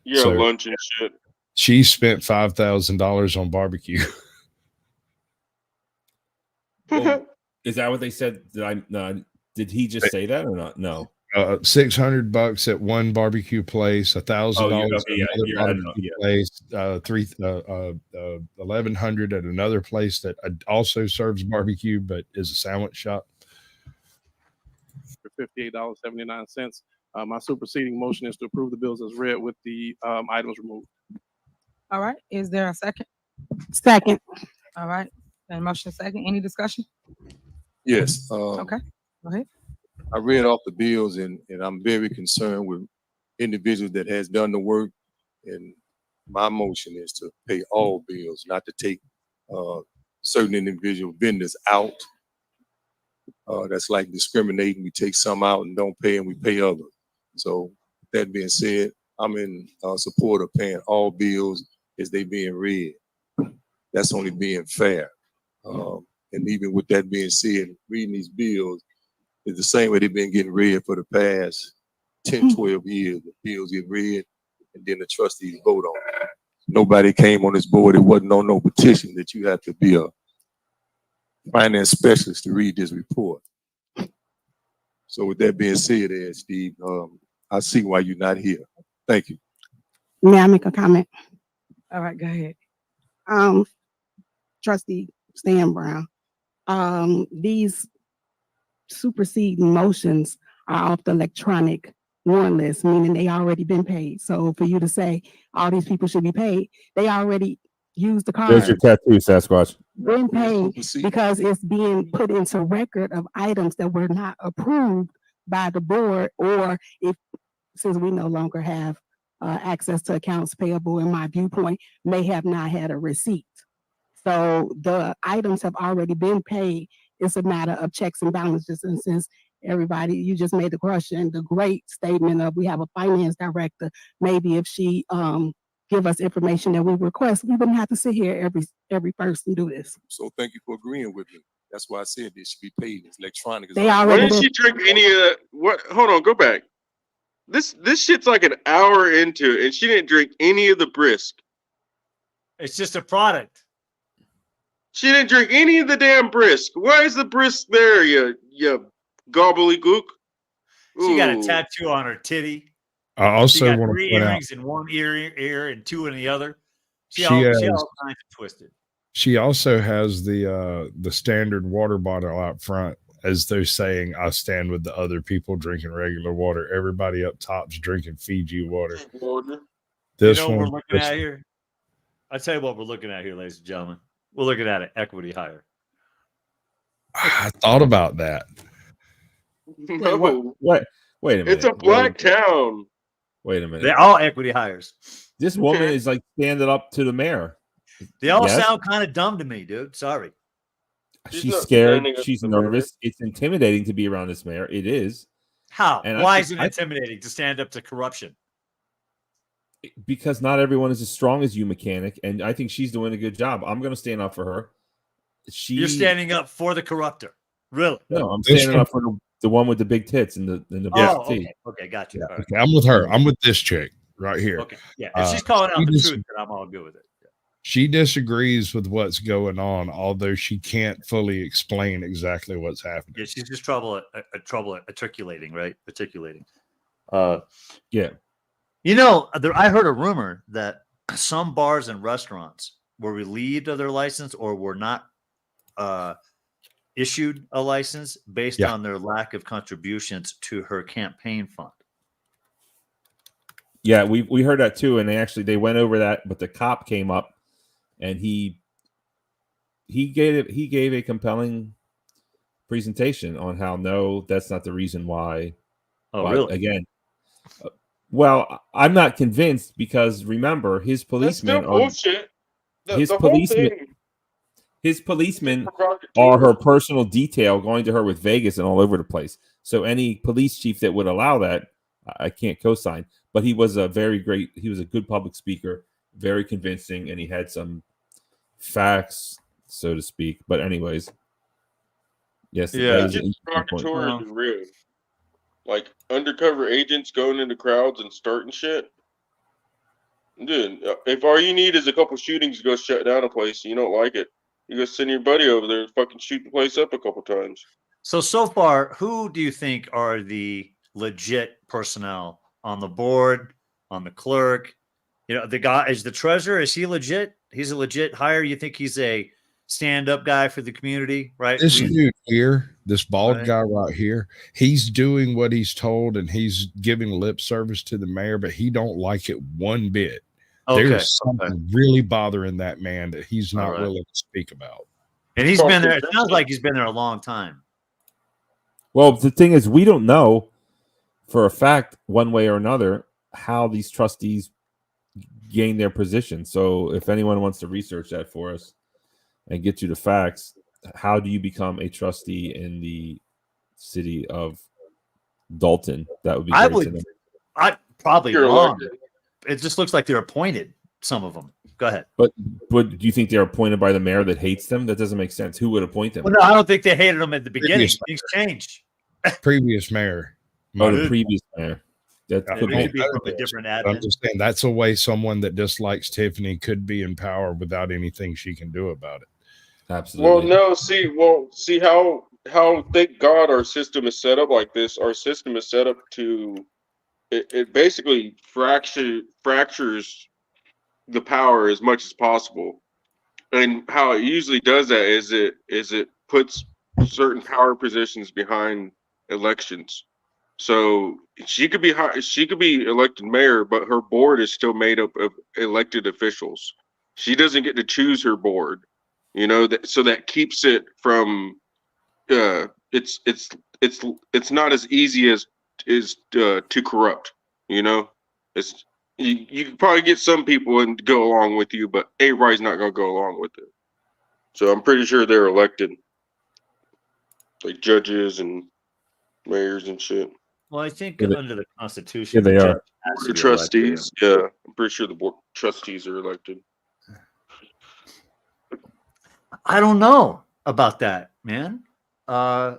Yeah, lunch and shit. She spent $5,000 on barbecue. Well, is that what they said? Did he just say that or not? No. $600 at one barbecue place, $1,000 at another barbecue place, $1,100 at another place that also serves barbecue but is a sandwich shop. $58.79. My superseding motion is to approve the bills as read with the items removed. All right. Is there a second? Second. All right. And motion second. Any discussion? Yes. Okay. Go ahead. I read off the bills and I'm very concerned with individuals that has done the work. And my motion is to pay all bills, not to take certain individual vendors out. That's like discriminating. We take some out and don't pay and we pay others. So that being said, I'm in support of paying all bills as they being read. That's only being fair. And even with that being said, reading these bills is the same way they've been getting read for the past 10, 12 years. The bills get read and then the trustees vote on it. Nobody came on this board. It wasn't on no petition that you have to be a finance specialist to read this report. So with that being said, Steve, I see why you're not here. Thank you. May I make a comment? All right, go ahead. Trustee Stan Brown, these superseding motions are off the electronic warrant list, meaning they already been paid. So for you to say all these people should be paid, they already used the card. There's your tattoo, Sasquatch. Been paid because it's being put into record of items that were not approved by the board, or since we no longer have access to accounts payable, in my viewpoint, may have not had a receipt. So the items have already been paid. It's a matter of checks and balances. And since everybody, you just made the question, the great statement of we have a finance director, maybe if she give us information that we request, we wouldn't have to sit here every first and do this. So thank you for agreeing with me. That's why I said this should be paid. It's electronic. Why didn't she drink any of what? Hold on, go back. This shit's like an hour into it, and she didn't drink any of the brisk. It's just a product. She didn't drink any of the damn brisk. Why is the brisk there, you gobbledygook? She got a Ooh. tattoo on her titty. I also She got want to 3 point out earrings in one ear and 2 in the other. She She all has- kinds of twisted. she also has the standard water bottle out front, as they're saying, I stand with the other people drinking regular water. Everybody up top's drinking Fiji water. This you know what we're one, looking at here? I'll tell you what we're looking at here, ladies and gentlemen. We're looking at an equity hire. I thought about that. Wait, what Wait a minute. It's a black town. Wait a minute. They're all equity hires. This woman is like standing up to the mayor. They all Yes? sound kind of dumb to me, dude. Sorry. She's scared. She's nervous. It's intimidating to be around this mayor. It is. How? And Why is it intimidating to stand up to corruption? Because not everyone is as strong as you, mechanic, and I think she's doing a good job. I'm going to stand up for her. You're standing up for the corruptor, really? No, I'm standing up for the one with the big tits and the big okay. Okay, got you. Yeah, All right. okay, I'm with her. I'm with this chick right here. Okay, yeah. If she's calling out she the dis- truth, then I'm all good with it. She disagrees with what's going on, although she can't fully explain exactly what's happening. Yeah, she's just trouble articulating, right? Articulating. Yeah. You know, I heard a rumor that some bars and restaurants were relieved of their license or were not issued a license based on their lack of contributions to her campaign fund. Yeah, we heard that too, and they went over that, but the cop came up and he gave a compelling presentation on how no, that's not the reason why. Oh, really? Again, well, I'm not convinced because remember his policemen That's still bullshit. His policemen are her personal detail going to her with Vegas and all over the place. So any police chief that would allow that, I can't co-sign. But he was a good public speaker, very convincing, and he had some facts, so to speak. But anyways, yes, Yeah, derogatory is real. Like undercover agents going into crowds and starting shit. Dude, if all you need is a couple shootings to go shut down a place, and you don't like it, you go send your buddy over there and fucking shoot the place up a couple times. So far, who do you think are the legit personnel on the board, on the clerk? You know, the guy is the treasurer. Is he legit? He's a legit hire. You think he's a stand-up guy for the community, right? This dude here, this bald guy right here, he's doing what he's told and he's giving lip service to the mayor, but he don't like it one bit. Okay, There's something really bothering that man that he's not All right. willing to speak about. And he's been there. It sounds like he's been there a long time. Well, the thing is, we don't know for a fact, one way or another, how these trustees gain their position. So if anyone wants to research that for us and get you the facts, how do you become a trustee in the city of Dolton? That would be great to know. I probably You're wrong. elected. It just looks like they're appointed. Some of them. Go ahead. But do you think they're appointed by the mayor that hates them? That doesn't make sense. Who would appoint them? Well, no, I don't think they hated them at the beginning. Previous- Things changed. Previous mayor. Oh, the previous mayor. That It could may be. be from a different I'm admin. just saying that's a way someone that dislikes Tiffany could be in power without anything she can do about it. Absolutely. Well, no, see how thank God our system is set up like this. Our system is set up to it basically fractures the power as much as possible. And how it usually does that is it puts certain power positions behind elections. So she could be elected mayor, but her board is still made up of elected officials. She doesn't get to choose her board, you know. So that keeps it from. It's not as easy as to corrupt, you know. It's you can probably get some people and go along with you, but everybody's not going to go along with it. So I'm pretty sure they're elected, like judges and mayors and shit. Well, I think Yeah, under the Constitution, they the are. judge has to The be trustees, yeah, I'm pretty sure the board trustees are elected. elected. I don't know about that, man. I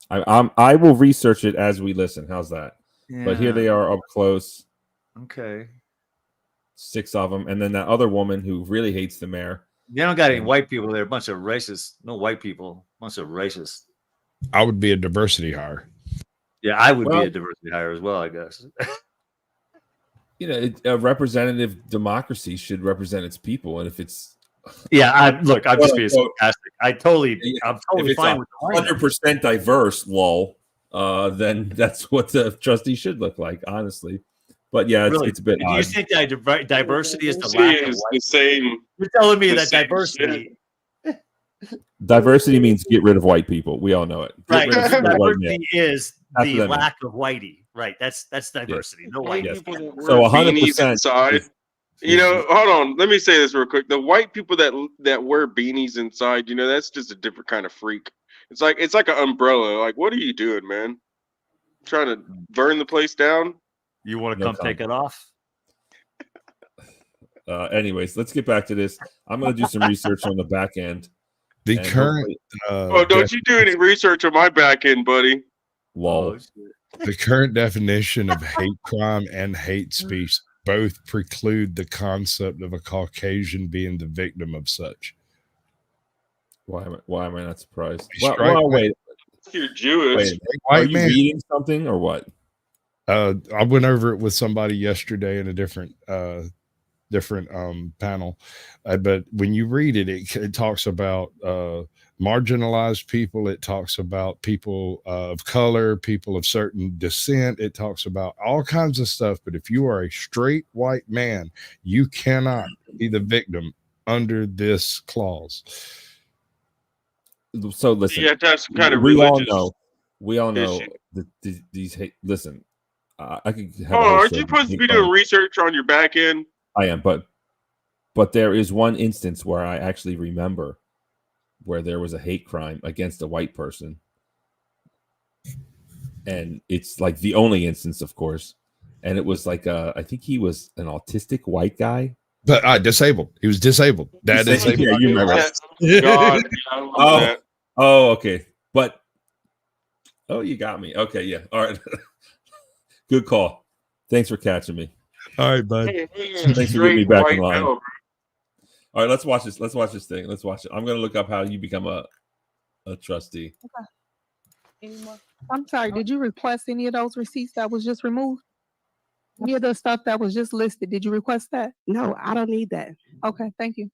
will research it as we listen. How's that? But here they are up close. Okay. 6 of them, and then that other woman who really hates the mayor. They don't got any white people there. A bunch of racists. No white people. Bunch of racists. I would be a diversity hire. Yeah, I would Well- be a diversity hire as well, I guess. You know, a representative democracy should represent its people, and if it's Yeah, I'm just being Quote, sarcastic. I'm totally if it's fine with the line. 100% diverse, lol, then that's what the trustee should look like, honestly. But yeah, Really? it's a bit Do you odd. think that diversity is the See, lack of it's white? the same. You're telling me the that same diversity. Diversity means get rid of white people. We all know it. Get Right. rid of white Diversity males. is That's the what that means. lack of whitey. Right. That's diversity. No white. Yes. People that So wear 100% beanies inside. You know, hold on. Let me say this real quick. The white people that wear beanies inside, you know, that's just a different kind of freak. It's like an umbrella. Like, what are you doing, man? Trying to burn the place down? You want to No come take it off? Anyways, let's get back to this. I'm going to do some research on the back end. The and current Oh, don't you do any research on my back end, buddy? Lol. The current definition of hate crime and hate speech both preclude the concept of a Caucasian being the victim of such. Why am I not surprised? Strike Well, wait. You're Jewish. Wait, White are you man. reading something or what? I went over it with somebody yesterday in a different panel, but when you read it, it talks about marginalized people. It talks about people of color, people of certain descent. It talks about all kinds of stuff. But if you are a straight white man, you cannot be the victim under this clause. So listen, You have to have some kind of we religious. We all know issue. that these hate. Listen, I could have. Oh, a whole aren't show you on supposed to hate be crime. doing research on your back end? I am, but there is one instance where I actually remember where there was a hate crime against a white person, and it's like the only instance, of course, and it was like I think he was an autistic white guy. But disabled. He was disabled. That is Yeah, you remember. God, I love Oh, that. oh, okay. But you got me. Okay, yeah. All right. Good call. Thanks for catching me. All right, bud. Thanks for getting me back in line. All right, let's watch this. Let's watch this thing. Let's watch it. I'm gonna look up how you become a trustee. Okay. Any more? I'm sorry, did you request any of those receipts that was just removed? Any of the stuff that was just listed, did you request that? No, I don't need that. Okay, thank you.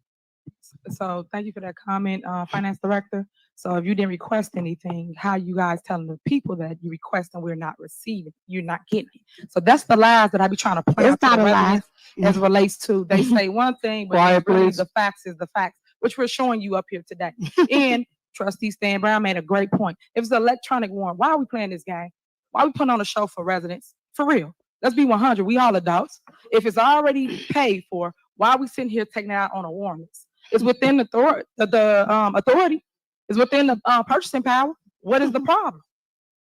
So thank you for that comment, Finance Director. So if you didn't request anything, how you guys telling the people that you request and we're not receiving, you're not getting it. So that's the lies that I be trying to point out It's to not the a lie. residents as relates to they say one thing, but Quiet, really please. the facts is the facts, which we're showing you up here today. And Trustee Stan Brown made a great point. If it's an electronic warrant, why are we playing this game? Why are we putting on a show for residents? For real. Let's be 100. We all adults. If it's already paid for, why are we sitting here taking it out on a warrant list? It's within the authority. It's within the purchasing power. What is the problem?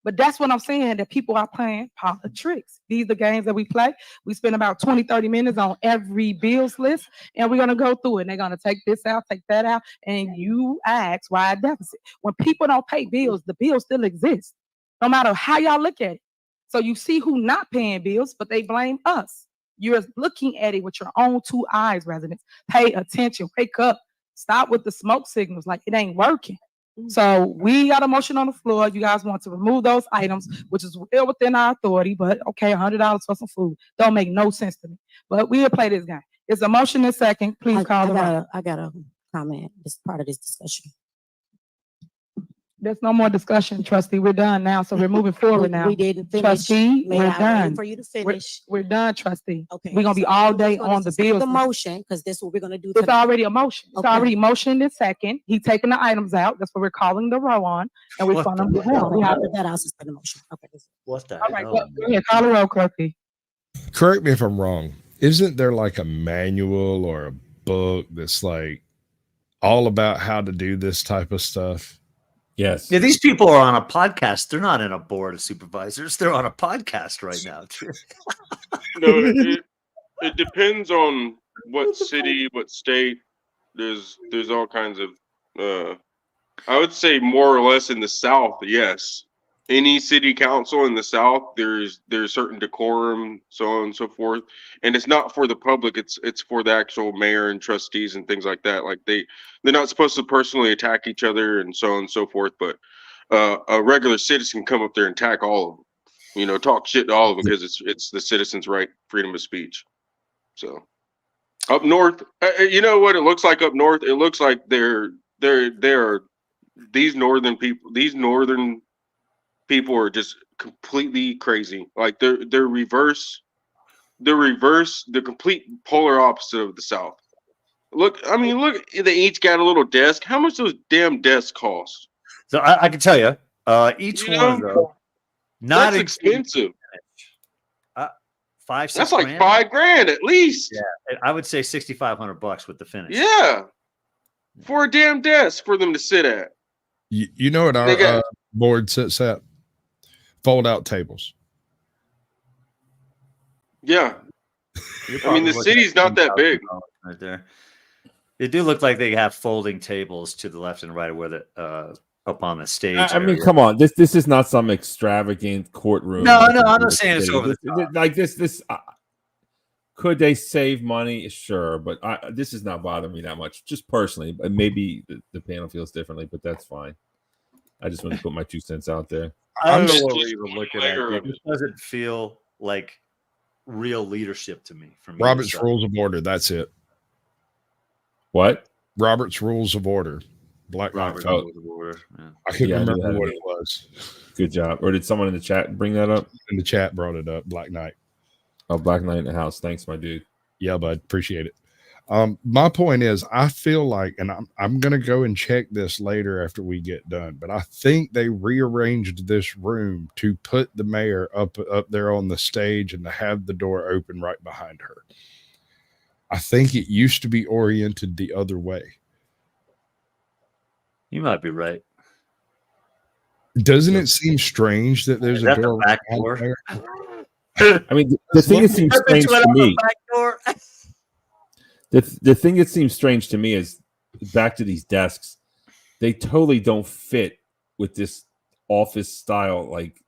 But that's what I'm saying, that people are playing politics. These are the games that we play. We spend about 20, 30 minutes on every bills list, and we're going to go through it. And they're going to take this out, take that out, and you ask why a deficit. When people don't pay bills, the bills still exist, no matter how y'all look at it. So you see who not paying bills, but they blame us. You're looking at it with your own two eyes, residents. Pay attention, wake up, stop with the smoke signals, like it ain't working. So we got a motion on the floor. You guys want to remove those items, which is well within our authority, but okay, $100 for some food. Don't make no sense to me. But we'll play this game. It's a motion and second. Please call the roll. I got a comment. It's part of this discussion. There's no more discussion, trustee. We're done now. So we're moving forward now. We didn't finish. Trustee, May we're I wait done. for you to finish? We're done, trustee. Okay. We're gonna be so all we're day gonna on the suspend bills. The motion, because this is what we're gonna do. It's tonight. already a motion. It's Okay. already motioned in second. He taking the items out. That's what we're calling the row on, and we're What gonna the move hell? on. We have After that, I'll suspend the motion. Okay. What the All right, hell? go ahead. Call the roll, Clerky. Correct me if I'm wrong. Isn't there like a manual or a book that's like all about how to do this type of stuff? Yes. Yeah, these people are on a podcast. They're not in a board of supervisors. They're on a podcast right now. No, it depends on what city, what state. There's all kinds of. I would say more or less in the South, yes. Any city council in the South, there's certain decorum, so on and so forth, and it's not for the public. It's for the actual mayor and trustees and things like that. Like they're not supposed to personally attack each other and so on and so forth. But a regular citizen come up there and attack all of them. You know, talk shit to all of them because it's the citizens' right, freedom of speech. So up north, you know what it looks like up north? It looks like they're these northern people are just completely crazy. Like they're the complete polar opposite of the South. Look, I mean, look, they each got a little desk. How much those damn desks cost? So I can tell you, each You one of know? those, not That's exceeding expensive. 5, 6 That's like grand. $5,000 at least. Yeah, I would say $6,500 with the finish. Yeah, for a damn desk for them to sit at. You know what our They got- board sits at? Fold out tables. Yeah. You're I mean, the probably looking city's at not that big. $10,000 right there. They do look like they have folding tables to the left and right of where the up on the stage. I mean, area. come on. This is not some extravagant courtroom. No, like no, in I'm the not saying it's city. over the This- like this. Could they save money? Sure, but this is not bothering me that much. Just personally, but maybe the panel feels differently, but that's fine. I just want to put my 2 cents out there. I don't know just- what we're even looking at. layer It of just doesn't feel like real leadership to me. From either Robert's side. Rules of Order. That's it. What? Robert's Rules of Order. Black Knight. Robert's Oh. Rules of Order. Yeah. I couldn't Yeah, I knew remember that. what it was. Good job. Or did someone in the chat bring that up? In the chat brought it up. Black Knight. Oh, Black Knight in the house. Thanks, my dude. Yeah, bud. Appreciate it. My point is, I feel like, and I'm gonna go and check this later after we get done, but I think they rearranged this room to put the mayor up there on the stage and to have the door open right behind her. I think it used to be oriented the other way. You might be right. Doesn't it seem strange that there's Is a that the door back right door? there? I mean, the thing that seems strange to me. The thing that seems strange to me is back to these desks. They totally don't fit with this office style. Like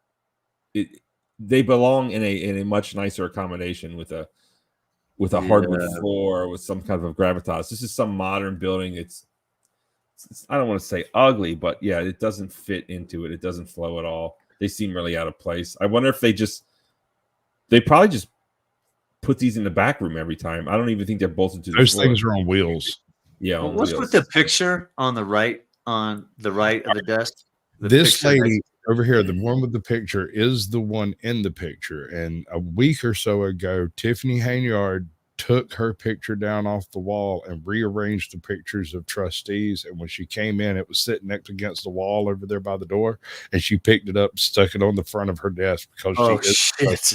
they belong in a much nicer accommodation with a hardwood floor with some kind of gravitas. This is some modern building. It's I don't want to say ugly, but yeah, it doesn't fit into it. It doesn't flow at all. They seem really out of place. I wonder if they probably just put these in the back room every time. I don't even think they're bolted to the Those floor. things are on wheels. Yeah, on What's wheels. with the picture on the right of the desk? The This picture lady next- over here, the one with the picture, is the one in the picture. And a week or so ago, Tiffany Henyard took her picture down off the wall and rearranged the pictures of trustees. And when she came in, it was sitting next against the wall over there by the door. And she picked it up, stuck it on the front of her desk because Oh, she is shit.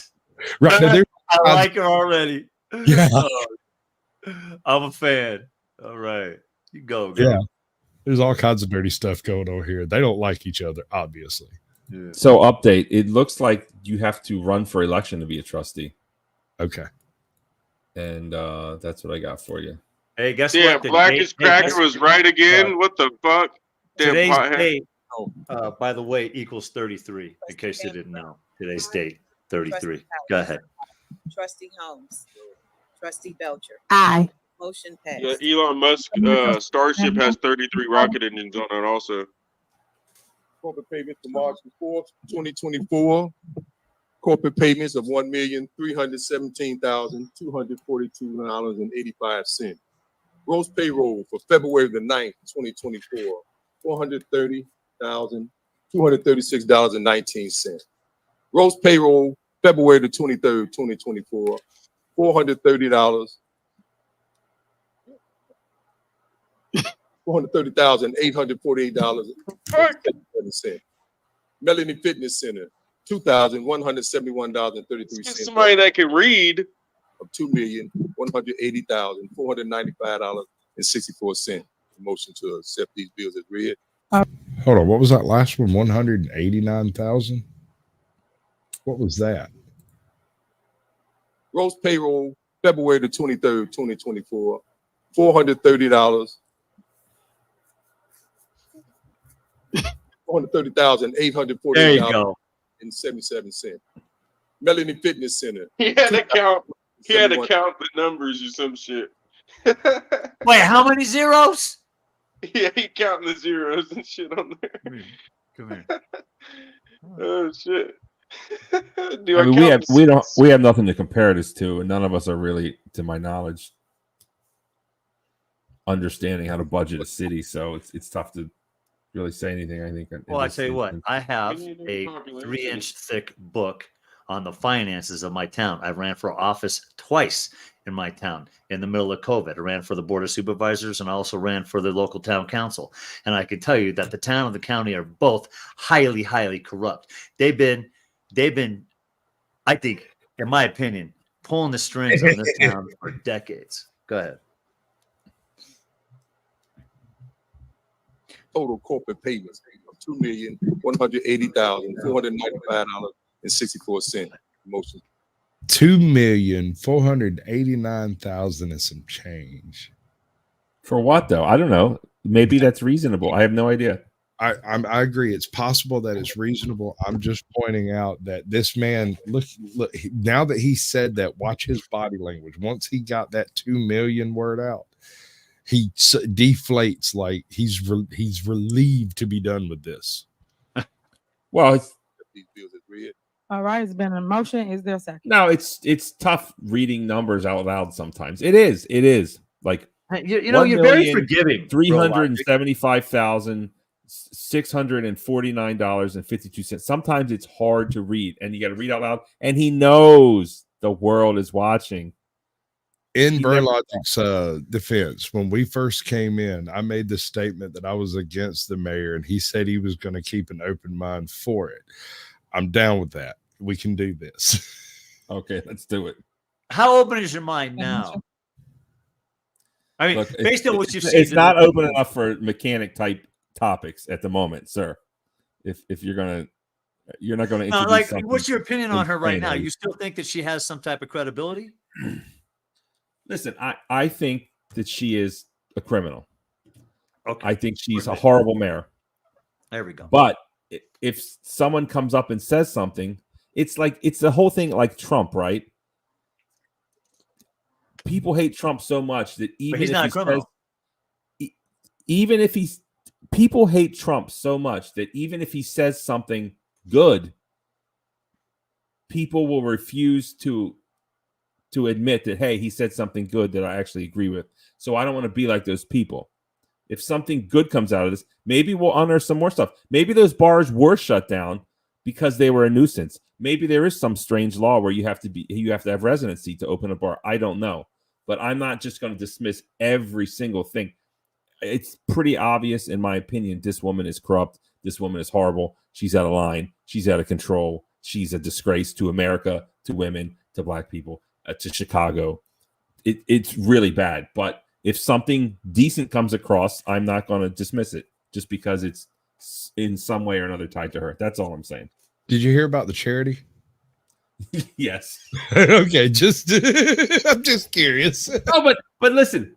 right now. I like her already. Yeah. Oh, I'm a fan. All right. You go. Yeah. There's all kinds of dirty stuff going on here. They don't like each other, obviously. Yeah. So update. It looks like you have to run for election to be a trustee. Okay. And that's what I got for you. Hey, guess Yeah, what? The Blackest date- Cracker guess- was right again. What the fuck? Damn Today's pothead. date, by the way, equals 33, in case you didn't know. Today's date, 33. Go ahead. Trustee Holmes. Trustee Belcher. Aye. Motion passed. Yeah, Elon Musk Starship has 33 rocket engines on it also. Corporate payments for March 4th, 2024. Corporate payments of $1,317,242.85. Gross payroll for February the 9th, 2024, $430,236.19. Gross payroll February the 23rd, 2024, $430,848. $430,848.37. Melanie Fitness Center, $2,171.33. Somebody that can read. Of $2,180,495.64. Motion to accept these bills as read. Hold on. What was that last one? 189,000? What was that? Gross payroll February the 23rd, 2024, $430. $430,848.77. Melanie Fitness Center. He had to count the numbers or some shit. Wait, how many zeros? Yeah, he counting the zeros and shit on there. Come here. Oh shit. I mean, we have nothing to compare this to, and none of us are really, to my knowledge, understanding how to budget a city. So it's tough to really say anything. I think. Well, I tell you what, I have a 3-inch thick book on the finances of my town. I ran for office twice in my town in the middle of COVID. I ran for the Board of Supervisors and I also ran for the local town council. And I can tell you that the town and the county are both highly, highly corrupt. They've been, I think, in my opinion, pulling the strings on this town for decades. Go ahead. Total corporate payments of $2,180,495.64. Motion. 2,489,000 and some change. For what though? I don't know. Maybe that's reasonable. I have no idea. I agree. It's possible that it's reasonable. I'm just pointing out that this man, look, now that he said that, watch his body language. Once he got that 2 million word out, he deflates like he's relieved to be done with this. Well, All right, it's been a motion. Is there a second? no, it's tough reading numbers out loud sometimes. It is like you know, you're very forgiving. $375,649.52. Sometimes it's hard to read, and you got to read out loud. And he knows the world is watching. In Burlogic's defense, when we first came in, I made the statement that I was against the mayor, and he said he was going to keep an open mind for it. I'm down with that. We can do this. Okay, let's do it. How open is your mind now? I mean, Look, based on what you've seen, it's not open enough for mechanic type topics at the moment, sir. If you're not gonna introduce like, something what's your opinion on her right now? insane. You still think that she has some type of credibility? Listen, I think that she is a criminal. Okay. I think she's a horrible mayor. There we go. But if someone comes up and says something, it's the whole thing like Trump, right? People hate Trump so much that even he's if not he a criminal. people hate Trump so much that even if he says something good, people will refuse to admit that, hey, he said something good that I actually agree with. So I don't want to be like those people. If something good comes out of this, maybe we'll unearth some more stuff. Maybe those bars were shut down because they were a nuisance. Maybe there is some strange law where you have to have residency to open a bar. I don't know. But I'm not just going to dismiss every single thing. It's pretty obvious, in my opinion, this woman is corrupt. This woman is horrible. She's out of line. She's out of control. She's a disgrace to America, to women, to Black people, to Chicago. It's really bad. But if something decent comes across, I'm not going to dismiss it just because it's in some way or another tied to her. That's all I'm saying. Did you hear about the charity? Yes. Okay, I'm just curious. No, but listen,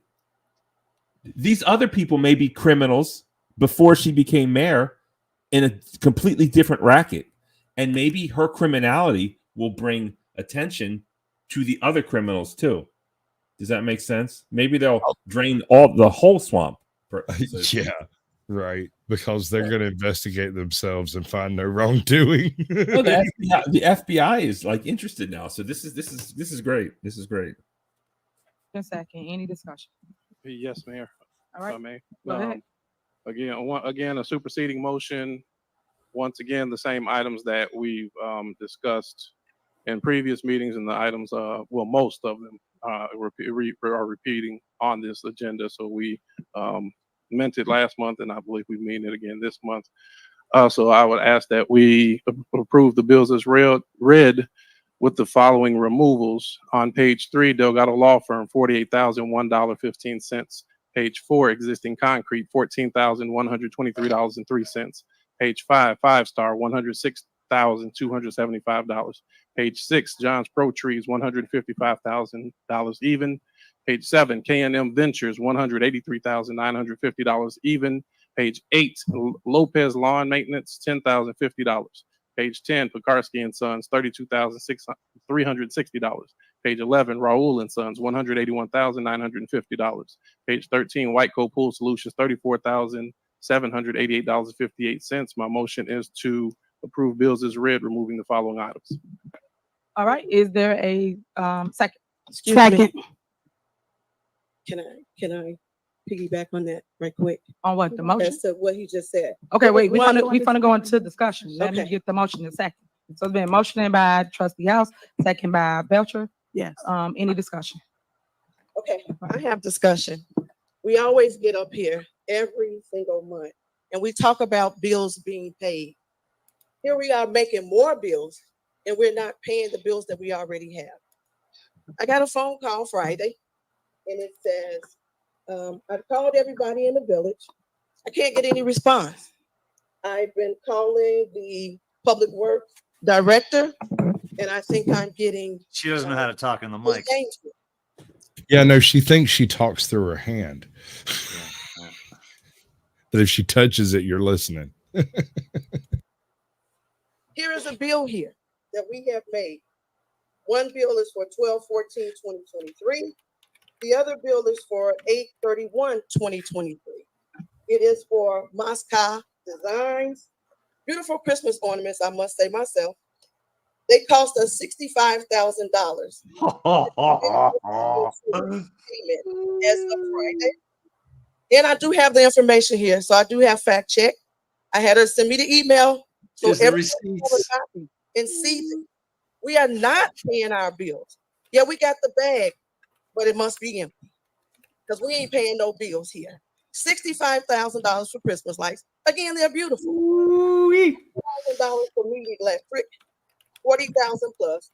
these other people may be criminals before she became mayor in a completely different racket. And maybe her criminality will bring attention to the other criminals too. Does that make sense? Maybe they'll drain the whole swamp. Yeah, right. Because they're going to investigate themselves and find no wrongdoing. Well, the FBI is like interested now. So this is great. This is great. Just a second. Any discussion? Yes, Mayor. All right. If I may. Go ahead. Again, a superseding motion. Once again, the same items that we've discussed in previous meetings, and the items, most of them are repeating on this agenda. So we meant it last month, and I believe we mean it again this month. So I would ask that we approve the bills as read with the following removals. On page 3, Delgado Law Firm, $48,001.15. Page 4, existing concrete, $14,123.03. Page 5, 5-star, $106,275. Page 6, John's Pro Trees, $155,000 even. Page 7, K&M Ventures, $183,950 even. Page 8, Lopez Lawn Maintenance, $10,050. Page 10, Pekarsky and Sons, $32,360. Page 11, Raul and Sons, $181,950. Page 13, Whiteco Pool Solutions, $34,788.58. My motion is to approve bills as read, removing the following items. All right. Is there a second? Second. Can I piggyback on that right quick? On what, the motion? As to what he just said. Okay, wait, we One- want to go into discussion. Let me Okay. get the motion in a second. So it's been motioned by trustee House, second by Belcher. Yes. Any discussion? Okay, I have discussion. We always get up here every single month and we talk about bills being paid. Here we are making more bills and we're not paying the bills that we already have. I got a phone call Friday and it says, I've called everybody in the village. I can't get any response. I've been calling the public works director and I think I'm getting. She doesn't know how to talk in the mic. Yeah, no, she thinks she talks through her hand. That if she touches it, you're listening. Here is a bill here that we have made. One bill is for 12/14/2023. The other bill is for 8/31/2023. It is for Moscow Designs. Beautiful Christmas ornaments, I must say myself. They cost us $65,000. As of Friday. And I do have the information here, so I do have fact check. I had her send me the email so everyone can have a copy and see it. We are not paying our bills. Yeah, we got the bag, but it must be empty because we ain't paying no bills here. $65,000 for Christmas lights. Again, they're beautiful. $1,000 for media electric. 40,000 plus.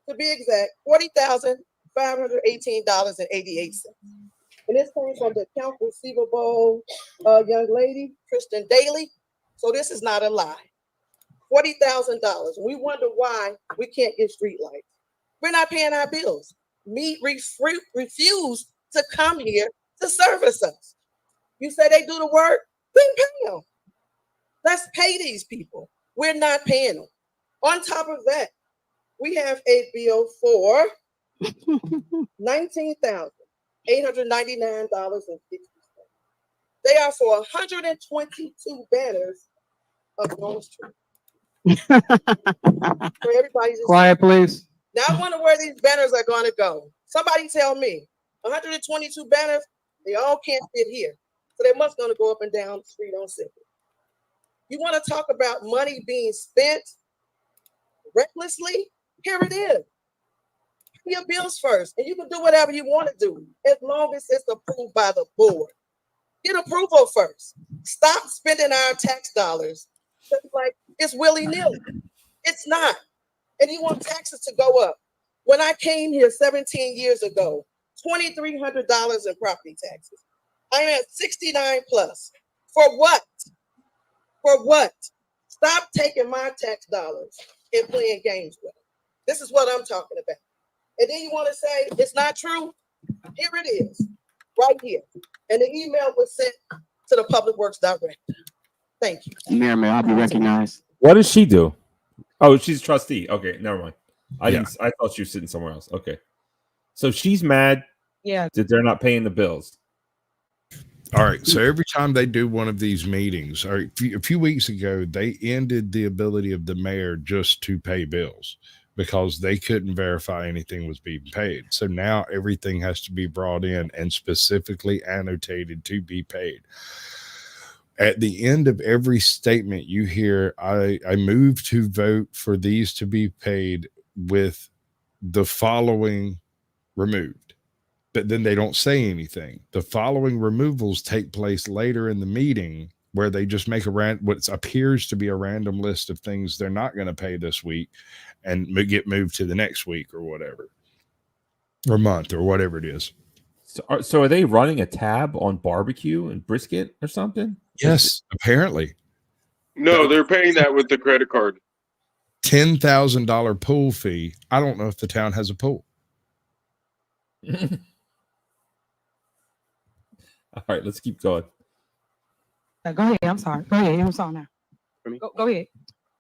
To be exact, $40,518.88. And this came from the account receivable young lady, Kristen Daly. So this is not a lie. $40,000. We wonder why we can't get street lights. We're not paying our bills. Me refuse to come here to service us. You say they do the work, then pay them. Let's pay these people. We're not paying them. On top of that, we have a bill for $19,899.60. They are for 122 banners of North Street. For everybody to Quiet, please. Now I wonder where these banners are going to go. Somebody tell me. 122 banners, they all can't fit here. So they must going to go up and down the street on 6th. You want to talk about money being spent recklessly? Here it is. Pay your bills first, and you can do whatever you want to do as long as it's approved by the board. Get approval first. Stop spending our tax dollars like it's willy-nilly. It's not. And you want taxes to go up. When I came here 17 years ago, $2,300 in property taxes. I'm at 69 plus. For what? For what? Stop taking my tax dollars and playing games with them. This is what I'm talking about. And then you want to say it's not true? Here it is, right here. And the email was sent to the Public Works Director. Thank you. Mayor, may I be recognized? What does she do? Oh, she's a trustee. Okay, never mind. I thought she was sitting somewhere else. Okay. So she's mad that they're not paying the bills. All right. So every time they do one of these meetings, or a few weeks ago, they ended the ability of the mayor just to pay bills because they couldn't verify anything was being paid. So now everything has to be brought in and specifically annotated to be paid. At the end of every statement you hear, I move to vote for these to be paid with the following removed. But then they don't say anything. The following removals take place later in the meeting where they just make what appears to be a random list of things they're not going to pay this week and get moved to the next week or whatever, or month or whatever it is. So are they running a tab on barbecue and brisket or something? Yes, apparently. No, they're paying that with the credit card. $10,000 pool fee. I don't know if the town has a pool. All right, let's keep going. Go ahead. I'm sorry. Go ahead. I'm sorry now. Go ahead.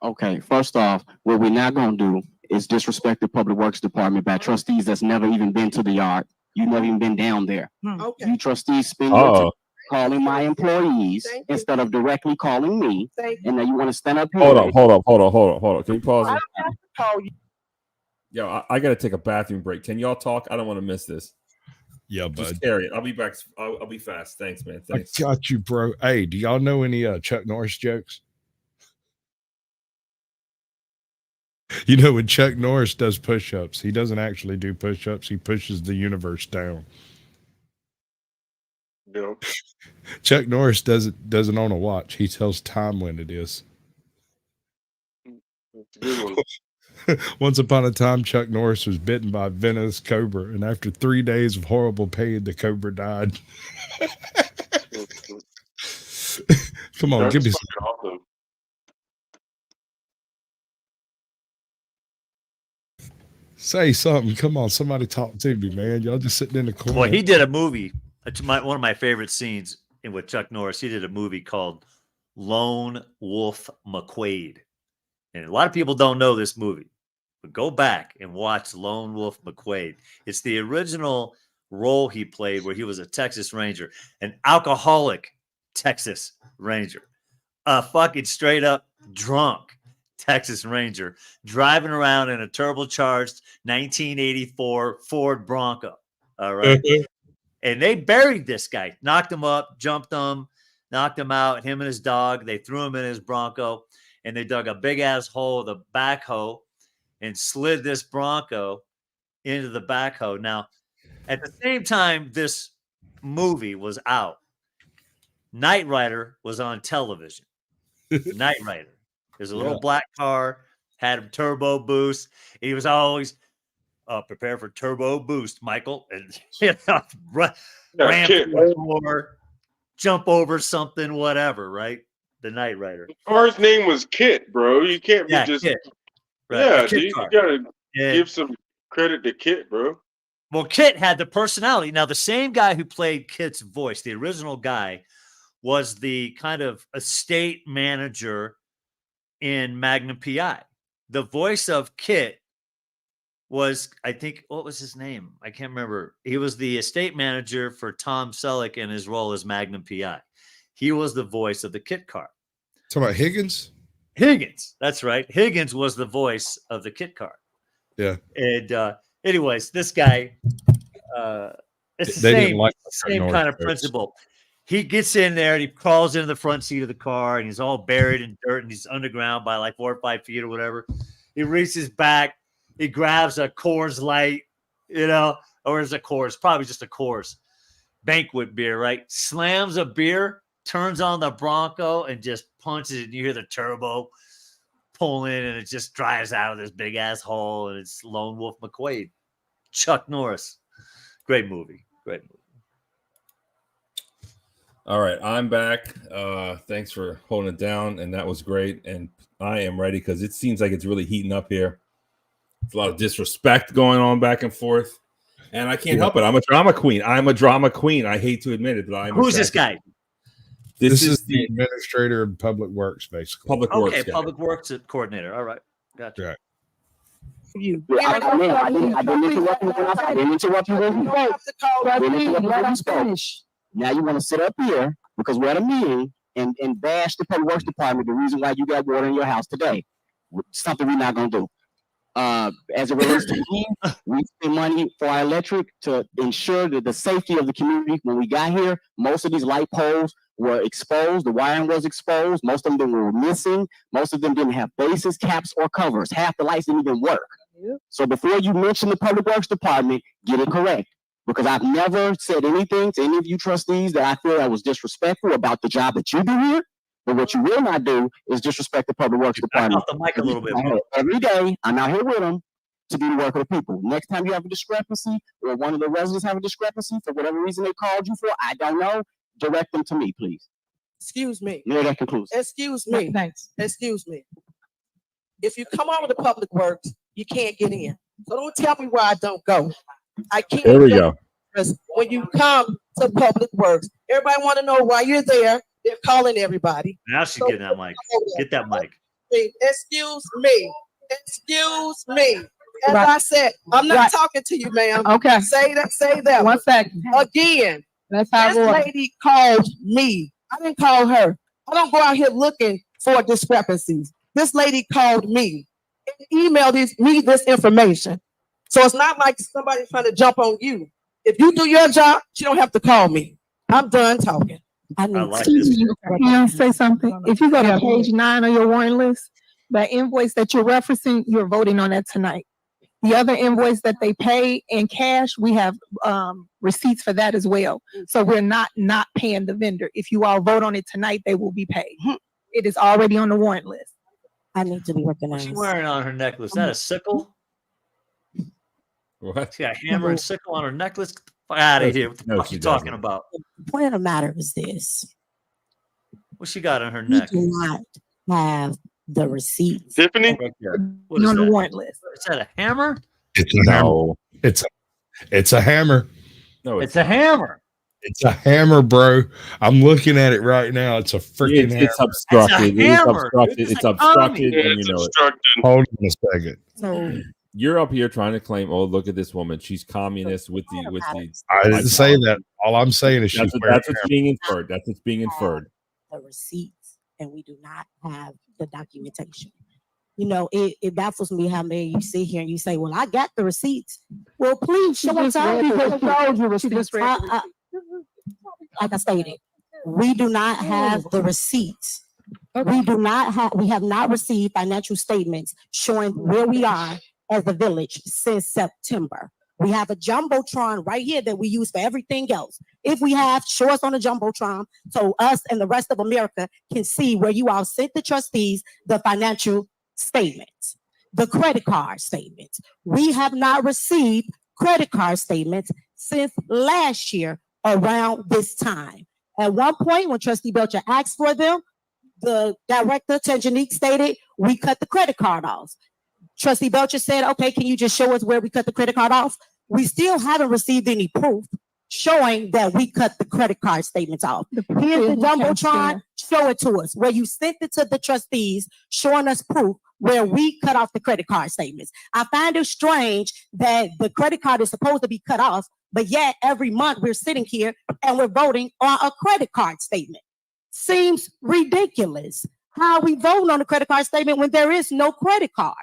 Okay, first off, what we're not going to do is disrespect the Public Works Department by trustees that's never even been to the yard. You've never even been down there. Okay. You trustees spend your time calling my employees instead of directly calling me. And now you want to stand up here. Hold on. Can you pause it? Yo, I got to take a bathroom break. Can y'all talk? I don't want to miss this. Yeah, bud. Just carry it. I'll be back. I'll be fast. Thanks, man. Thanks. I got you, bro. Hey, do y'all know any Chuck Norris jokes? You know, when Chuck Norris does push-ups, he doesn't actually do push-ups. He pushes the universe down. Yeah. Chuck Norris doesn't own a watch. He tells time when it is. That's a good one. Once upon a time, Chuck Norris was bitten by a venomous cobra, and after 3 days of horrible pain, the cobra died. Come on, That's give me fucking some. awesome. Say something. Come on, somebody talk to me, man. Y'all just sitting in the corner. Well, he did a movie. It's one of my favorite scenes with Chuck Norris. He did a movie called Lone Wolf McQuade. And a lot of people don't know this movie, but go back and watch Lone Wolf McQuade. It's the original role he played where he was a Texas Ranger, an alcoholic Texas Ranger, a fucking straight up drunk Texas Ranger driving around in a turbocharged 1984 Ford Bronco. All right. And they buried this guy, knocked him up, jumped him, knocked him out, him and his dog. They threw him in his Bronco and they dug a big ass hole with a backhoe and slid this Bronco into the backhoe. Now, at the same time this movie was out, Knight Rider was on television. Knight Rider. There's a little black car, had a turbo boost. And he was always prepare for turbo boost, Michael. And ram through the door, jump over something, whatever, right? The Knight Rider. The car's name was Kit, bro. You can't be just Kit. Right. Yeah, Kit dude. car. You gotta give some credit to Kit, bro. Well, Kit had the personality. Now, the same guy who played Kit's voice, the original guy, was the kind of estate manager in Magnum PI. The voice of Kit was, I think, what was his name? I can't remember. He was the estate manager for Tom Selleck in his role as Magnum PI. He was the voice of the Kit car. Talking about Higgins? Higgins. That's right. Higgins was the voice of the Kit car. Yeah. And anyways, this guy, it's the same kind of principle. He gets in there and he crawls into the front seat of the car and he's all buried in dirt and he's underground by like 4 or 5 feet or whatever. He reaches back, he grabs a Coors Light, or is a Coors, probably just a Coors banquet beer, right? Slams a beer, turns on the Bronco and just punches it. And you hear the turbo pull in and it just drives out of this big ass hole. And it's Lone Wolf McQuade, Chuck Norris. Great movie. Great movie. All right, I'm back. Thanks for holding it down, and that was great. And I am ready because it seems like it's really heating up here. There's a lot of disrespect going on back and forth, and I can't help it. I'm a drama queen. I hate to admit it, but I'm. Who's this guy? This is the administrator of Public Works, basically. Public Works. Okay, Public Works coordinator. All right, gotcha. Right. You. I didn't interrupt you when I didn't interrupt you when you spoke. Now you want to sit up here because we're at a meeting and bash the Public Works Department, the reason why you got water in your house today. Something we're not going to do. As it relates to me, we spend money for our electric to ensure that the safety of the community. When we got here, most of these light poles were exposed. The wiring was exposed. Most of them were missing. Most of them didn't have bases, caps, or covers. Half the lights didn't even work. So before you mention the Public Works Department, get it correct. Because I've never said anything to any of you trustees that I feel that was disrespectful about the job that you do here. But what you will not do is disrespect the Public Works Department. Off the mic a little bit. Every day, I'm out here with them to do the work of the people. Next time you have a discrepancy or one of the residents have a discrepancy for whatever reason they called you for, I don't know, direct them to me, please. Excuse me. Mayor, that concludes. Excuse me. Thanks. Excuse me. If you come on with the Public Works, you can't get in. So don't tell me where I don't go. I can't. There we go. Because when you come to Public Works, everybody want to know why you're there. They're calling everybody. Now she's getting that mic. Get that mic. Excuse me. Excuse me. As I said, I'm not talking to you, ma'am. Okay. Say that. Say that. 1 second. Again. That's how this lady called me. I didn't call her. I don't go out here looking for discrepancies. This lady called me and emailed me this information. So it's not like somebody's trying to jump on you. If you do your job, you don't have to call me. I'm done talking. I like Can I say something? If you go to page 9 of your warrant list, That invoice that you're referencing, you're voting on that tonight. The other invoice that they pay in cash, we have receipts for that as well. So we're not paying the vendor. If you all vote on it tonight, they will be paid. It is already on the warrant list. I need to be What's recognized. she wearing on her necklace? Is that a sickle? What? She got a hammer and sickle on her necklace. Get the fuck out of here. What the fuck she you talking doesn't. about? The point of the matter is this. What she got on her We neck? do not have the receipts. Tiffany? Right there. What is On the that? warrant list. Is that a hammer? It's a hammer. It's a hammer. No, It's a hammer. It's a hammer, bro. I'm looking at it right now. It's a freaking hammer. It's obstructed. It is hammer, obstructed. dude. It's It's like obstructed, Yeah, and it's you know it. obstructed. Hold on a second. So You're up here trying to claim, oh, look at this woman. She's communist with the. I didn't say that. All I'm saying is she's wearing That's what's being inferred. That's what's being inferred. the receipts, and we do not have the documentation. You know, it baffles me how many you sit here and you say, "Well, I got the receipts." Well, please show us how you showed your receipts. Like I stated, we do not have the receipts. We have not received financial statements showing where we are as the village since September. We have a jumbotron right here that we use for everything else. If we have, show us on a jumbotron so us and the rest of America can see where you all sent the trustees the financial statements, the credit card statements. We have not received credit card statements since last year around this time. At one point, when Trustee Belcher asked for them, the director, Tanjanique, stated, we cut the credit card off. Trustee Belcher said, okay, can you just show us where we cut the credit card off? We still haven't received any proof showing that we cut the credit card statements off. Here's the jumbotron, show it to us, where you sent it to the trustees, showing us proof where we cut off the credit card statements. I find it strange that the credit card is supposed to be cut off, but yet every month we're sitting here and we're voting on a credit card statement. Seems ridiculous how we vote on a credit card statement when there is no credit card.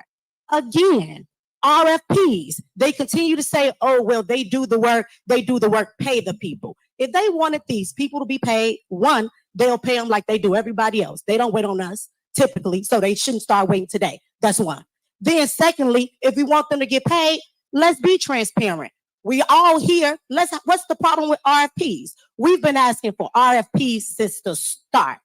Again, RFPs, they continue to say, oh, well, they do the work, pay the people. If they wanted these people to be paid, one, they'll pay them like they do everybody else. They don't wait on us typically, so they shouldn't start waiting today. That's one. Then secondly, if we want them to get paid, let's be transparent. We all here, what's the problem with RFPs? We've been asking for RFPs since the start.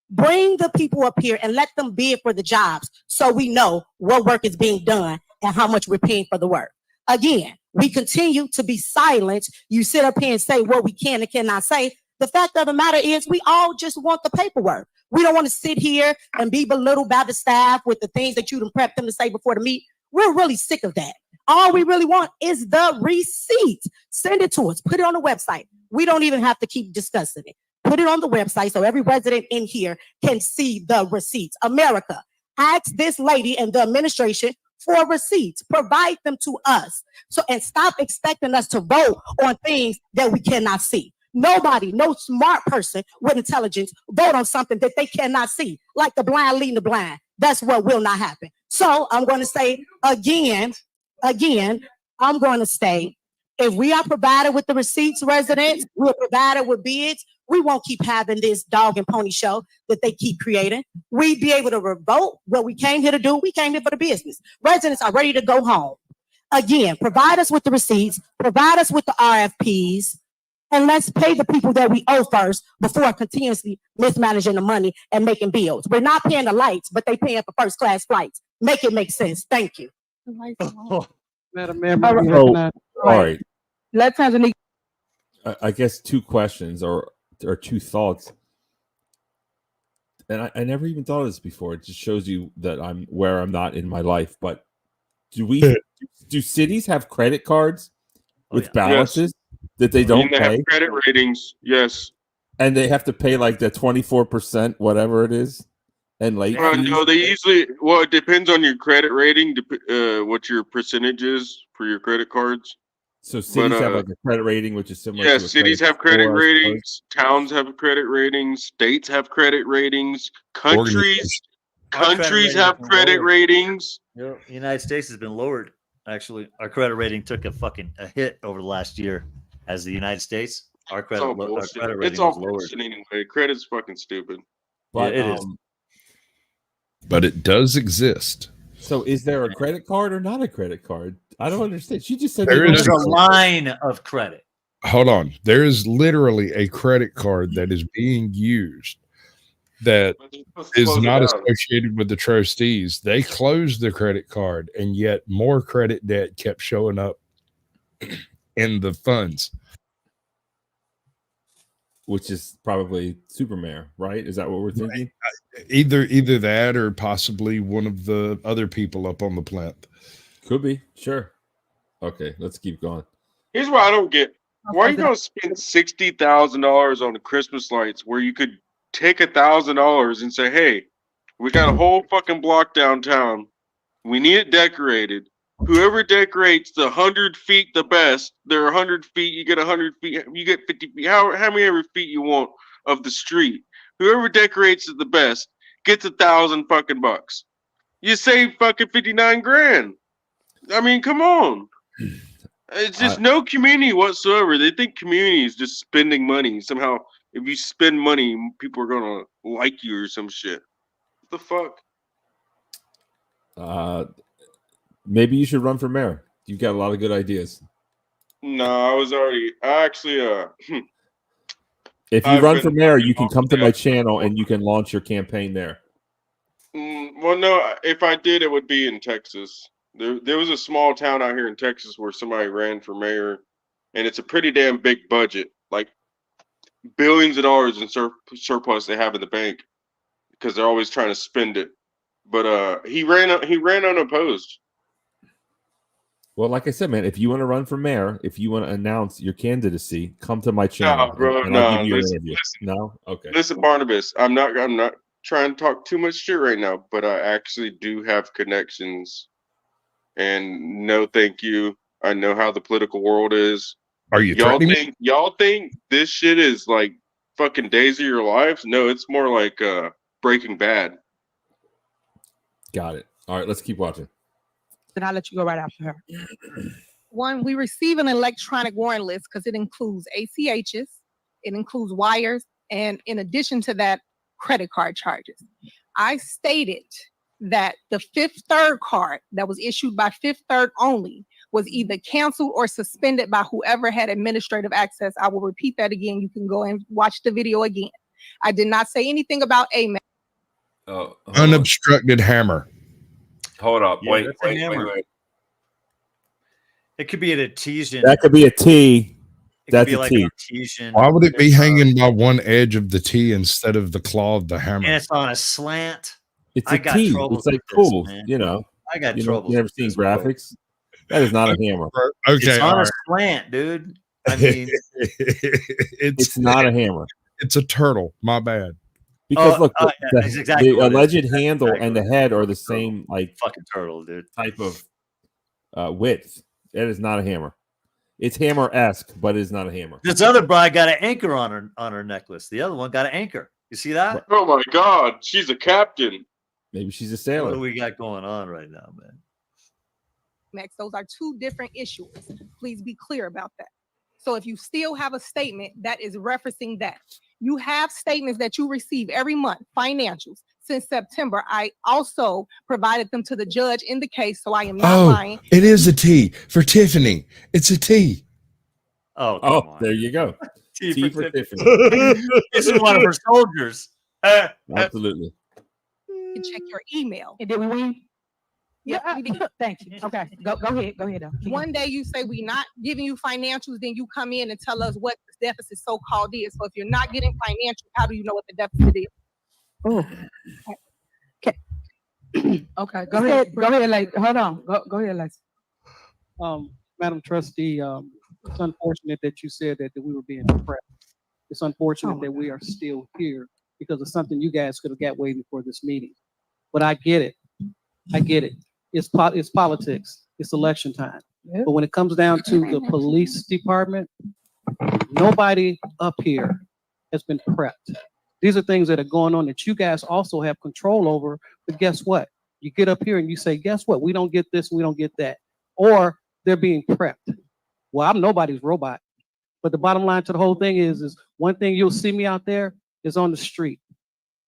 Bring the people up here and let them bid for the jobs so we know what work is being done and how much we're paying for the work. Again, we continue to be silent. You sit up here and say what we can and cannot say. The fact of the matter is we all just want the paperwork. We don't want to sit here and be belittled by the staff with the things that you done prepped them to say before the meet. We're really sick of that. All we really want is the receipt. Send it to us. Put it on the website. We don't even have to keep discussing it. Put it on the website so every resident in here can see the receipts. America, ask this lady and the administration for receipts. Provide them to us. And stop expecting us to vote on things that we cannot see. Nobody, no smart person with intelligence vote on something that they cannot see, like the blind leading the blind. That's what will not happen. So I'm going to say again, I'm going to say, if we are provided with the receipts, residents, we're provided with bids, we won't keep having this dog and pony show that they keep creating. We'd be able to revoke what we came here to do. We came here for the business. Residents are ready to go home. Again, provide us with the receipts, provide us with the RFPs, and let's pay the people that we owe first before continuously mismanaging the money and making bills. We're not paying the lights, but they paying for first class flights. Make it make sense. Thank you. Madam Mayor, All right. Let's have any. I guess two questions or two thoughts. And I never even thought of this before. It just shows you that I'm where I'm not in my life. But do cities have credit cards with balances that they don't They pay? have credit ratings, yes. And they have to pay like the 24%, whatever it is, and late fees? No, they usually, well, it depends on your credit rating, what your percentage is for your credit cards. So cities have like a credit rating, which is similar. Yes, to a cities credit have credit score, I suppose. ratings, towns have credit ratings, states have credit ratings, countries Our credit rating have has been credit lowered. ratings. The United States has been lowered. Actually, our credit rating took a hit over the last year. As the United States, our It's credit, all our bullshit. credit rating It's all was lowered. bullshit anyway. Credit's fucking stupid. But Yeah, it is. but it does exist. So is there a credit card or not a credit card? I don't understand. She just said There's a line of credit. Hold on. There is literally a credit card that is being used that is close it not down. associated with the trustees. They closed the credit card, and yet more credit debt kept showing up in the funds. Which is probably Supermare, right? Is that what we're thinking? Either that or possibly one of the other people up on the plinth. Could be. Sure. Okay, let's keep going. Here's what I don't get. Why are you gonna spend $60,000 on the Christmas lights where you could take $1,000 and say, hey, we got a whole fucking block downtown. We need it decorated. Whoever decorates the 100 feet the best, they're 100 feet, you get 100 feet, you get 50 feet, how many ever feet you want of the street. Whoever decorates it the best gets $1,000 fucking bucks. You save fucking 59 grand. I mean, come on. It's just no community whatsoever. They think community is just spending money. Somehow, if you spend money, people are gonna like you or some shit. What the fuck? Maybe you should run for mayor. You've got a lot of good ideas. No, I actually If you run for mayor, you can come to my channel and you can launch your campaign there. Well, no, if I did, it would be in Texas. There was a small town out here in Texas where somebody ran for mayor, and it's a pretty damn big budget, like billions of dollars in surplus they have in the bank because they're always trying to spend it. But he ran unopposed. Well, like I said, man, if you want to run for mayor, if you want to announce your candidacy, come to my channel. No, bro, and I'll no. give you an Listen, interview. No? Okay. Listen, Barnabas, I'm not trying to talk too much shit right now, but I actually do have connections. And no, thank you. I know how the political world is. Are you y'all think this shit is like fucking Days of Your Lives? No, it's more like Breaking Bad. Got it. All right, let's keep watching. Then I'll let you go right after her. One, we receive an electronic warrant list because it includes ACHs, it includes wires, and in addition to that, credit card charges. I stated that the Fifth Third card that was issued by Fifth Third only was either canceled or suspended by whoever had administrative access. I will repeat that again. You can go and watch the video again. I did not say anything about AMAC. Oh, unobstructed hammer. Hold up. Yeah, Wait. It could be an adhesion. That could be a T. It That's could be a like T. an adhesion. Why would it be hanging by one edge of the T instead of the claw of the hammer? And it's on a slant. It's I a got T. troubles It's like with this, cool. man. You know. I got You troubles. never with seen this, bro. graphics? That is not a hammer. Okay, It's on all a right. slant, dude. I mean, It's not a hammer. It's a turtle. My bad. Because look, yeah, that's exactly the what it is. alleged handle Exactly and the what it head is. are the same like fucking turtle, dude. type of width. That is not a hammer. It's hammer-esque, but it is not a hammer. This other bride got an anchor on her necklace. The other one got an anchor. You see that? Oh my God, she's a captain. Maybe she's a What sailor. do we got going on right now, man? Max, those are two different issuers. Please be clear about that. So if you still have a statement that is referencing that, you have statements that you receive every month, financials. Since September, I also provided them to the judge in the case, so I am not lying. It is a T for Tiffany. It's a T. Oh, Oh, there you go. T T for for Tiffany. Tiffany. This is one of her soldiers. Absolutely. You can check your email. And did we win? Yeah, we did. Thank you. Okay, go ahead. Go ahead. Though. One day you say we're not giving you financials, then you come in and tell us what the deficit so-called is. So if you're not getting financial, how do you know what the deficit is? Oh. Okay, go ahead. Go ahead, like hold on. Go ahead, Lex. Madam Trustee, it's unfortunate that you said that we were being oppressed. It's unfortunate that we are still here because of something you guys could have got way before this meeting. But I get it. It's politics. It's election time. Yep. But when it comes down to the police department, nobody up here has been prepped. These are things that are going on that you guys also have control over. But guess what? You get up here and you say, guess what? We don't get this, we don't get that. Or they're being prepped. Well, I'm nobody's robot. But the bottom line to the whole thing is one thing you'll see me out there is on the street.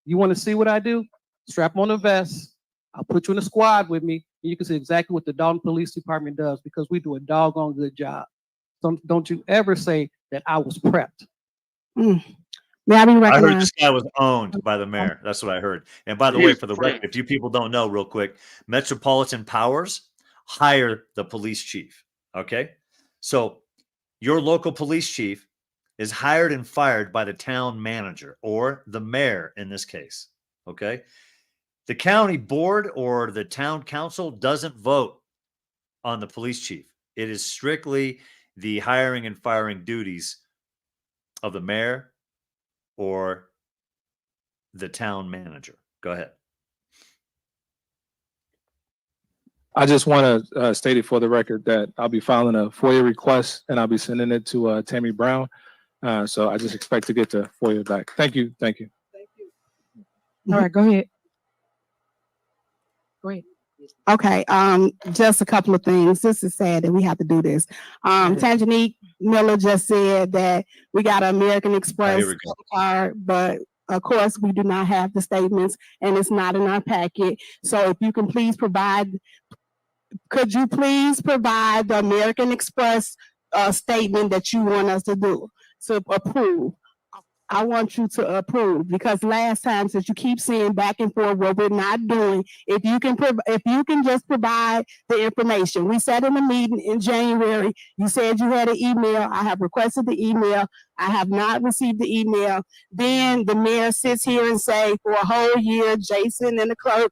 You want to see what I do? strap on a vest. I'll put you in a squad with me, and you can see exactly what the Dolton Police Department does because we do a doggone good job. Don't you ever say that I was prepped. May I be I heard recognized? this guy was owned by the mayor. That's what I heard. And by the He way, is for the record, if you people don't know, real quick, Metropolitan Powers hire the police chief. Okay, so your local police chief is hired and fired by the town manager or the mayor in this case. Okay, the county board or the town council doesn't vote on the police chief. It is strictly the hiring and firing duties of the mayor or the town manager. Go ahead. I just want to state it for the record that I'll be filing a FOIA request and I'll be sending it to Tammy Brown. So I just expect to get the FOIA back. Thank you. Thank you. All right, go ahead. Go ahead. Okay, just a couple of things. This is sad that we have to do this. Tanjanique Miller just said that we got an American Express we go. card, but of course we do not have the statements and it's not in our packet. So if you can please provide, could you please provide the American Express statement that you want us to do, to approve? I want you to approve because last time, since you keep saying back and forth what we're not doing, if you can just provide the information. We sat in a meeting in January. You said you had an email. I have requested the email. I have not received the email. Then the mayor sits here and say for a whole year, Jason and the clerk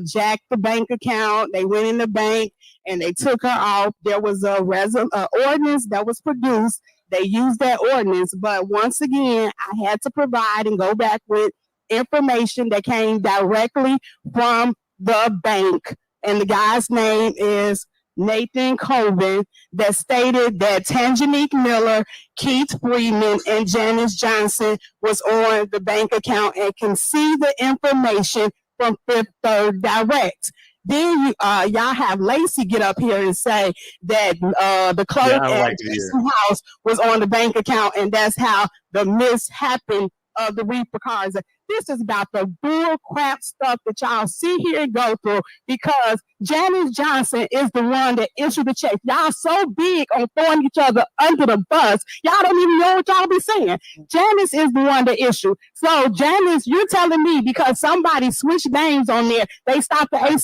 jacked the bank account. They went in the bank and they took her off. There was a ordinance that was produced. They used that ordinance, but once again, I had to provide and go back with information that came directly from the bank. And the guy's name is Nathan Colvin, that stated that Tanjanique Miller, Keith Freeman, and Janice Johnson was on the bank account and can see the information from Fifth Third Direct. Then y'all have Lacey get up here and say that the clerk at Jason House was on the bank account, and that's how the mishappened of the reefer cards. This is about the bull crap stuff that y'all see here and go through because Janice Johnson is the one that issued the check. Y'all so big on throwing each other under the bus, y'all don't even know what y'all be saying. Janice is the one that issued. So Janice, you're telling me because somebody switched names on there, they stopped the ACH,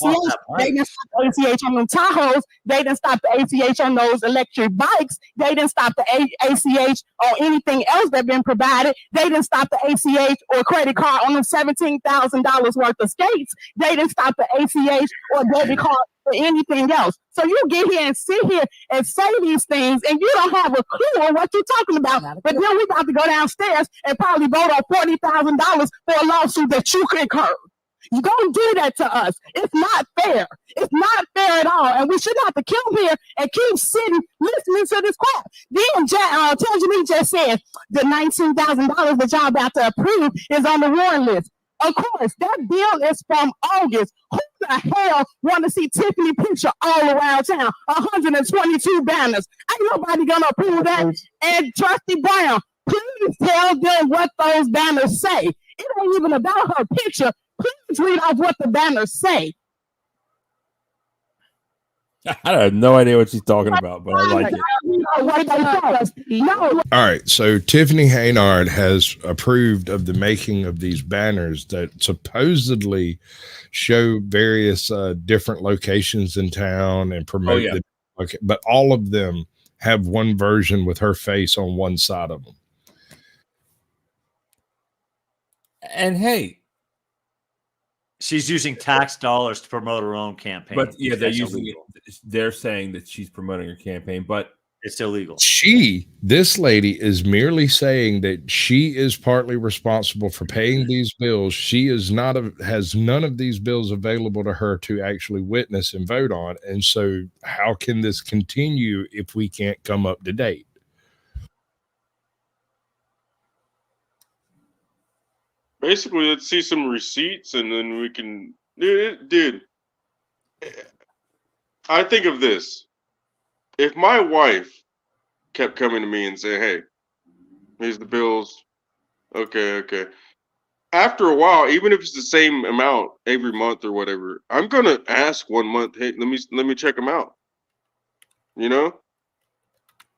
they didn't stop the ACH on them Tahoes, they didn't stop the ACH on those electric bikes, they didn't stop the ACH on anything else that's been provided, they didn't stop the ACH or credit card on them $17,000 worth of skates, they didn't stop the ACH or debit card for anything else. So you get here and sit here and say these things and you don't have a clue on what you're talking about. But then we about to go downstairs and probably vote on $40,000 for a lawsuit that you incurred. You don't do that to us. It's not fair. It's not fair at all. And we should have to come here and keep sitting, listening to this crap. Then Tanjanique just said the $19,000 that y'all about to approve is on the warrant list. Of course, that bill is from August. Who the hell want to see Tiffany picture all around town? 122 banners. Ain't nobody gonna approve that. And Trustee Brown, please tell them what those banners say. It ain't even about her picture. Please read off what the banners say. I have no idea what she's talking about, but I like it. All right. So Tiffany Henyard has approved of the making of these banners that supposedly show various different locations in town and promote the, okay, but all of them have one version with her face on one side of them. And hey, she's using tax dollars to promote her own campaign. But yeah, they're saying that she's promoting her campaign, but it's illegal. This lady is merely saying that she is partly responsible for paying these bills. She is not has none of these bills available to her to actually witness and vote on. And so how can this continue if we can't come up to date? Basically, let's see some receipts and then we can... Dude, I think of this. If my wife kept coming to me and saying, hey, here's the bills. Okay. after a while, even if it's the same amount every month or whatever, I'm gonna ask 1 month, hey, let me check them out. You know,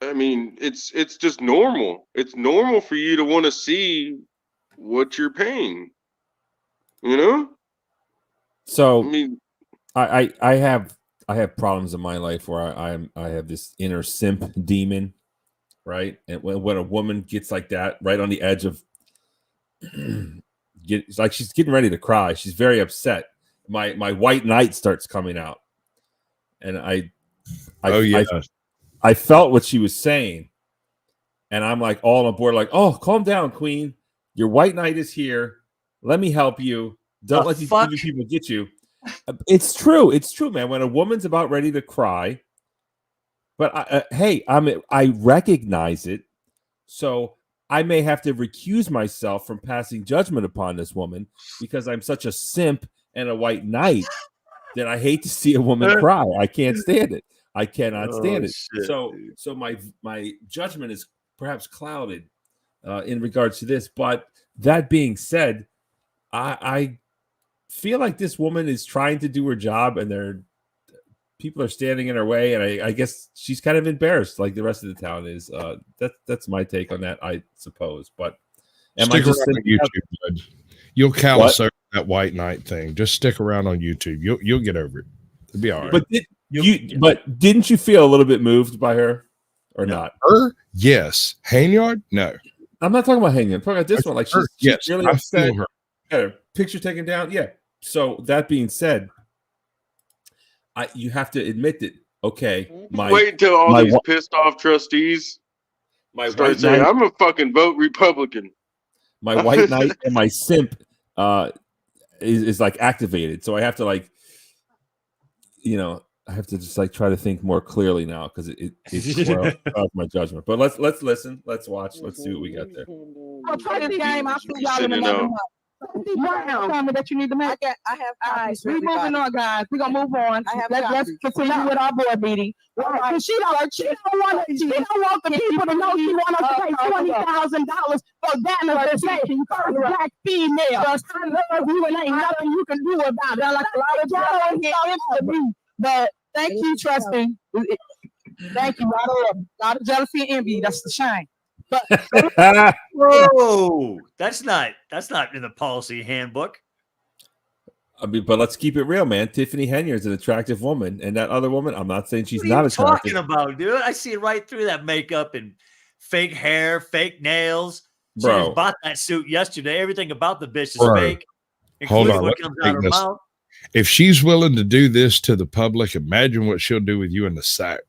I mean, it's just normal. It's normal for you to want to see what you're paying. You know. So I mean, I have problems in my life where I have this inner simp demon, right? And when a woman gets like that, right on the edge of it's like she's getting ready to cry. She's very upset. My white knight starts coming out, and I felt what she was saying, and I'm like all on board, like, oh, calm down, queen. Your white knight is here. Let me help you. Don't let these evil people get you. It's true. It's true, man. When a woman's about ready to cry, but hey, I recognize it, so I may have to recuse myself from passing judgment upon this woman because I'm such a simp and a white knight that I hate to see a woman cry. I can't stand it. I cannot stand it. Shit, so my judgment is perhaps clouded in regards to this. But that being said, I feel like this woman is trying to do her job, and people are standing in her way, and I guess she's kind of embarrassed, like the rest of the town is. That's my take on that, I suppose. But stick around on YouTube, bud. You'll callous over that white knight thing. Just stick around on YouTube. You'll get over it. It'll be all right. But didn't you feel a little bit moved by her, or not? Her, yes. Henyard, no. I'm not talking about Henyard. I'm talking about this one. Like she's really upset. Her. Got her picture taken down. Yeah. So that being said, you have to admit that. Okay, wait until all these pissed off trustees start saying, "I'm a fucking vote Republican." My white knight and my simp is like activated, so I have to I have to just like try to think more clearly now because it's my judgment. But let's listen, let's watch, let's see what we got there. I'll try this game. I'll see y'all in another month. Comment that you need to make. I have copies for we're moving on, guys. We're gonna move on. Let's continue with our board meeting. She don't want the people to know she want us to pay $20,000 for Dana to say first black female. Just I love you and ain't nothing you can do about it. Like a lot of but thank you, trustee. Thank you. A lot of jealousy and envy. That's the shame. But whoa, that's not in the policy handbook. I mean, but let's keep it real, man. Tiffany Henyard is an attractive woman, and that other woman, I'm not saying she's not attractive. Talking about, dude, I see right through that makeup and fake hair, fake nails. She just bought that suit yesterday. Everything about the bitch is fake. Hold on, what comes out of her mouth. If she's willing to do this to the public, imagine what she'll do with you in the sack.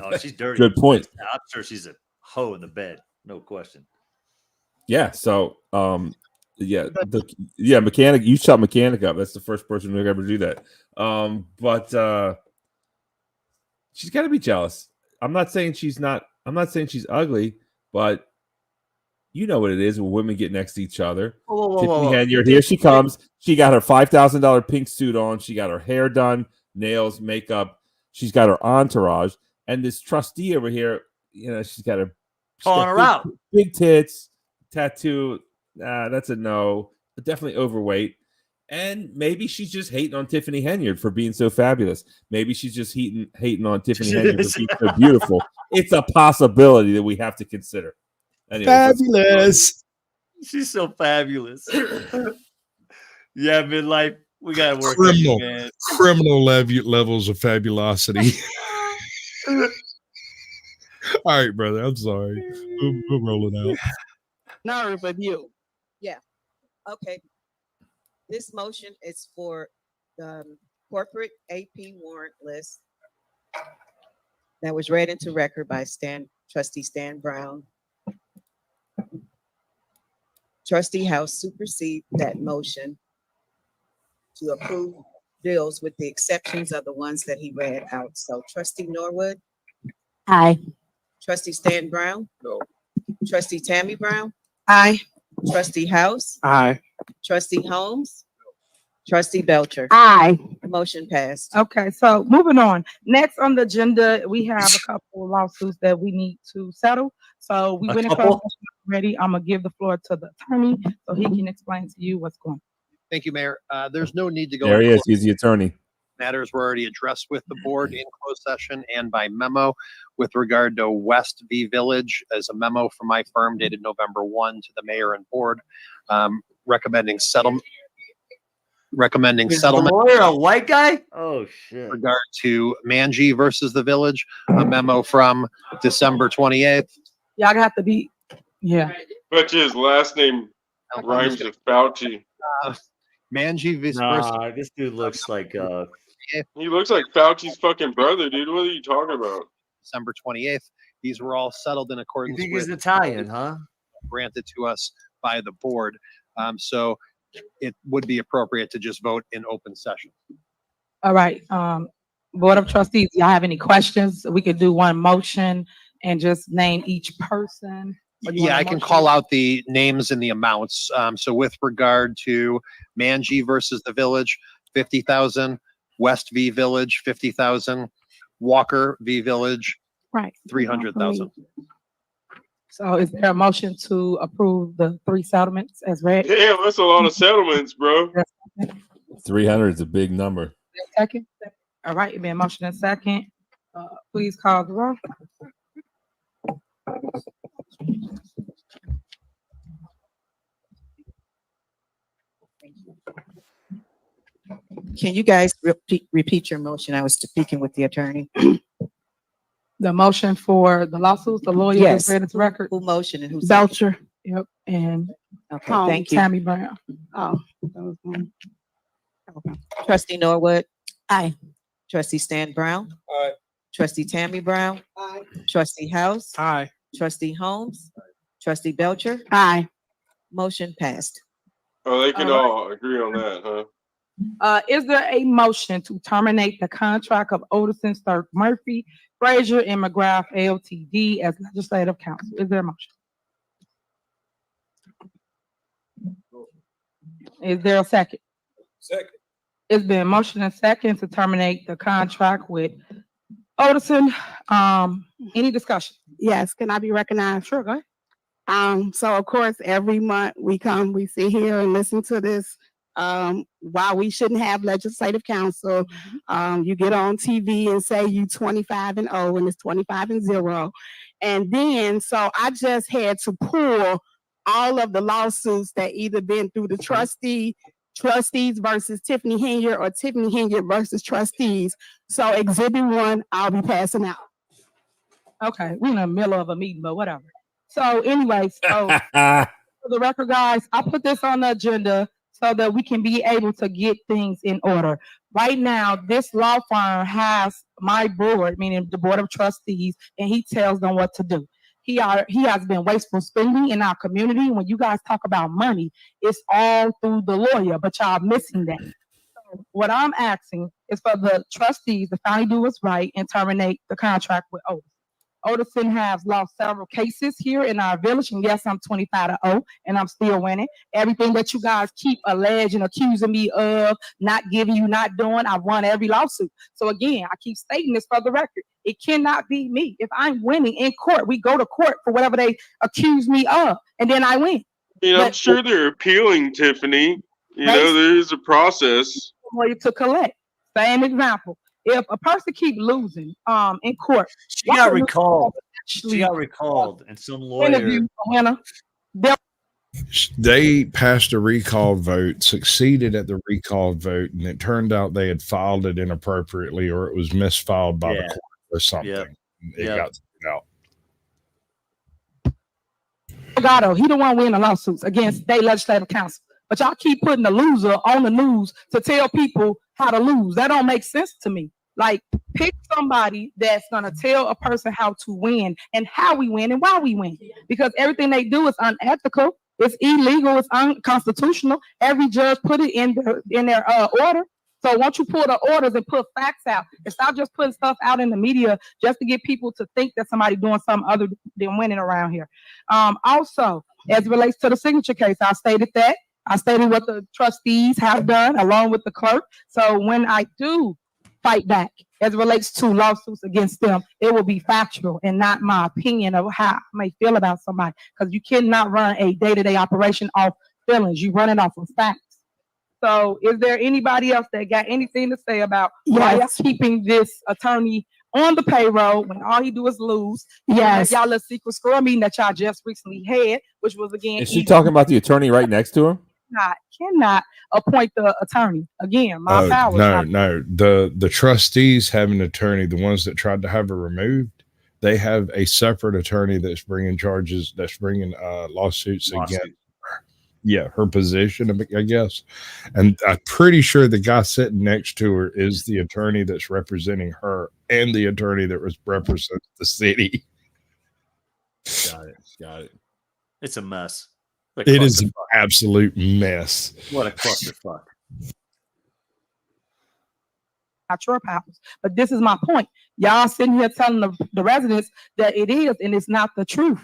Oh, she's dirty. Good point. I'm sure she's a hoe in the bed, no question. Yeah. So, mechanic. You shot mechanic up. That's the first person who ever do that. But she's got to be jealous. I'm not saying she's she's ugly, but you know what it is when women get next to each other. Tiffany Henyard, here she comes. She got her $5,000 pink suit on. She got her hair done, nails, makeup. She's got her entourage, and this trustee over here, she's got her calling her out. Big tits, tattoo. That's a no. But definitely overweight. And maybe she's just hating on Tiffany Henyard for being so fabulous. Maybe she's just hating on Tiffany Henyard for being so beautiful. It's a possibility that we have to consider. Anyways, fabulous. She's so fabulous. Yeah, midlife. We gotta work. Criminal levels of fabulosity. All right, brother. I'm sorry. We're rolling out. Now review. Yeah. Okay. This motion is for the corporate AP warrant list that was read into record by Trustee Stan Brown. Trustee House supersede that motion to approve bills with the exceptions of the ones that he read out. So Trustee Norwood? Aye. Trustee Stan Brown? No. Trustee Tammy Brown? Aye. Trustee House? Aye. Trustee Holmes? Trustee Belcher? Aye. Motion passed. Okay, so moving on. Next on the agenda, we have a couple of lawsuits that we need to settle. So we went in ready, I'm gonna give the floor to the attorney so he can explain to you what's going on. Thank you, Mayor. There's no need to go. There he into is. He's the attorney. matters were already addressed with the board in closed session and by memo with regard to West V Village as a memo from my firm dated November 1 to the mayor and board, recommending settlement. Is the lawyer a white guy? Oh shit. Regard to Manji versus the village, a memo from December 28th. Y'all have to be, yeah. Bet you his last name rhymes with Fauci. Manji versus. Nah, this dude looks like He looks like Fauci's fucking brother, dude. What are you talking about? December 28th. These were all settled in accordance You think with he's Italian, huh? granted to us by the board. So it would be appropriate to just vote in open session. All right, Board of Trustees, y'all have any questions? We could do one motion and just name each person. Or do you Yeah, want a I can motion? call out the names and the amounts. So with regard to Manji versus the village, 50,000, West V Village, 50,000, Walker V Village, Right. 300,000. So is there a motion to approve the 3 settlements as read? Damn, that's a lot of settlements, bro. 300 is a big number. Second? All right, it been motion and second. Please call the roll. Can you guys repeat your motion? I was speaking with the attorney. The motion for the lawsuits, the lawyer Yes. just read its record. Who motioned and who seconded? Belcher. Yep, and Okay, thank you. Tammy Brown. Oh, that was one. Trustee Norwood. Aye. Trustee Stan Brown. Aye. Trustee Tammy Brown. Aye. Trustee House. Aye. Trustee Holmes. Trustee Belcher. Aye. Motion passed. Oh, they can All right. all agree on that, huh? Is there a motion to terminate the contract of Odison, Stark, Murphy, Frazier, and McGrath Ltd. as legislative counsel? Is there a motion? Is there a second? Second. It's been motion and second to terminate the contract with Odison. Any discussion? Yes, can I be recognized? Sure, go ahead. So of course, every month we come, we sit here and listen to this. While we shouldn't have legislative counsel, you get on TV and say you 25-0 and it's 25-0. And then, so I just had to pull all of the lawsuits that either been through the trustees versus Tiffany Henyard or Tiffany Henyard versus trustees. So exhibit 1, I'll be passing out. Okay, we're in the middle of a meeting, but whatever. So anyway, so for the record, guys, I put this on the agenda so that we can be able to get things in order. Right now, this law firm has my board, meaning the Board of Trustees, and he tells them what to do. He has been wasteful spending in our community. When you guys talk about money, it's all through the lawyer, but y'all missing that. So what I'm asking is for the trustees to finally do what's right and terminate the contract with Otis. Odison has lost several cases here in our village, and yes, I'm 25-0, and I'm still winning. Everything that you guys keep alleging, accusing me of, not giving you, not doing, I've won every lawsuit. So again, I keep stating this for the record. It cannot be me. If I'm winning in court, we go to court for whatever they accuse me of, and then I win. I mean, I'm sure they're appealing, Tiffany. You know, there is a process. Lawyer to collect. Same example. If a person keep losing in court, she got recalled. She got recalled, and some lawyer. Interview a winner. They passed a recall vote, succeeded at the recall vote, and it turned out they had filed it inappropriately, or it was misfiled by the court or something. It got out. Gatto, he the one winning the lawsuits against state legislative council. But y'all keep putting the loser on the news to tell people how to lose. That don't make sense to me. Like, pick somebody that's gonna tell a person how to win and how we win and why we win. Because everything they do is unethical, it's illegal, it's unconstitutional. Every judge put it in their order. So once you pull the orders and put facts out, and stop just putting stuff out in the media just to get people to think that somebody doing something other than winning around here. Also, as it relates to the signature case, I stated that. I stated what the trustees have done along with the clerk. So when I do fight back as it relates to lawsuits against them. It will be factual and not my opinion of how I may feel about somebody, because you cannot run a day-to-day operation off feelings. You run it off of facts. So is there anybody else that got anything to say about why y'all keeping this attorney on the payroll when all he do is lose? Yes. Y'all a secret squirrel meeting that y'all just recently had, which was again. Is she talking about the attorney right next to her? Cannot appoint the attorney. Again, my power. No. The trustees have an attorney. The ones that tried to have her removed, they have a separate attorney that's bringing charges, that's bringing lawsuits against her position, I guess. And I'm pretty sure the guy sitting next to her is the attorney that's representing her and the attorney that represents the city. Got it. It's a mess. It is an absolute mess. What a clusterfuck. Not your powers. But this is my point. Y'all sitting here telling the residents that it is, and it's not the truth.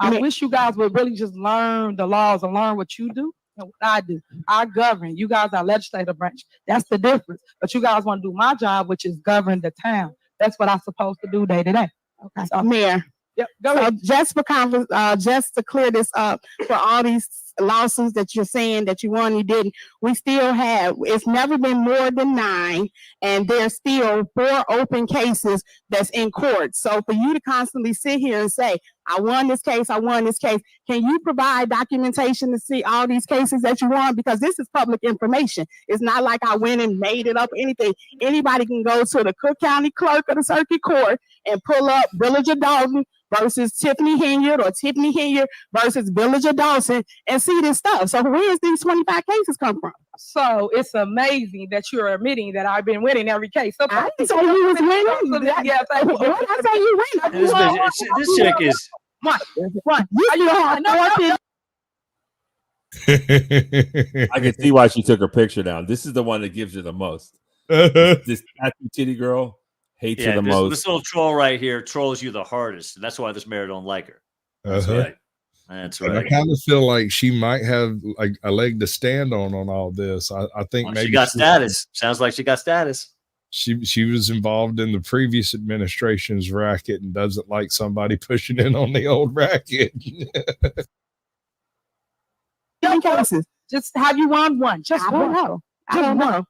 I wish you guys would really just learn the laws and learn what you do and what I do. I govern. You guys are legislative branch. That's the difference. But you guys want to do my job, which is govern the town. That's what I'm supposed to do day to day. Okay. So, Mayor. Yep, go ahead. Just to clear this up, for all these lawsuits that you're saying that you won, you didn't, we still have, it's never been more than 9, and there's still 4 open cases that's in court. So for you to constantly sit here and say, I won this case, can you provide documentation to see all these cases that you won? Because this is public information. It's not like I went and made it up or anything. Anybody can go to the Cook County Clerk of the Circuit Court and pull up Village of Dolton versus Tiffany Henyard, or Tiffany Henyard versus Village of Dolton, and see this stuff. So where is these 25 cases come from? So it's amazing that you're admitting that I've been winning every case. So I didn't say you was winning. Yeah, thank you. What I say you win? This chick is one. I can see why she took her picture down. This is the one that gives her the most. This tattoo titty girl hates her the most. This little troll right here trolls you the hardest, and that's why this mayor don't like her. That's right. That's right. And I kind of feel like she might have like a leg to stand on all this. I think maybe she got status. Sounds like she got status. She was involved in the previous administration's racket and doesn't like somebody pushing in on the old racket. Just have you won one? Just I don't know. I don't know.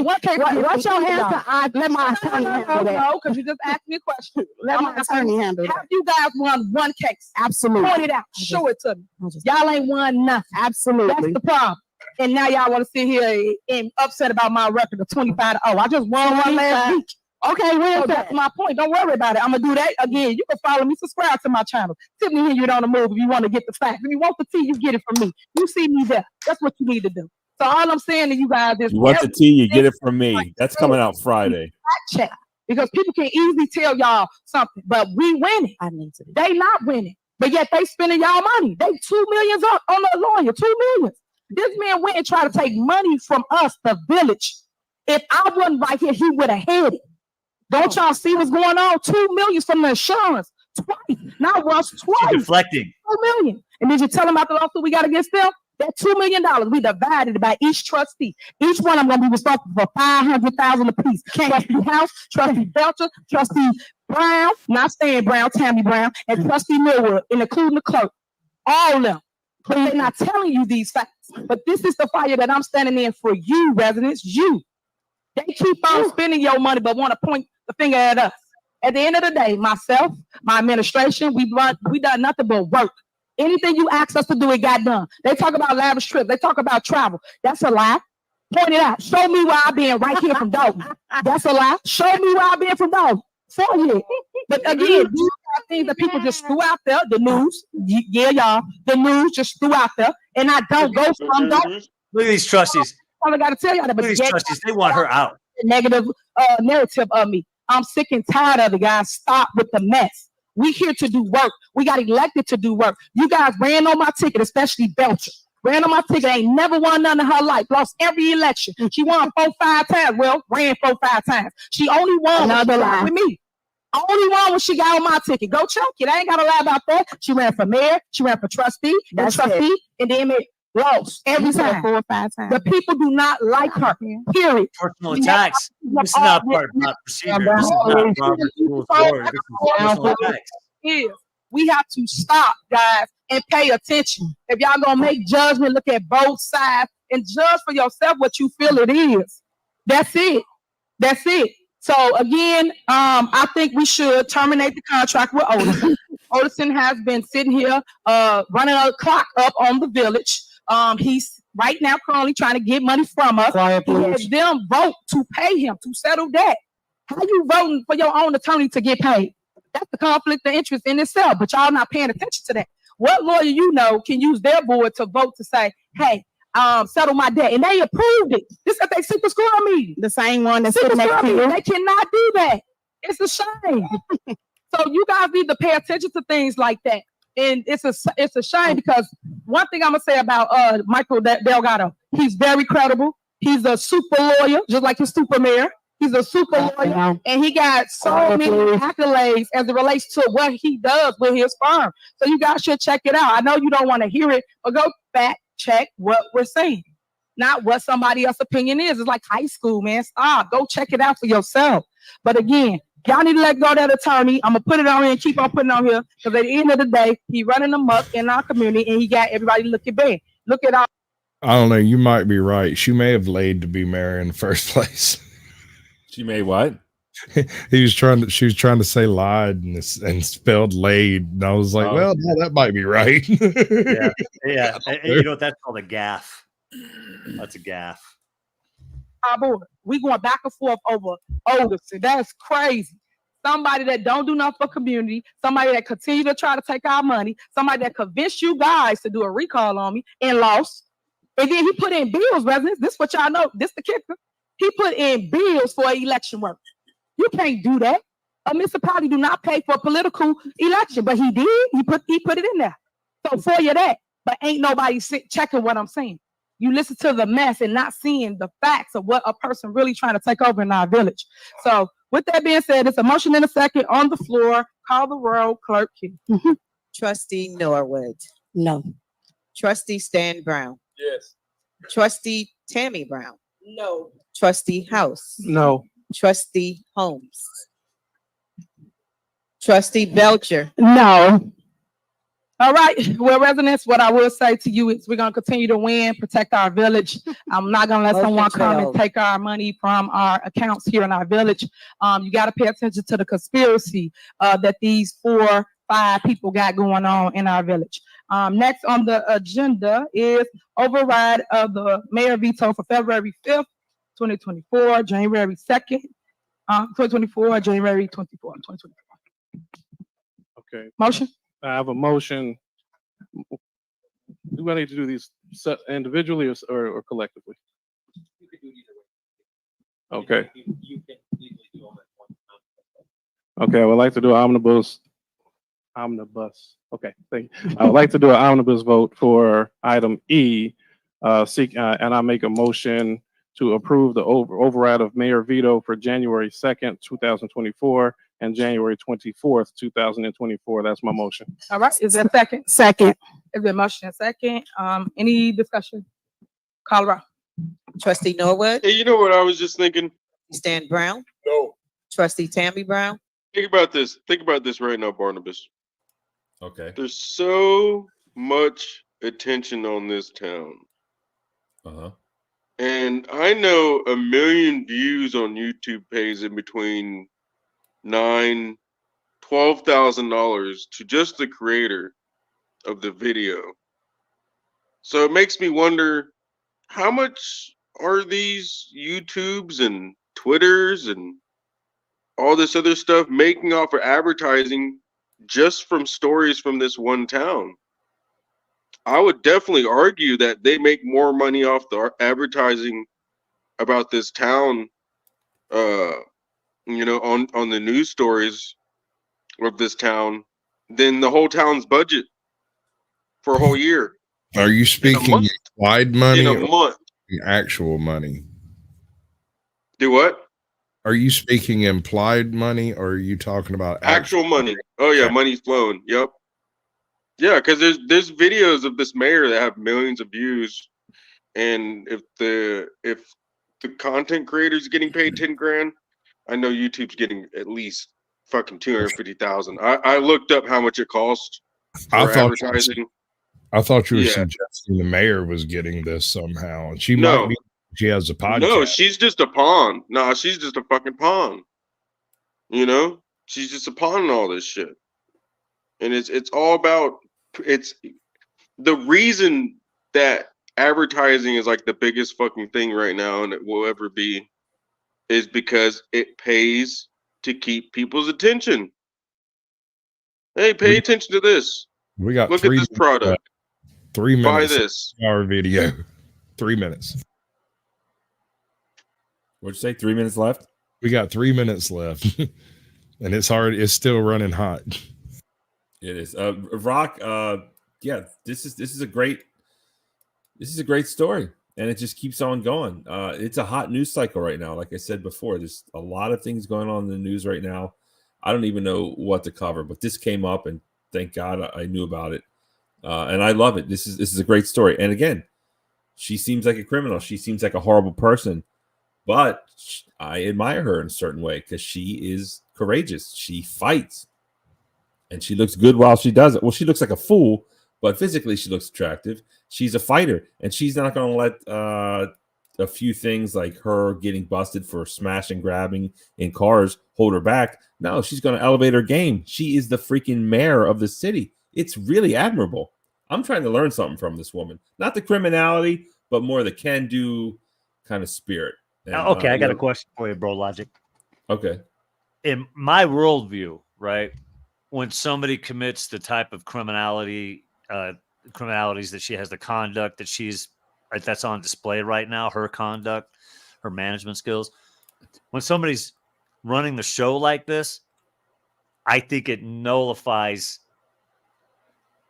What's your answer? Let my attorney handle that. No, because you just asked me a question. Let my attorney handle that. Have you guys won one case? Absolutely. Point it out. Show it to me. Y'all ain't won nothing. Absolutely. That's the problem. And now y'all want to sit here and upset about my record of 25-0. I just won one last week. Okay, well, that's my point. Don't worry about it. I'm going to do that again. You can follow me, subscribe to my channel. Tiffany Henyard on the move if you want to get the facts. If you want the tea, you get it from me. You see me there. That's what you need to do. So all I'm saying to you guys is, you want the tea, you get it from me. That's coming out Friday. Check, because people can easily tell y'all something, but we winning. They not winning, but yet they spending y'all money. They $2 million on the lawyer. $2 million. This man went and tried to take money from us, the village. If I wasn't right here, he would have had it. Don't y'all see what's going on? $2 million from the insurance. Twice, not once, twice. She's deflecting. $2 million. And did you tell them about the lawsuit we got against them? That $2 million, we divided it by each trustee. Each one of them going to be responsible for $500,000 apiece. Trustee House, Trustee Belcher, Trustee Brown, not Stan Brown, Tammy Brown, and Trustee Millwood, and including the clerk. All of them. Please, they're not telling you these facts. But this is the fire that I'm standing in for you, residents, you. They keep on spending your money, but want to point the finger at us. At the end of the day, myself, my administration, we done nothing but work. Anything you ask us to do, it got done. They talk about lavish trips. They talk about travel. That's a lie. Point it out. Show me where I've been right here from Dolton. That's a lie. Show me where I've been from Dolton. So yeah. But again, these are things that people just threw out there. The news, yeah, y'all. The news just threw out there, and I don't go from Dolton. Look at these trustees. I got to tell y'all that. Look at these trustees. They want her out. Negative narrative of me. I'm sick and tired of it, guys. Stop with the mess. We here to do work. We got elected to do work. You guys ran on my ticket, especially Belcher. Ran on my ticket, ain't never won none in her life. Lost every election. She won 4-5 times. Well, ran 4-5 times. She only won Another lie. with me. Only one when she got on my ticket. Go check it. I ain't got to lie about that. She ran for mayor. She ran for trustee. And then lost every time. 4 or 5 times. The people do not like her. Period. Personal attacks. This is not part of not procedure. This is not Robert's Rules of Order. This is personal attacks. We have to stop, guys, and pay attention. If y'all gonna make judgment, look at both sides and judge for yourself what you feel it is. That's it. That's it. So again, I think we should terminate the contract with Oderson. Oderson has been sitting here running a clock up on the village. He's right now currently trying to get money from us. He has them vote to pay him to settle that. How you voting for your own attorney to get paid? That's the conflict of interest in itself, but y'all not paying attention to that. What lawyer you know can use their board to vote to say, hey, settle my debt? And they approved it. This is they super squirrel meeting. The same one that's sitting next to you. They cannot do that. It's a shame. So you guys need to pay attention to things like that. And it's a shame because one thing I'm gonna say about Michael Delgado, he's very credible. He's a super lawyer, just like his super mayor. He's a super lawyer, and he got so many accolades as it relates to what he does with his firm. So you guys should check it out. I know you don't want to hear it, but go fact check what we're saying, not what somebody else's opinion is. It's like high school, man. Stop. Go check it out for yourself. But again, y'all need to let go of that attorney. I'm gonna put it on here and keep on putting it on here because at the end of the day, he running amok in our community, and he got everybody looking bad. Look at all. I don't know. You might be right. She may have laid to be mayor in the first place. She made what? She was trying to say lied and spelled laid. And I was like, well, yeah, that might be right. Yeah. And you know, that's called a gaffe. That's a gaffe. We going back and forth over Oderson. That's crazy. Somebody that don't do nothing for community, somebody that continue to try to take our money, somebody that convinced you guys to do a recall on me and lost. And then he put in bills, residents. This is what y'all know. This the kicker. He put in bills for election work. You can't do that. A municipality do not pay for a political election, but he did. He put it in there. So for you that, but ain't nobody checking what I'm saying. You listen to the mess and not seeing the facts of what a person really trying to take over in our village. So with that being said, it's a motion in a second on the floor. Call the roll, Clerk. Trustee Norwood. No. Trustee Stan Brown. Yes. Trustee Tammy Brown. No. Trustee House. No. Trustee Holmes. Trustee Belcher. No. All right. Well, residents, what I will say to you is we're going to continue to win, protect our village. I'm not going to let someone come and take our money from our accounts here in our village. You got to pay attention to the conspiracy that these 4-5 people got going on in our village. Next on the agenda is override of the mayor veto for February 5th, 2024, January 2nd, 2024, January 24th, 2024. Okay. Motion? I have a motion. Do I need to do these individually or collectively? You could do it either way. Okay. You can legally do them at one time. Okay, I would like to do an omnibus. Okay, thank you. I would like to do an omnibus vote for item E. And I make a motion to approve the override of mayor veto for January 2nd, 2024 and January 24th, 2024. That's my motion. All right. Is there a second? Second. Is there a motion and second? Any discussion? Colorado. Trustee Norwood. Hey, you know what I was just thinking? Stan Brown. No. Trustee Tammy Brown. Think about this. Think about this right now, Barnabas. Okay. There's so much attention on this town. Uh-huh. And I know 1 million views on YouTube pays in between $12,000 to just the creator of the video. So it makes me wonder, how much are these YouTubes and Twitters and all this other stuff making off of advertising just from stories from this one town? I would definitely argue that they make more money off the advertising about this town, on the news stories of this town than the whole town's budget for a whole year. Are you speaking implied money In a or month. actual money? Do what? Are you speaking implied money or are you talking about Actual money. Oh yeah, money's flowing. Yep. Yeah, because there's videos of this mayor that have millions of views, and if the content creator's getting paid 10 grand, I know YouTube's getting at least fucking 250,000. I looked up how much it costs for advertising. I thought you were Yeah. suggesting the mayor was getting this somehow, and she No. might be. She has a podcast. No, she's just a pawn. Nah, she's just a fucking pawn. You know, she's just a pawn in all this shit, and it's all about it's the reason that advertising is like the biggest fucking thing right now, and it will ever be, is because it pays to keep people's attention. Hey, pay attention to this. We got Look 3 at this product. 3 Buy minutes. this. Our video. 3 minutes. What'd you say? 3 minutes left? We got 3 minutes left. And it's still running hot. It is. Rock, yeah, this is a great story. And it just keeps on going. It's a hot news cycle right now. Like I said before, there's a lot of things going on in the news right now. I don't even know what to cover, but this came up, and thank God I knew about it. And I love it. This is a great story. And again, she seems like a criminal. She seems like a horrible person, but I admire her in a certain way because she is courageous. She fights, and she looks good while she does it. Well, she looks like a fool, but physically she looks attractive. She's a fighter, and she's not going to let a few things like her getting busted for smashing, grabbing in cars hold her back. No, she's going to elevate her game. She is the freaking mayor of the city. It's really admirable. I'm trying to learn something from this woman. Not the criminality, but more the can-do kind of spirit. And, Okay, I got a question for you, bro. Logic. Okay. In my worldview, right, when somebody commits the type of criminalities that she has, the conduct that that's on display right now, her conduct, her management skills, when somebody's running the show like this, I think it nullifies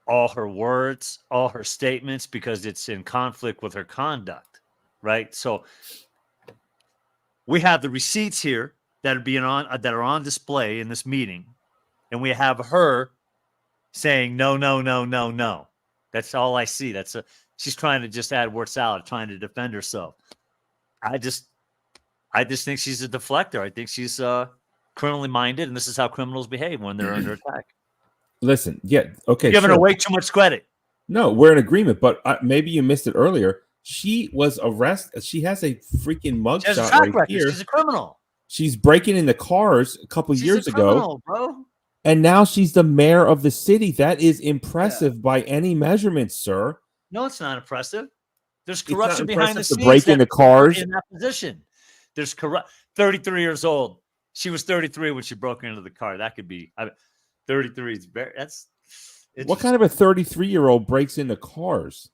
all her words, all her statements, because it's in conflict with her conduct, right? So we have the receipts here that are on display in this meeting, and we have her saying no, no, no, no, no. That's all I see. She's trying to just add word salad, trying to defend herself. I just think she's a deflector. I think she's criminally minded, and this is how criminals behave when they're under attack. Listen, yeah, okay. You're giving her way too much credit. No, we're in agreement, but maybe you missed it earlier. She was arrested. She has a freaking mugshot right here. She's a criminal. She's breaking into cars a couple years criminal, ago, bro. And now she's the mayor of the city. That is impressive by any measurement, sir. No, it's not impressive. There's corruption It's not behind the impressive scenes. to break into cars in that position. There's 33 years old. She was 33 when she broke into the car. That could be 33 is very. What kind of a 33-year-old breaks into cars?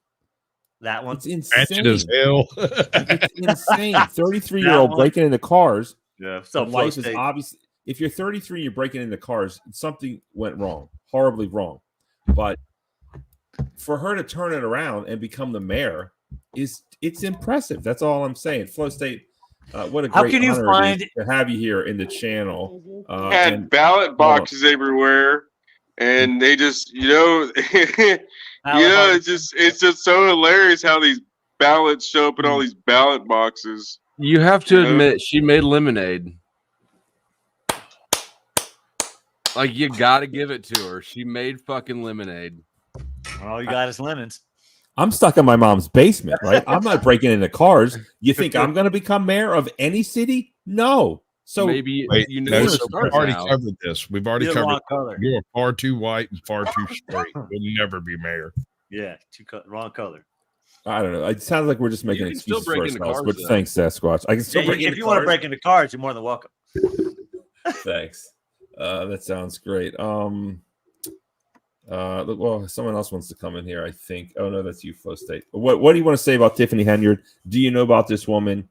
That one. It's insane. As hell. It's insane. 33-year-old breaking into cars. Yeah. So life is obviously. If you're 33, you're breaking into cars. Something went wrong, horribly wrong. But for her to turn it around and become the mayor it's impressive. That's all I'm saying. Flow State, what a great How can you honor find it is to have you here in the channel. Had ballot boxes everywhere, and they just, it's just so hilarious how these ballots show up in all these ballot boxes. You have to admit, she made lemonade. Like, you got to give it to her. She made fucking lemonade. All you got is lemons. I'm stuck in my mom's basement, right? I'm not breaking into cars. You think I'm going to become mayor of any city? No. So maybe we've already now. covered this. We've already You're covered. wrong color. You're far too white and far too straight. You'll never be mayor. Yeah, wrong color. I don't know. It sounds like we're just making can still excuses break for into ourselves. cars, But though. thanks, Sasquatch. I can still break into If you want to cars. break into cars, you're more than welcome. Thanks. That sounds great. Well, someone else wants to come in here, I think. Oh no, that's you, Flow State. What do you want to say about Tiffany Henyard? Do you know about this woman?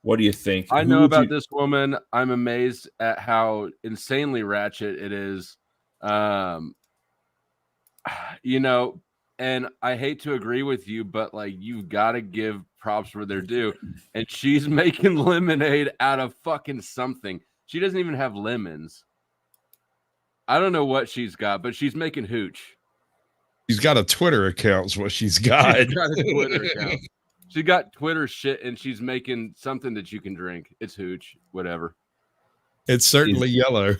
What do you think? I Who know would about you- this woman. I'm amazed at how insanely ratchet it is. And I hate to agree with you, but like, you've got to give props where they're due. And she's making lemonade out of fucking something. She doesn't even have lemons. I don't know what she's got, but she's making hooch. She's got a Twitter account. Is what she's got. She's got a Twitter account. She got Twitter shit, and she's making something that you can drink. It's hooch, whatever. It's certainly yellow.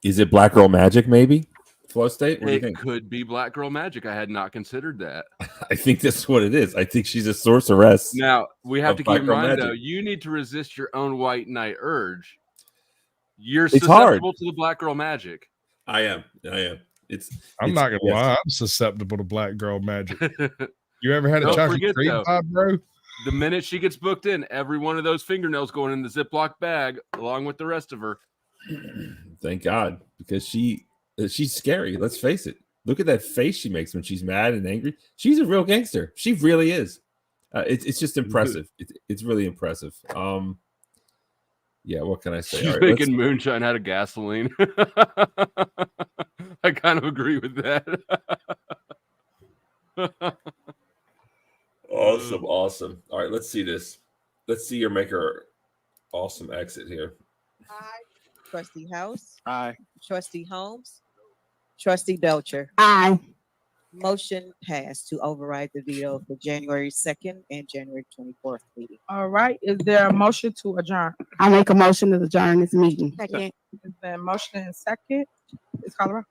Is it Black Girl Magic? Maybe Flow State. What do you It think? could be Black Girl Magic. I had not considered that. I think that's what it is. I think she's a sorceress. Now we have of to keep Black in Girl mind, Magic. though, you need to resist your own white knight urge. You're It's hard. susceptible to the Black Girl Magic. I am. I'm not gonna lie. I'm susceptible to Black Girl Magic. You ever had a Don't chocolate forget, cream though, pie, bro? the minute she gets booked in, every one of those fingernails going in the Ziploc bag along with the rest of her. Thank God, because she's scary. Let's face it. Look at that face she makes when she's mad and angry. She's a real gangster. She really is. It's just impressive. It's really impressive. Yeah, what can I say? She's All right, making moonshine out of gasoline. I kind of agree with that. Awesome. All right, let's see this. Let's see your maker awesome exit here. Trustee House. Aye. Trustee Holmes. Trustee Belcher. Aye. Motion passed to override the veto for January 2nd and January 24th meeting. All right, is there a motion to adjourn? I make a motion to adjourn this meeting. Second. Is there a motion and second? Ms. Colorado?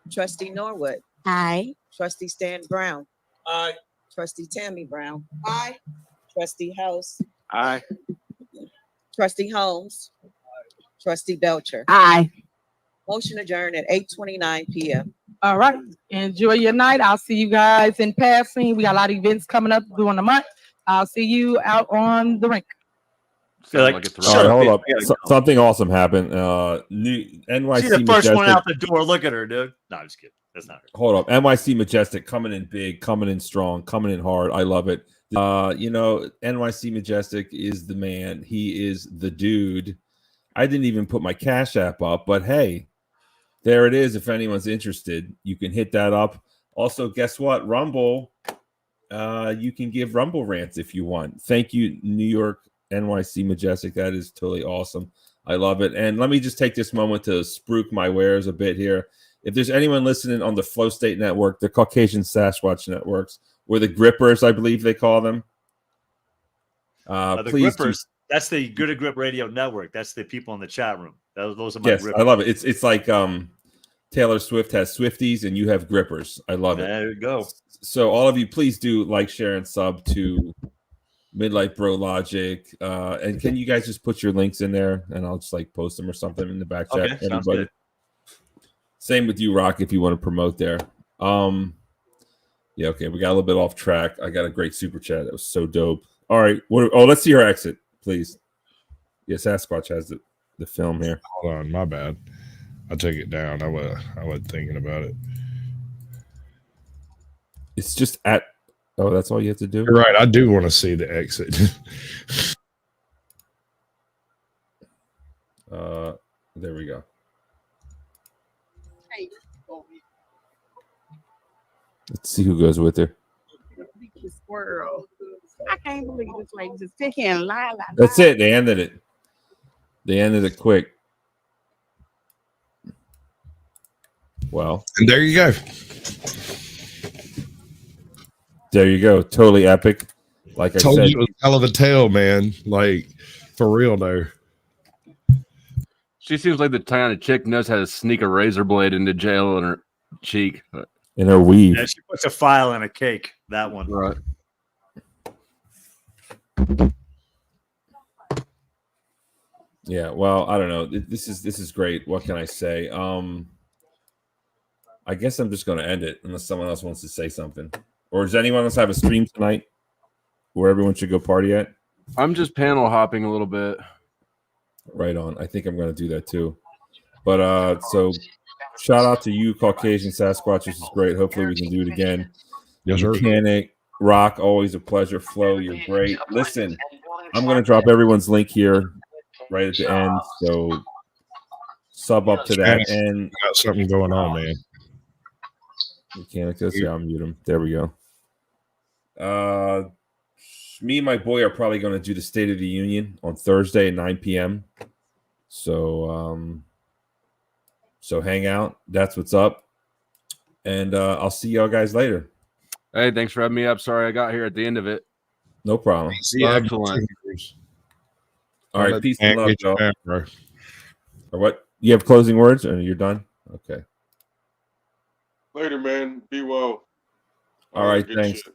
Trustee Norwood. Aye. Trustee Stan Brown. Aye. Trustee Tammy Brown. Aye. Trustee House. Aye. Trustee Holmes. Trustee Belcher. Aye. Motion adjourned at 8:29 p.m. All right, enjoy your night. I'll see you guys in passing. We got a lot of events coming up during the month. I'll see you out on the rink. All right, hold up. Something awesome happened. New NYC. She's the first one Majestic- out the door. Look at her, dude. No, I'm just kidding. That's not her. Hold up. NYC Majestic coming in big, coming in strong, coming in hard. I love it. NYC Majestic is the man. He is the dude. I didn't even put my Cash App up, but hey, there it is. If anyone's interested, you can hit that up. Also, guess what? Rumble. You can give Rumble rants if you want. Thank you, New York NYC Majestic. That is totally awesome. I love it. And let me just take this moment to spruik my wares a bit here. If there's anyone listening on the Flow State Network, the Caucasian Sasquatch Networks, or the Grippers, I believe they call them. The Please Grippers. That's the Good at Grip Radio Network. That's the people in the chat room. Those are my Yes, grippers. I love it. It's like Taylor Swift has Swifties and you have Grippers. I love it. There you go. So all of you, please do like, share, and sub to Midlight Bro Logic. And can you guys just put your links in there and I'll just like post them or something in the back chat. Okay, sounds good. Same with you, Rock, if you want to promote there. Yeah, okay. We got a little bit off track. I got a great super chat. That was so dope. All right. Let's see her exit, please. Yeah, Sasquatch has the film here. Hold on, my bad. I'll take it down. I wasn't thinking about it. It's just at. Oh, that's all you have to do. You're right. I do want to see the exit. There we go. Let's see who goes with her. Squirrel. I can't believe this lady just sit here and lie. That's it. They ended it. They ended it quick. Well, and there you go. There you go. Totally epic. Like I Told said, you it was hell of a tale, man. Like for real, though. She seems like the kind of chick knows how to sneak a razor blade into jail in her cheek. in her weave. Yeah, she puts a file in a cake. That one. Right. Yeah, well, I don't know. This is great. What can I say? I guess I'm just going to end it unless someone else wants to say something. Or does anyone else have a stream tonight where everyone should go party at? I'm just panel hopping a little bit. Right on. I think I'm going to do that too. But so shout out to you, Caucasian Sasquatch. This is great. Hopefully we can do it again. Yes, sir. Mechanic, Rock, always a pleasure. Flo, you're great. Listen, I'm going to drop everyone's link here right at the end. So sub up to that. And got something going on, man. Mechanic, yeah, I'll mute him. There we go. Me and my boy are probably going to do the State of the Union on Thursday at 9 p.m. So So hang out. That's what's up. And I'll see y'all guys later. Hey, thanks for having me up. Sorry I got here at the end of it. No problem. Excellent. All right, peace and love, y'all. Or what? You have closing words, or you're done? Okay. Later, man. Be well. All right, good thanks. shit.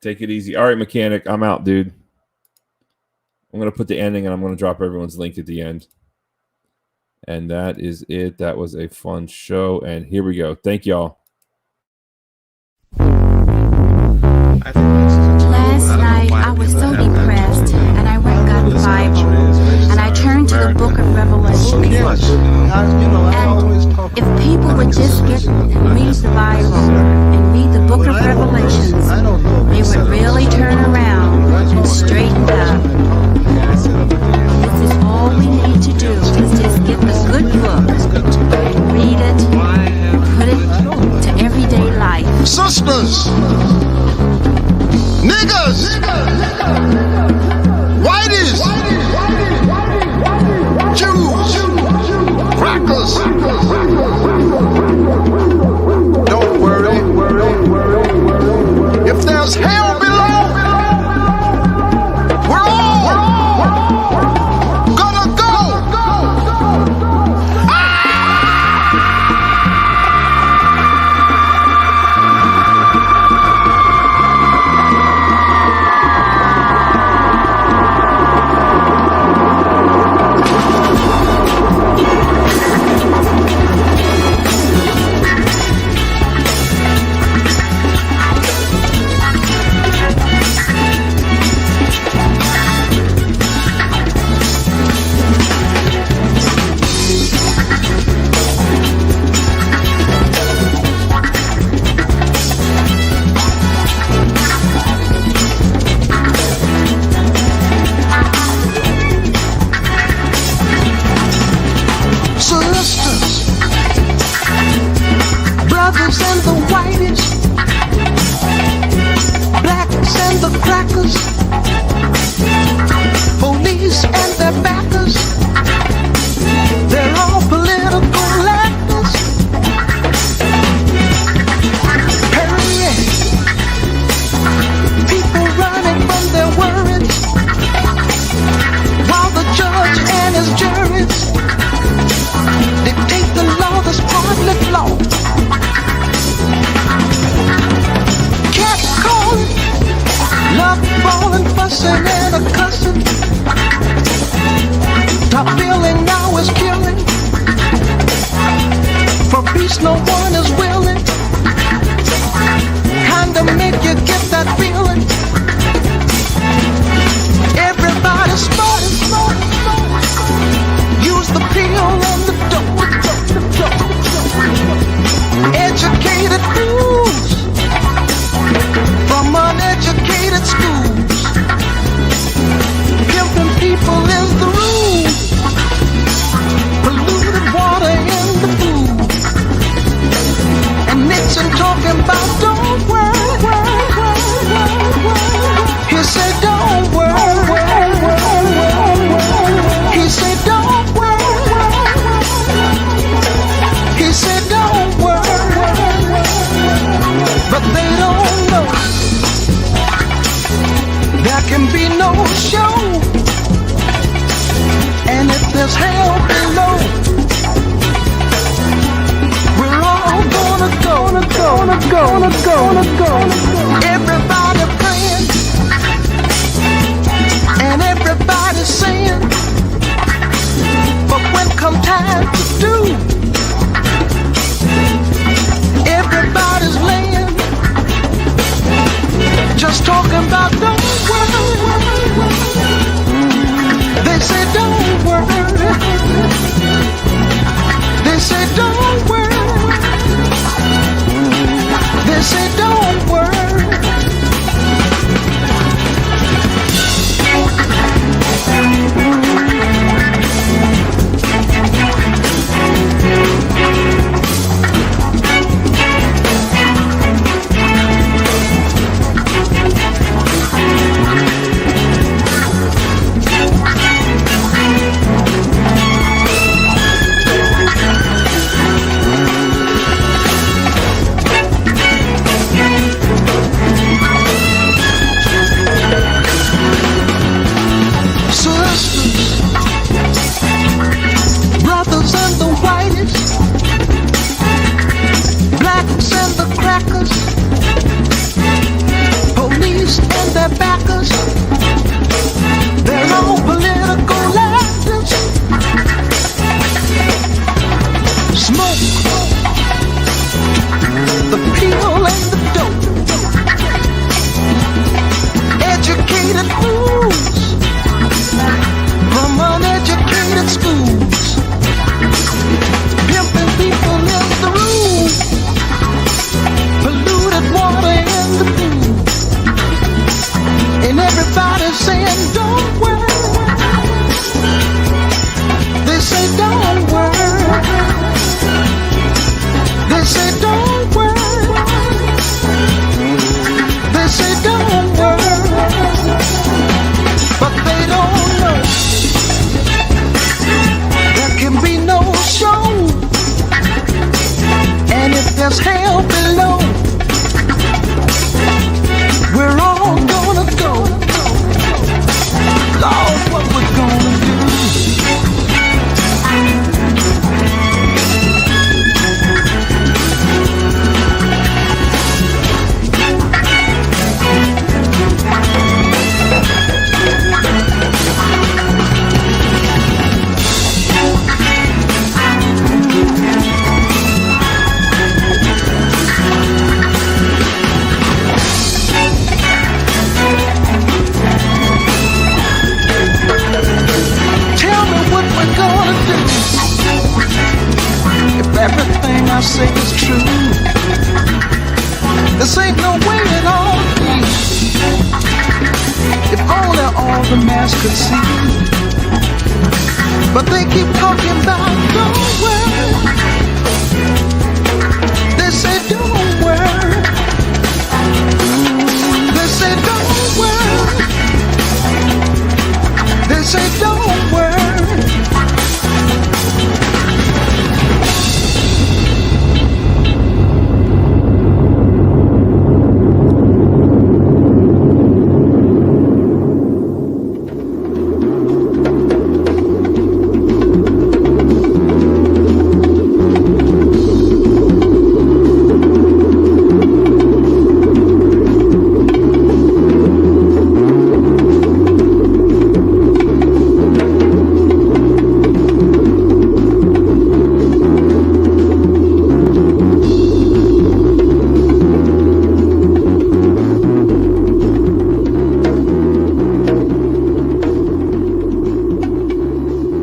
Take it easy. All right, mechanic, I'm out, dude. I'm gonna put the ending, and I'm gonna drop everyone's link at the end. And that is it. That was a fun show, and here we go. Thank y'all. Last night I was so depressed, and I went and got the Bible, and I turned to the book of Revelation. And if people would just read the Bible and read the book of Revelations, they would really turn around and straighten up. This is all we need to do, is just get the good book and read it and put it to everyday life. Sisters, niggas, whiteys, Jews, crackers. Don't worry. If there's hell below, we're all say is true. This ain't no way at all. If only all the mass could see. But they keep talking about